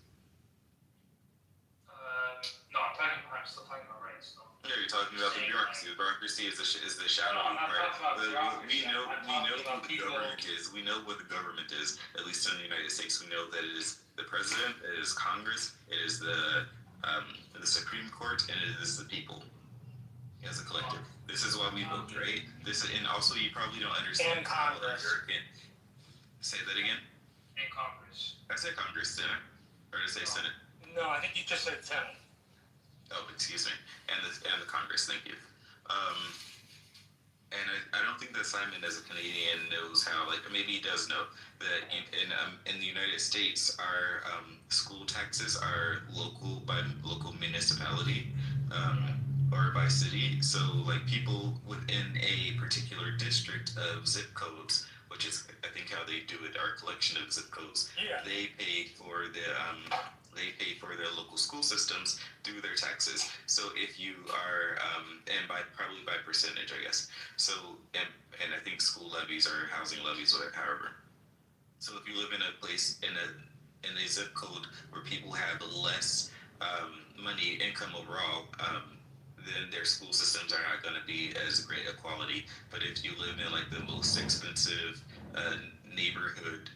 No, I'm still talking about rights. No. Yeah, you're talking about the bureaucracy. The bureaucracy is the shadow. No, I'm not talking about bureaucracy. We know what the government is. We know what the government is. At least in the United States, we know that it is the president, it is Congress, it is the Supreme Court, and it is the people as a collective. This is why we vote, right? And also you probably don't understand. And Congress. Say that again. And Congress. I said Congress, didn't I? Or did I say Senate? No, I think you just said Senate. Oh, excuse me, and the Congress. Thank you. And I don't think that Simon, as a Canadian, knows how. Like, maybe he does know that in the United States, our school taxes are local by local municipality or by city. So, like, people within a particular district of zip codes, which which is I think how they do it. Our collection of zip codes. Yeah. They pay for their local school systems through their taxes. So if you are and probably by percentage, I guess. So and I think school levies or housing levies, whatever. However. So if you live in a place in a zip code where people have less money income overall, then their school systems are not going to be as great a quality. But if you live in like the most expensive neighborhood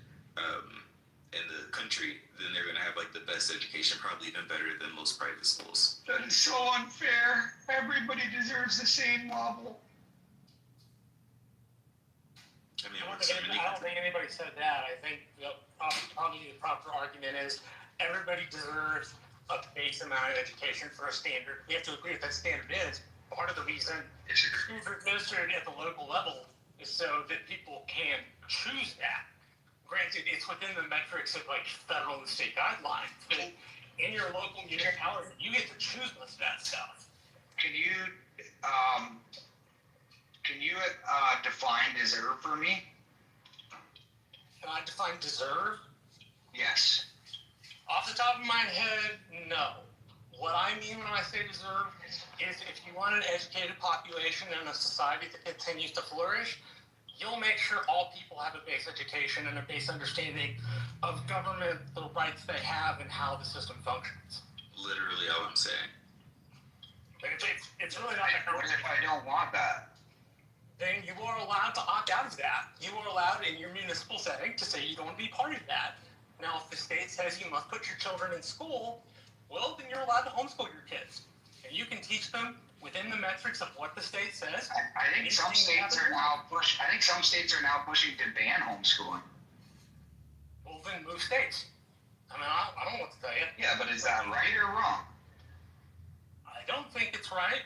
in the country, then they're going to have like the best education, probably even better than most private schools. That's so unfair. Everybody deserves the same level. I mean, I don't think anybody said that. I think probably the proper argument is everybody deserves a base amount of education for a standard. We have to agree what that standard is. Part of the reason schools are administered at the local level is so that people can choose that. Granted, it's within the metrics of like federal and state guidelines, but in your local municipality, you get to choose most of that stuff. Can you define deserve for me? Can I define deserve? Yes. Off the top of my head, no. What I mean when I say deserve is if you want an educated population and a society that continues to flourish, you'll make sure all people have a base education and a base understanding of government, the rights they have, and how the system functions. Literally all I'm saying. It's really not that What if I don't want that? Then you are allowed to opt out of that. You are allowed in your municipal setting to say you don't want to be part of that. Now, if the state says you must put your children in school, well, then you're allowed to homeschool your kids. And you can teach them within the metrics of what the state says. I think some states are now pushing to ban homeschooling. Well, then move states. I mean, I don't know what to tell you. Yeah, but is that right or wrong? I don't think it's right.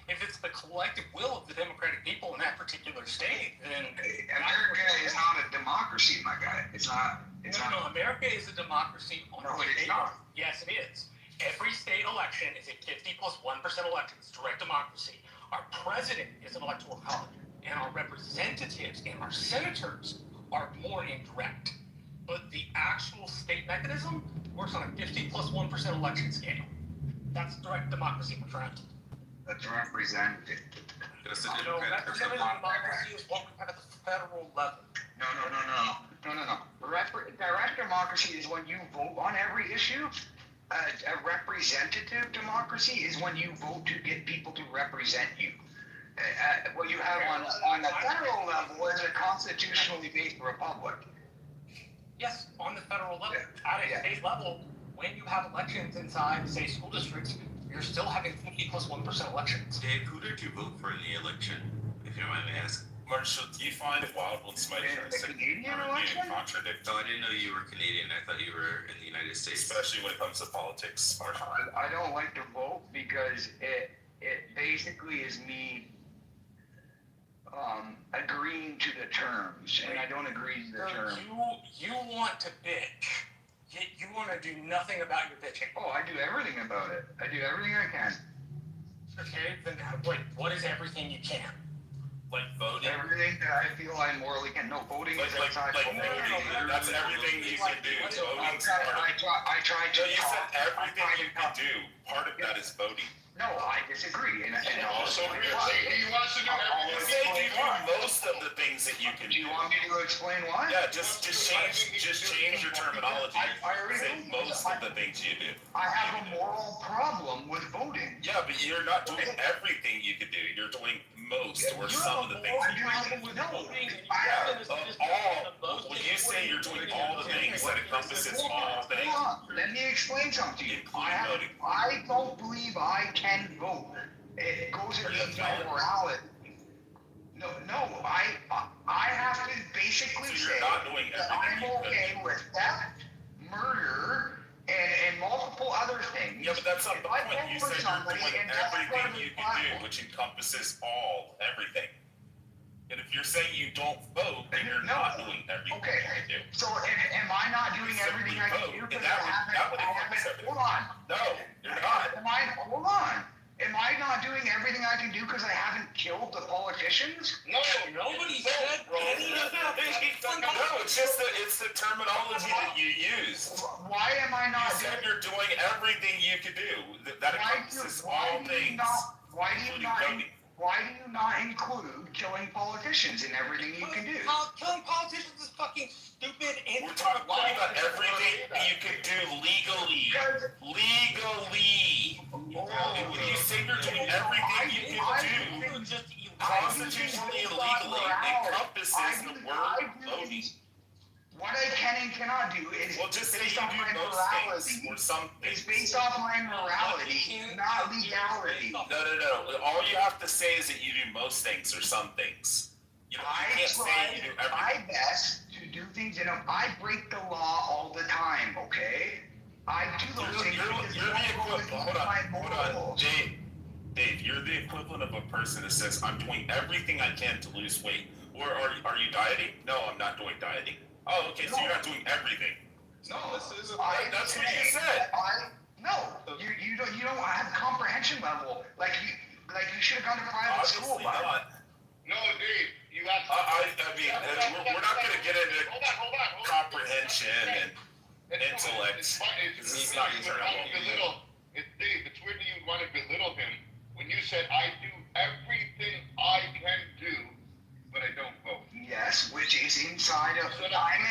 If it's the collective will of the Democratic people in that particular state, then America is not a democracy, my guy. It's not. No, America is a democracy. No, it is not. Yes, it is. Every state election is a 50 plus 1% election. It's direct democracy. Our president is an electoral college, and our representatives and our senators are more indirect. But the actual state mechanism works on a 50 plus 1% election scale. That's direct democracy, my friend. That's representative. Representative democracy is what we have at the federal level. No. Direct democracy is when you vote on every issue. A representative democracy is when you vote to get people to represent you. What you have on the federal level is a constitutionally based republic. Yes, on the federal level. At a state level, when you have elections inside, say, school districts, you're still having 50 plus 1% elections. Dave, who did you vote for in the election, if you don't mind me asking? Marshall, do you find it wild when somebody tries to contradict? No, I didn't know you were Canadian. I thought you were in the United States. Especially when it comes to politics, Marshall. I don't like to vote because it basically is me agreeing to the terms, and I don't agree to the terms. You want to bitch, yet you want to do nothing about your bitching. Oh, I do everything about it. I do everything I can. Okay, then what is everything you can? Like voting? Everything that I feel I morally can. No, voting is outside. That's everything you can do. Voting's part of it. I tried to. No, you said everything you can do. Part of that is voting. No, I disagree. And also, he wants to do everything. You say you do most of the things that you can do. Do you want me to explain why? Yeah, just change your terminology. Say most of the things you do. I have a moral problem with voting. Yeah, but you're not doing everything you could do. You're doing most or some of the things you can do. Yeah, all. When you say you're doing all the things, that encompasses all things. Let me explain something to you. I don't believe I can vote. It goes against my morality. No, I have to basically say that I'm okay with theft, murder, and multiple other things. Yeah, but that's not the point. You said you're doing everything you can do, which encompasses everything. And if you're saying you don't vote, then you're not doing everything you can do. So am I not doing everything I can do? That would encompass everything. Hold on. No, you're not. Hold on. Am I not doing everything I can do because I haven't killed the politicians? No, Nobody said any of that. No, it's just it's the terminology that you use. Why am I not You said you're doing everything you can do. That encompasses all things. Why do you not include killing politicians in everything you can do? Killing politicians is fucking stupid. We're talking about everything you can do legally. Legally. You say you're doing everything you can do. Constitutionally and legally encompasses the word voting. What I can and cannot do is just based say you off do my most morality. things or some things. It's based off my morality, not legality. No. All you have to say is that you do most things or some things. You can't say you do everything. My best to do things, I break the law all the time, okay? I do those things because you're the equivalent. Hold on. Dave, you're the equivalent of a person that says, I'm doing everything I can to lose weight. Or are you dieting? No, I'm not doing dieting. Oh, okay, so you're not doing everything. No, this isn't. That's what you said. You don't have comprehension level. Like you should have gone to private school. Obviously not. No, Dave, you have. We're not going to get into comprehension and intellect. This is not going to turn out. Dave, it's weird that you want to belittle him when you said, I do everything I can do, but I don't vote. Yes, which is inside of. I'm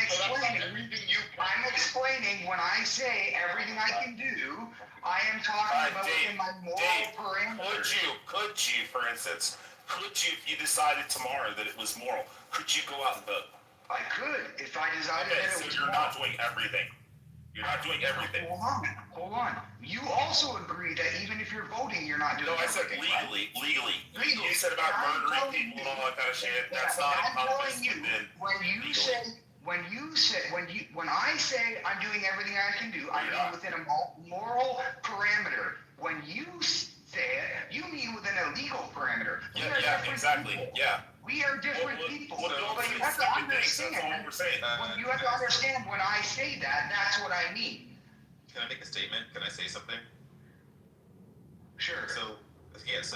explaining when I say everything I can do, I am talking about in my moral parameters. Could you, for instance, if you decided tomorrow that it was moral, could you go out and vote? I could, if I decided that it was moral. So you're not doing everything. You're not doing everything. Hold on. You also agree that even if you're voting, you're not doing everything. No, I said legally. You said about murdering people and all that kind of shit. That's not encompassed within when I say I'm doing everything I can do, I mean within a moral parameter. When you say it, you mean within a legal parameter. Yeah, exactly. People. Yeah. We are different people. But you have to understand. You have to understand when I say that, that's what I mean. Can I make a statement? Can I say something? Sure. So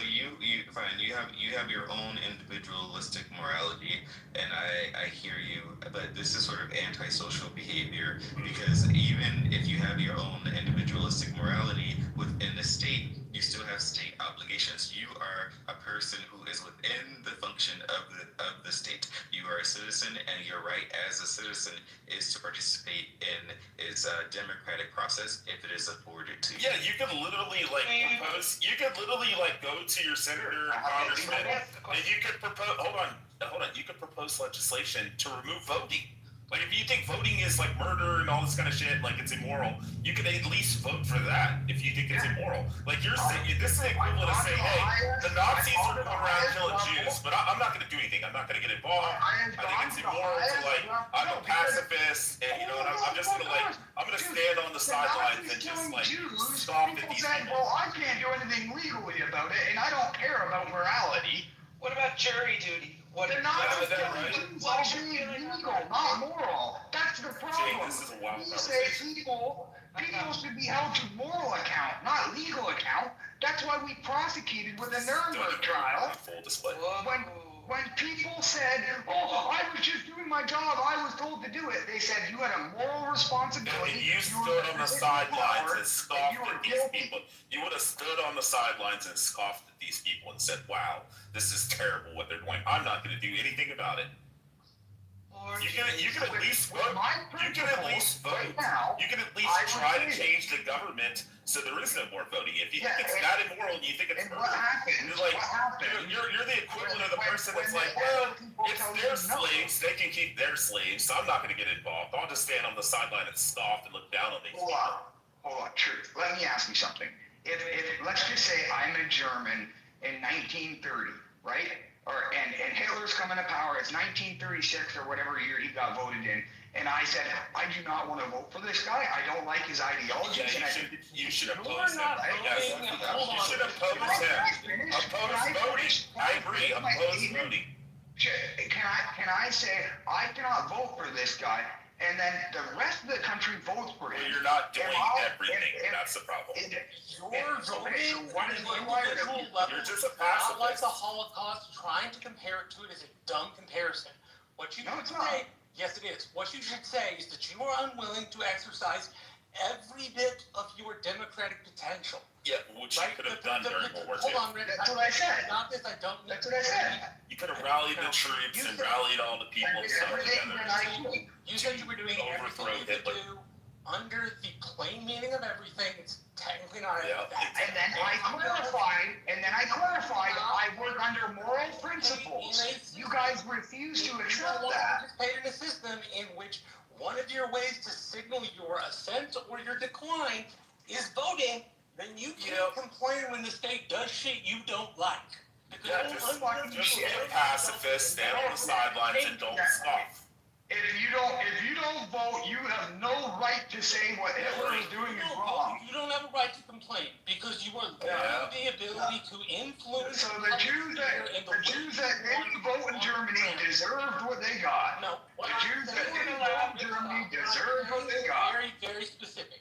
you have your own individualistic morality, and I hear you, but this is sort of antisocial behavior, because even if you have your own individualistic morality within the state, you still have state obligations. You are a person who is within the function of the state. You are a citizen, and your right as a citizen is to participate in its democratic process if it is afforded to you. Yeah, you could literally propose. You could literally go to your senator or congressman, and you could propose. Hold on. You could propose legislation to remove voting. Like, if you think voting is like murder and all this kind of shit, like it's immoral, you could at least vote for that if you think it's immoral. Like, you're saying, this is the equivalent of saying, hey, the Nazis are going around killing Jews, but I'm not going to do anything. I'm not going to get involved. I think it's immoral to, I'm a pacifist, and, I'm just going to, I'm going to stand on the sidelines and just, stomp at these people. Well, I can't do anything legally about it, and I don't care about morality. What about jury duty? They're not legal, not moral. That's the problem. This is a wild You say people should be held to moral account, not legal account. That's why we prosecuted with the Nuremberg trial. Full display. When people said, "Oh, I was just doing my job. I was told to do it," they said you had a moral responsibility. And you stood on the sidelines and scoffed at these people. You would have stood on the sidelines and scoffed at these people and said, "Wow, this is terrible what they're doing. I'm not going to do anything about it." You can at least vote. You can at least vote. You can at least try to change the government so there is no more voting. If you think it's that immoral and you think it's murder, you're the equivalent of the person that's like, well, it's their slaves. They can keep their slaves, so I'm not going to get involved. I'll just stand on the sideline and scoff and look down on these people. Hold on, truth. Let me ask you something. If let's just say I'm a German in 1930, right? And Hitler's coming to power. It's 1936 or whatever year he got voted in. And I said, I do not want to vote for this guy. I don't like his ideologies. You should oppose him. You should oppose him. Oppose voting. I agree. Oppose voting. Can I say I cannot vote for this guy and then the rest of the country votes for him. Well, you're not doing everything. That's the problem. You're voting what is at an required of individual you? level. You're just a Not like pacifist. the Holocaust, trying to compare it to it is a dumb comparison. What you No, should it's not. say, yes it is. What you should say is that you are unwilling to exercise every bit of your democratic potential. Yeah, which you could have done during World War II. Hold on, Rick. That's what I said. Not this, I don't need That's what I said. You could have rallied the troops and rallied all the people and stuff Everything together. that I do. You said you were doing everything Overthrow you could Hitler. do under the plain meaning of everything. It's technically not Yeah. And then I clarified, I work under moral principles. You guys refuse to accept that. Participate in a system in which one of your ways to signal your assent or your decline is voting, then you can't complain when the state does shit you don't like. Yeah, just be a pacifist, stand on the sidelines and don't scoff. If you don't vote, you have no right to say what Hitler is doing is wrong. You don't have a right to complain because you are limited the ability to influence. So the Jews that didn't vote in Germany deserved what they got. No, The Jews that didn't vote in Germany deserved what they got. Very, very specific.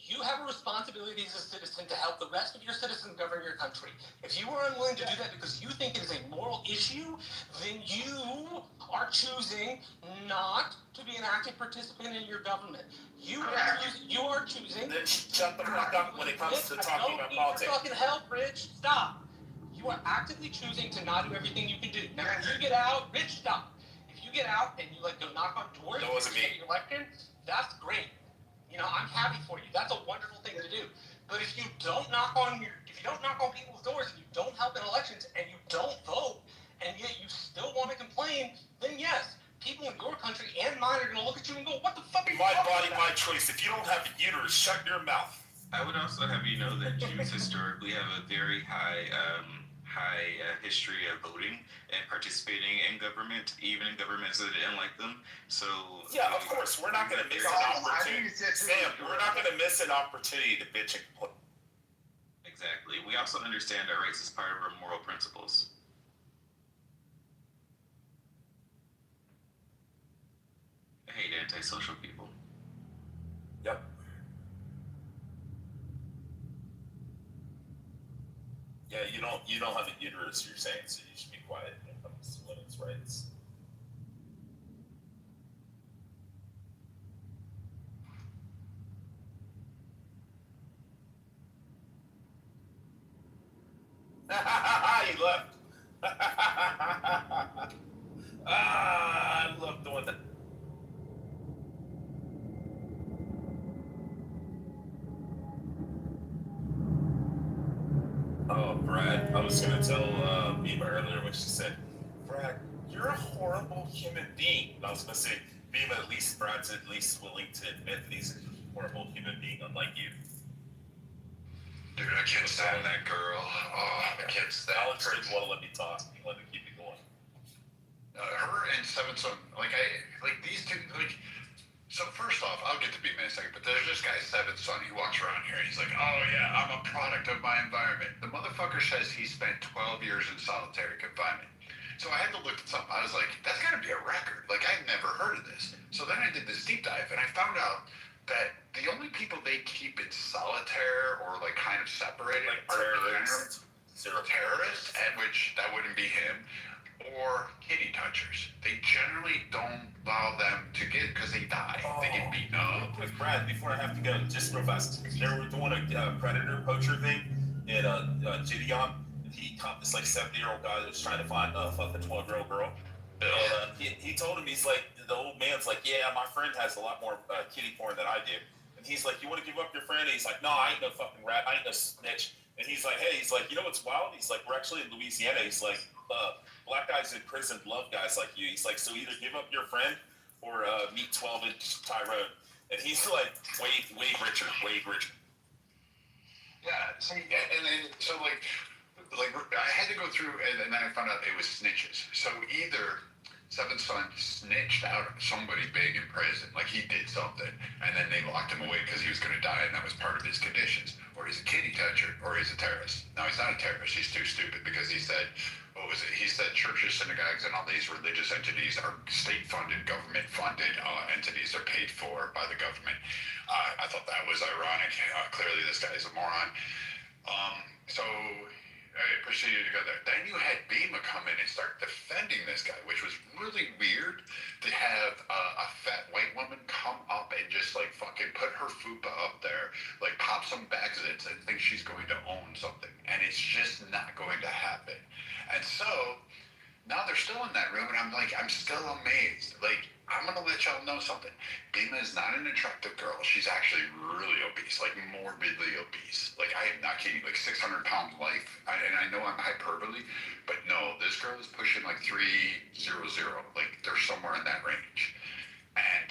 You have a responsibility as a citizen to help the rest of your citizens govern your country. If you are unwilling to do that because you think it is a moral issue, then you are choosing not to be an active participant in your government. You are choosing. Then shut the fuck up when it comes to talking about politics. Fucking hell, Rich, stop. You are actively choosing to not do everything you can do. Now, if you get out, Rich, stop. If you get out and you go knock on doors, That wasn't me. get elected, that's great. You know, I'm happy for you. That's a wonderful thing to do. But if you don't knock on people's doors and you don't help in elections and you don't vote and yet you still want to complain, then yes, people in your country and mine are going to look at you and go, "What the fuck are you My talking body, about?" my choice. If you don't have a uterus, shut your mouth. I would also have you know that Jews historically have a very high history of voting and participating in government, even in governments that didn't like them. So yeah, of course, we're not going to miss an opportunity. Sam, we're not going to miss an opportunity to bitch and complain. Exactly. We also understand our rights as part of our moral principles. I hate antisocial people. Yep. Yeah, you don't have a uterus, you're saying, so you should be quiet when it comes to women's rights. He left. I love doing that. Oh, Brad, I was going to tell Bima earlier when she said, "Brad, you're a horrible human being." And I was going to say, Bima, at least Brad's at least willing to admit that he's a horrible human being, unlike you. Dude, I can't stand that girl. Oh, I can't stand Alex didn't want to let me talk. He wanted to keep it going. Her and Seven Son, these two, so first off, I'll get to Bima in a second, but there's this guy, Seven Son, he walks around here and he's like, "Oh yeah, I'm a product of my environment." The motherfucker says he spent 12 years in solitary confinement. So I had to look at something. I was like, that's gotta be a record. I've never heard of this. So then I did this deep dive and I found out that the only people they keep in solitaire or kind of separated are terrorists, at which that wouldn't be him, or kitty touchers. They generally don't allow them to get because they die. They get beaten up. With Brad, before I have to go, just real fast. They were doing a predator poacher thing in Gideon. He caught this 70-year-old guy that was trying to find a fucking 12-year-old girl. And he told him, he's like, the old man's like, "Yeah, my friend has a lot more kitty porn than I do." And he's like, "You want to give up your friend?" And he's like, "No, I ain't no fucking rat. I ain't no snitch." And he's like, "Hey," he's like, "You know what's wild?" He's like, "We're actually in Louisiana." He's like, "Black guys in prison love guys like you." He's like, "So either give up your friend or meet 12-inch Tyrone." And he's like, way richer. Yeah, see, and then, so I had to go through, and then I found out it was snitches. So either Seven Son snitched out somebody big in prison, he did something, and then they locked him away because he was going to die, and that was part of his conditions. Or he's a kitty toucher, or he's a terrorist. Now, he's not a terrorist. He's too stupid because he said, what was it? He said churches, synagogues, and all these religious entities are state-funded, government-funded entities. They're paid for by the government. I thought that was ironic. Clearly, this guy's a moron. So I proceeded to go there. Then you had Bima come in and start defending this guy, which was really weird to have a fat white woman come up and just like fucking put her fupa up there, like pop some bags of it and think she's going to own something. And it's just not going to happen. And so now they're still in that room, and I'm still amazed. Like, I'm gonna let y'all know something. Bima is not an attractive girl. She's actually really obese, like morbidly obese. Like, I am not kidding, like 600-pound life. And I know I'm hyperbole, but no, this girl is pushing like 300. Like, they're somewhere in that range. And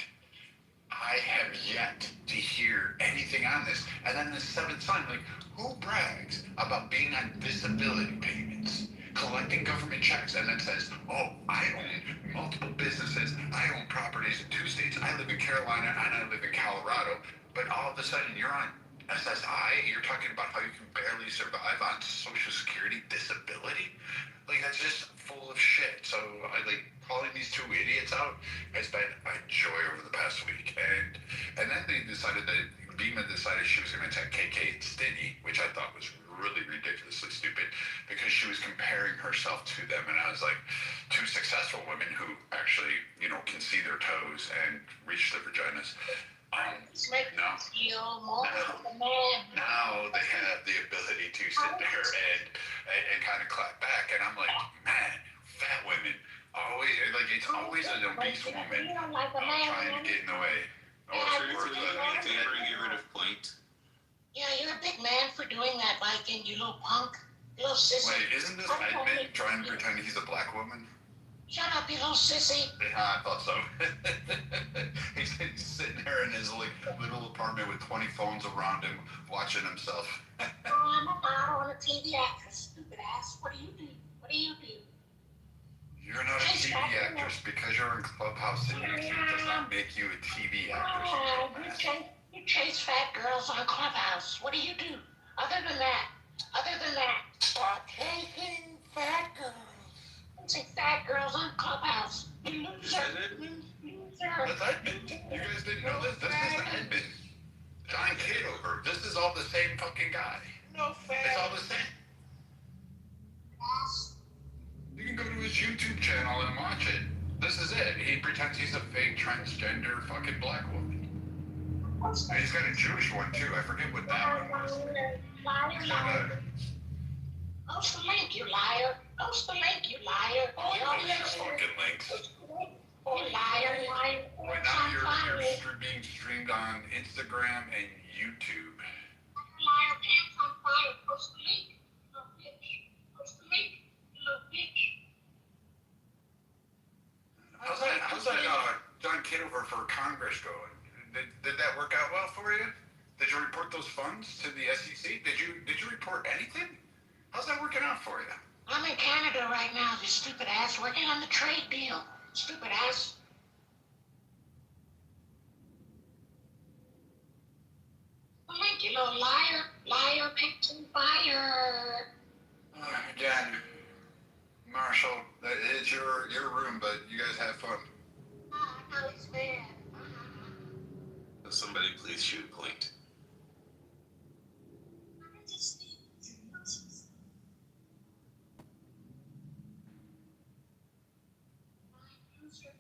I have yet to hear anything on this. And then the seventh son, like, who brags about being on disability payments, collecting government checks, and then says, oh, I own multiple businesses, I own properties in 2 states, I live in Carolina, and I live in Colorado, but all of a sudden you're on SSI, you're talking about how you can barely survive on Social Security disability? Like, that's just full of shit. So, calling these two idiots out has been a joy over the past week. And then they decided that Bima decided she was going to attack KK Stinney, which I thought was really ridiculously stupid because she was comparing herself to them. And I was like, two successful women who actually, can see their toes and reach their vaginas. Now they have the ability to sit there and kind of clap back. And I'm like, man, fat women always, it's always an obese woman trying to get in the way. Get rid of Point. Yeah, you're a big man for doing that, Viking, you little punk. You little sissy. Wait, isn't this Edmund trying to pretend he's a black woman? Shut up, you little sissy. Yeah, I thought so. he's sitting there in his little apartment with 20 phones around him, watching himself. Oh, I'm a model and a TV actress, stupid ass. What do you do? What do you do? You're not a TV actress because you're in Clubhouse and YouTube does not make you a TV actress. You chase fat girls on Clubhouse. What do you do? Other than that, stop chasing fat girls. Chasing fat girls on Clubhouse. You loser. That's Edmund. You guys didn't know this. This is Edmund. John Kitover. This is all the same fucking guy. No fair. It's all the same. You can go to his YouTube channel and watch it. This is it. He pretends he's a fake transgender fucking black woman. And he's got a Jewish one too. I forget what that one was. Post the link, you liar. Post the link, you liar. Oh, those fucking links. You liar. Boy, now you're being streamed on Instagram and YouTube. Liar, pants on fire. Post the link, you little bitch. Post the link, you little bitch. How's that John Kitover for Congress going? Did that work out well for you? Did you report those funds to the SEC? Did you report anything? How's that working out for you? I'm in Canada right now, you stupid ass, working on the trade deal. Stupid ass. Link, you little liar. Liar, picked to fire. Again, Marshall, it's your room, but you guys have fun. No, it's bad. Somebody please shoot Point. Loser.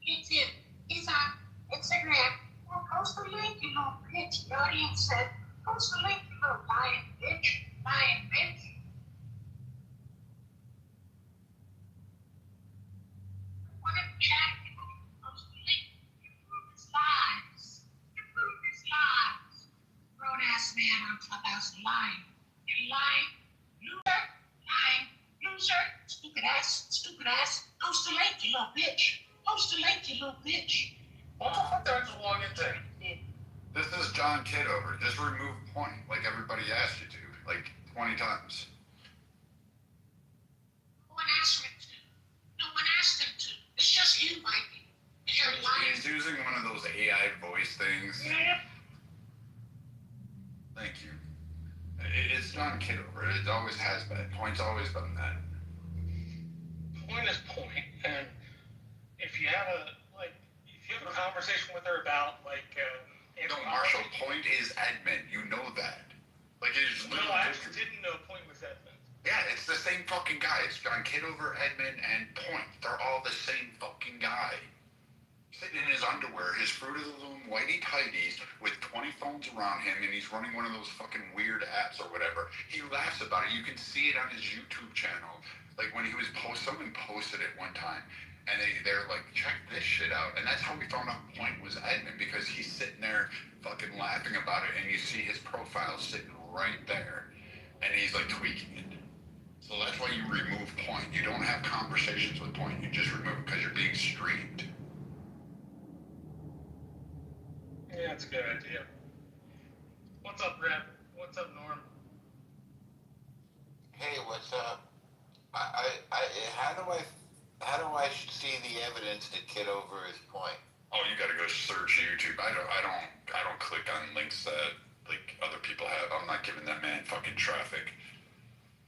It's him. He's on Instagram. Well, post the link, you little bitch. The audience said, post the link, you little lying bitch. Lying bitch. Chat, post the link. You prove his lies. Grown ass man on Clubhouse lying. You lying loser. Stupid ass. Post the link, you little bitch. What the fuck does it belong into? This is John Kitover. Just remove Point, like everybody asked you to, like 20 times. No one asked him to. It's just you, Mikey. You're lying. He's using one of those AI voice things. Yeah. Thank you. It's John Kitover. It always has been. Point's always been that. Point is point, and if you have a conversation with her about No, Marshall, Point is Edmund. You know that. Like it's no, I actually didn't know Point was Edmund. Yeah, it's the same fucking guy. It's John Kitover, Edmund, and Point. They're all the same fucking guy. Sitting in his underwear, his Fruit of the Loom whitey tighties with 20 phones around him, and he's running one of those fucking weird apps or whatever. He laughs about it. You can see it on his YouTube channel. Like when he was someone posted it one time, and they're like, check this shit out. And that's how we found out Point was Edmund, because he's sitting there fucking laughing about it, and you see his profile sitting right there, and he's like tweaking it. So that's why you remove Point. You don't have conversations with Point. You just remove it because you're being streamed. Yeah, that's a good idea. What's up, Brad? What's up, Norm? Hey, what's up? How do I see the evidence that Kitover is Point? Oh, you gotta go search YouTube. I don't click on links that like other people have. I'm not giving that man fucking traffic.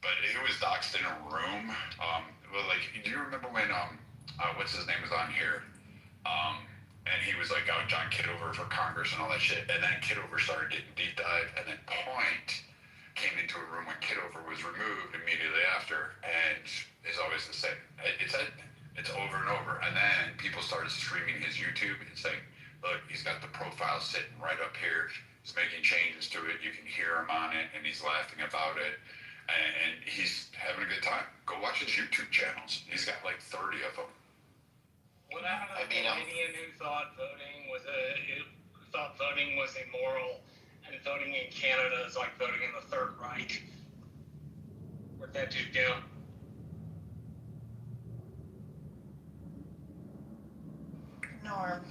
But he was doxxed in a room. Well, like, do you remember when what's his name was on here? And he was like, oh, John Kitover for Congress and all that shit. And then Kitover started getting deep dive, and then Point came into a room when Kitover was removed immediately after, and it's always the same. It's over and over. And then people started streaming his YouTube and saying, look, he's got the profile sitting right up here. He's making changes to it. You can hear him on it, and he's laughing about it. And he's having a good time. Go watch his YouTube channels. He's got like 30 of them. What happened to the Canadian who thought voting was immoral, and voting in Canada is like voting in the Third Reich? Where'd that dude go? Norm,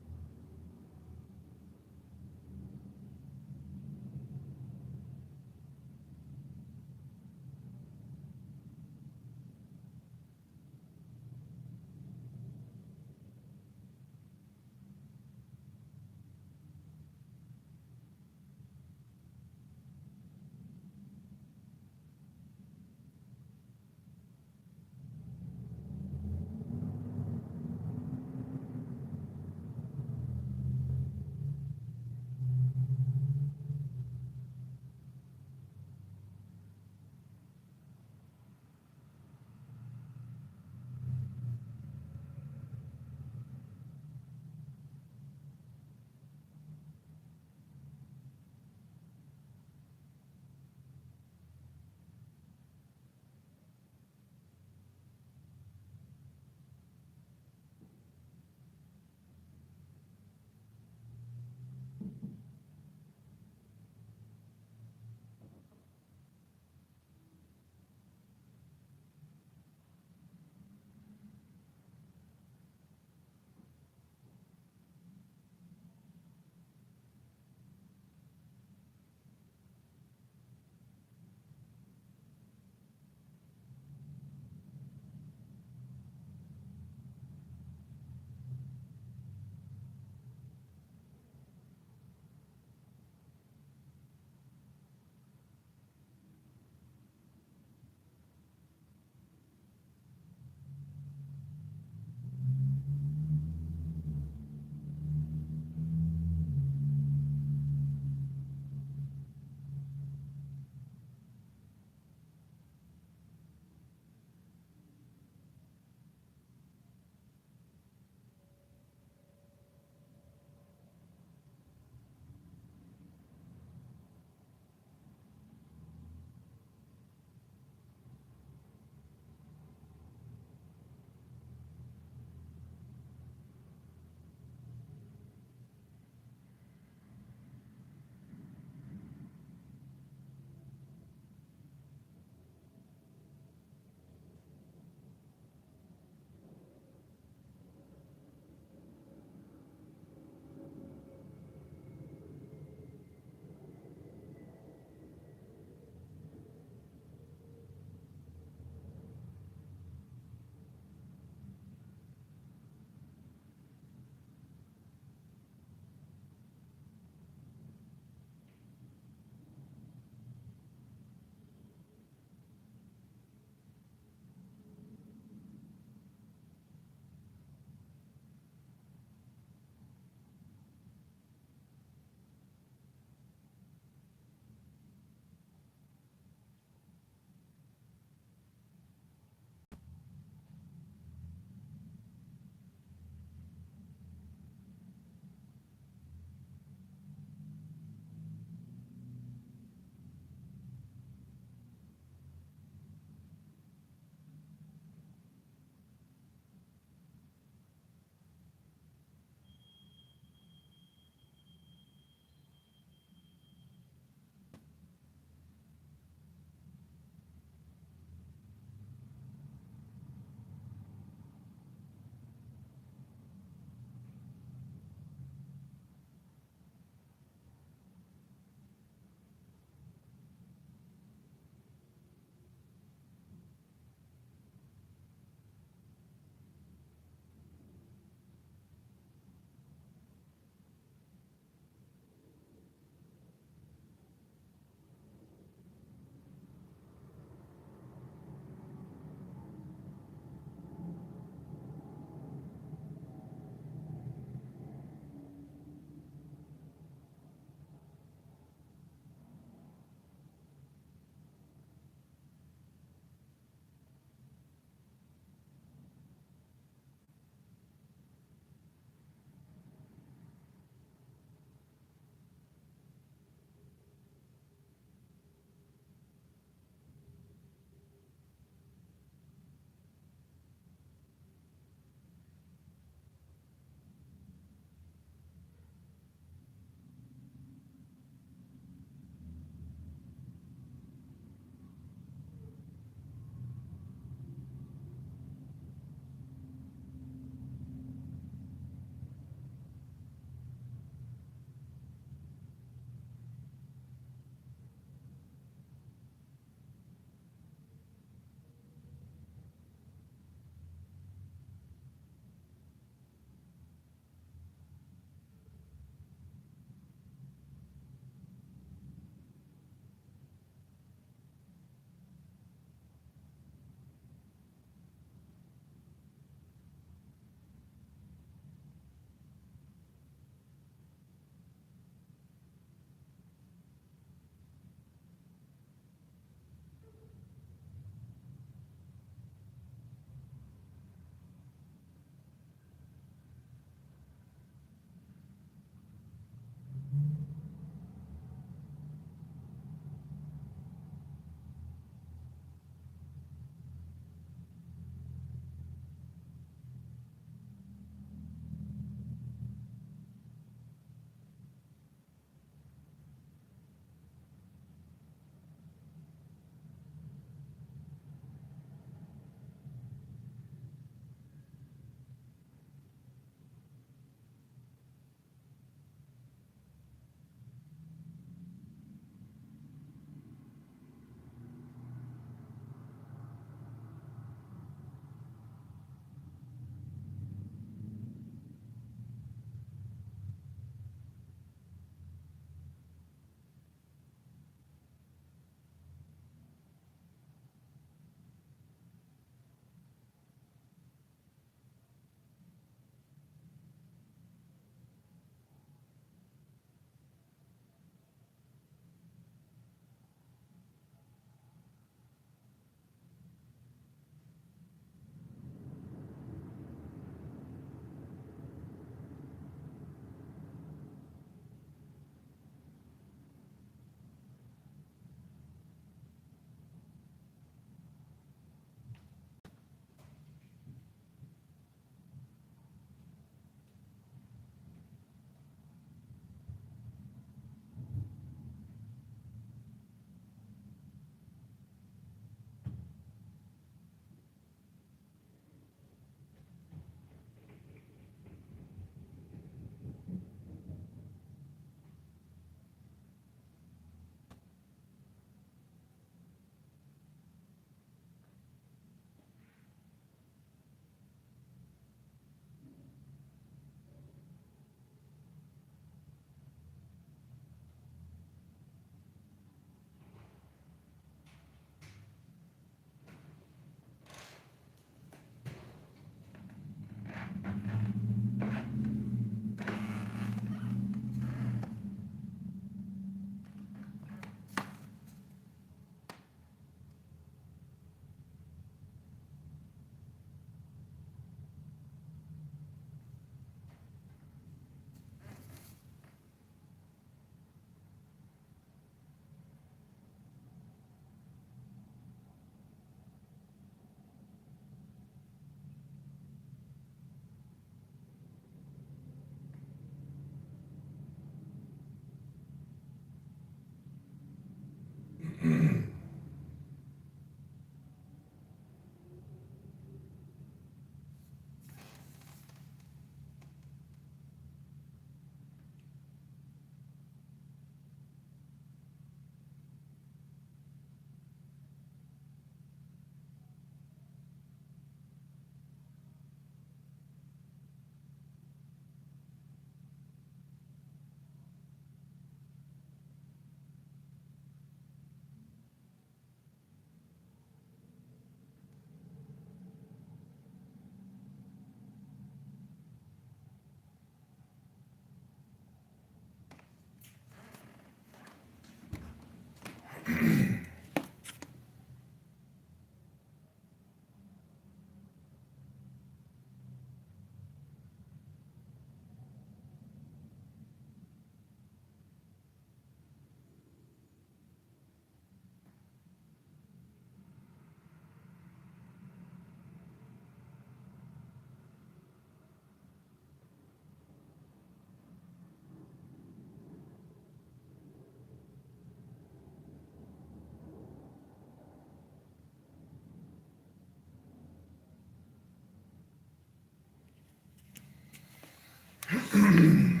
In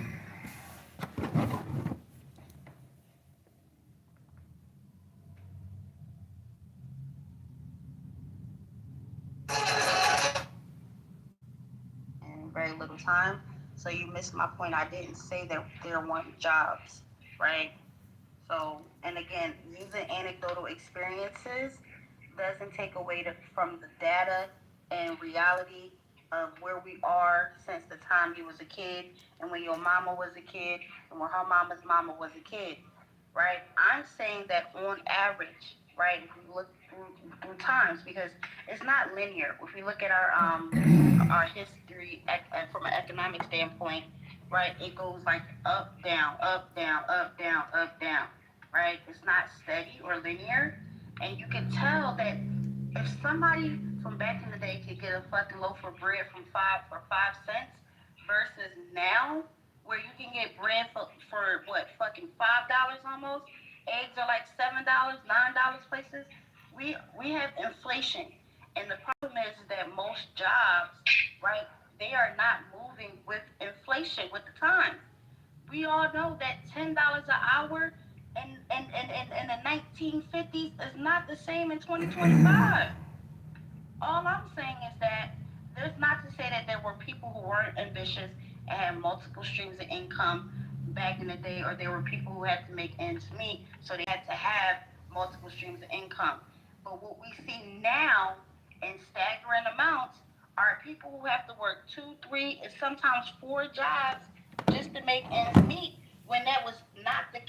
very little time. So you missed my point. I didn't say that there weren't jobs, right? So, and again, using anecdotal experiences doesn't take away from the data and reality of where we are since the time you was a kid and when your mama was a kid and when her mama's mama was a kid, right? I'm saying that on average, right, if we look through times, because it's not linear. If we look at our history from an economic standpoint, right, it goes like up, down, up, down, up, down, up, down, right? It's not steady or linear. And you can tell that if somebody from back in the day could get a fucking loaf of bread for 5 cents versus now, where you can get bread for what, fucking $5 almost. Eggs are like $7, $9 places. We have inflation. And the problem is that most jobs, right, they are not moving with inflation, with the times. We all know that $10 an hour in the 1950s is not the same in 2025. All I'm saying is that there's not to say that there were people who weren't ambitious and had multiple streams of income back in the day, or there were people who had to make ends meet, so they had to have multiple streams of income. But what we see now in staggering amounts are people who have to work 2, 3, and sometimes 4 jobs just to make ends meet, when that was not the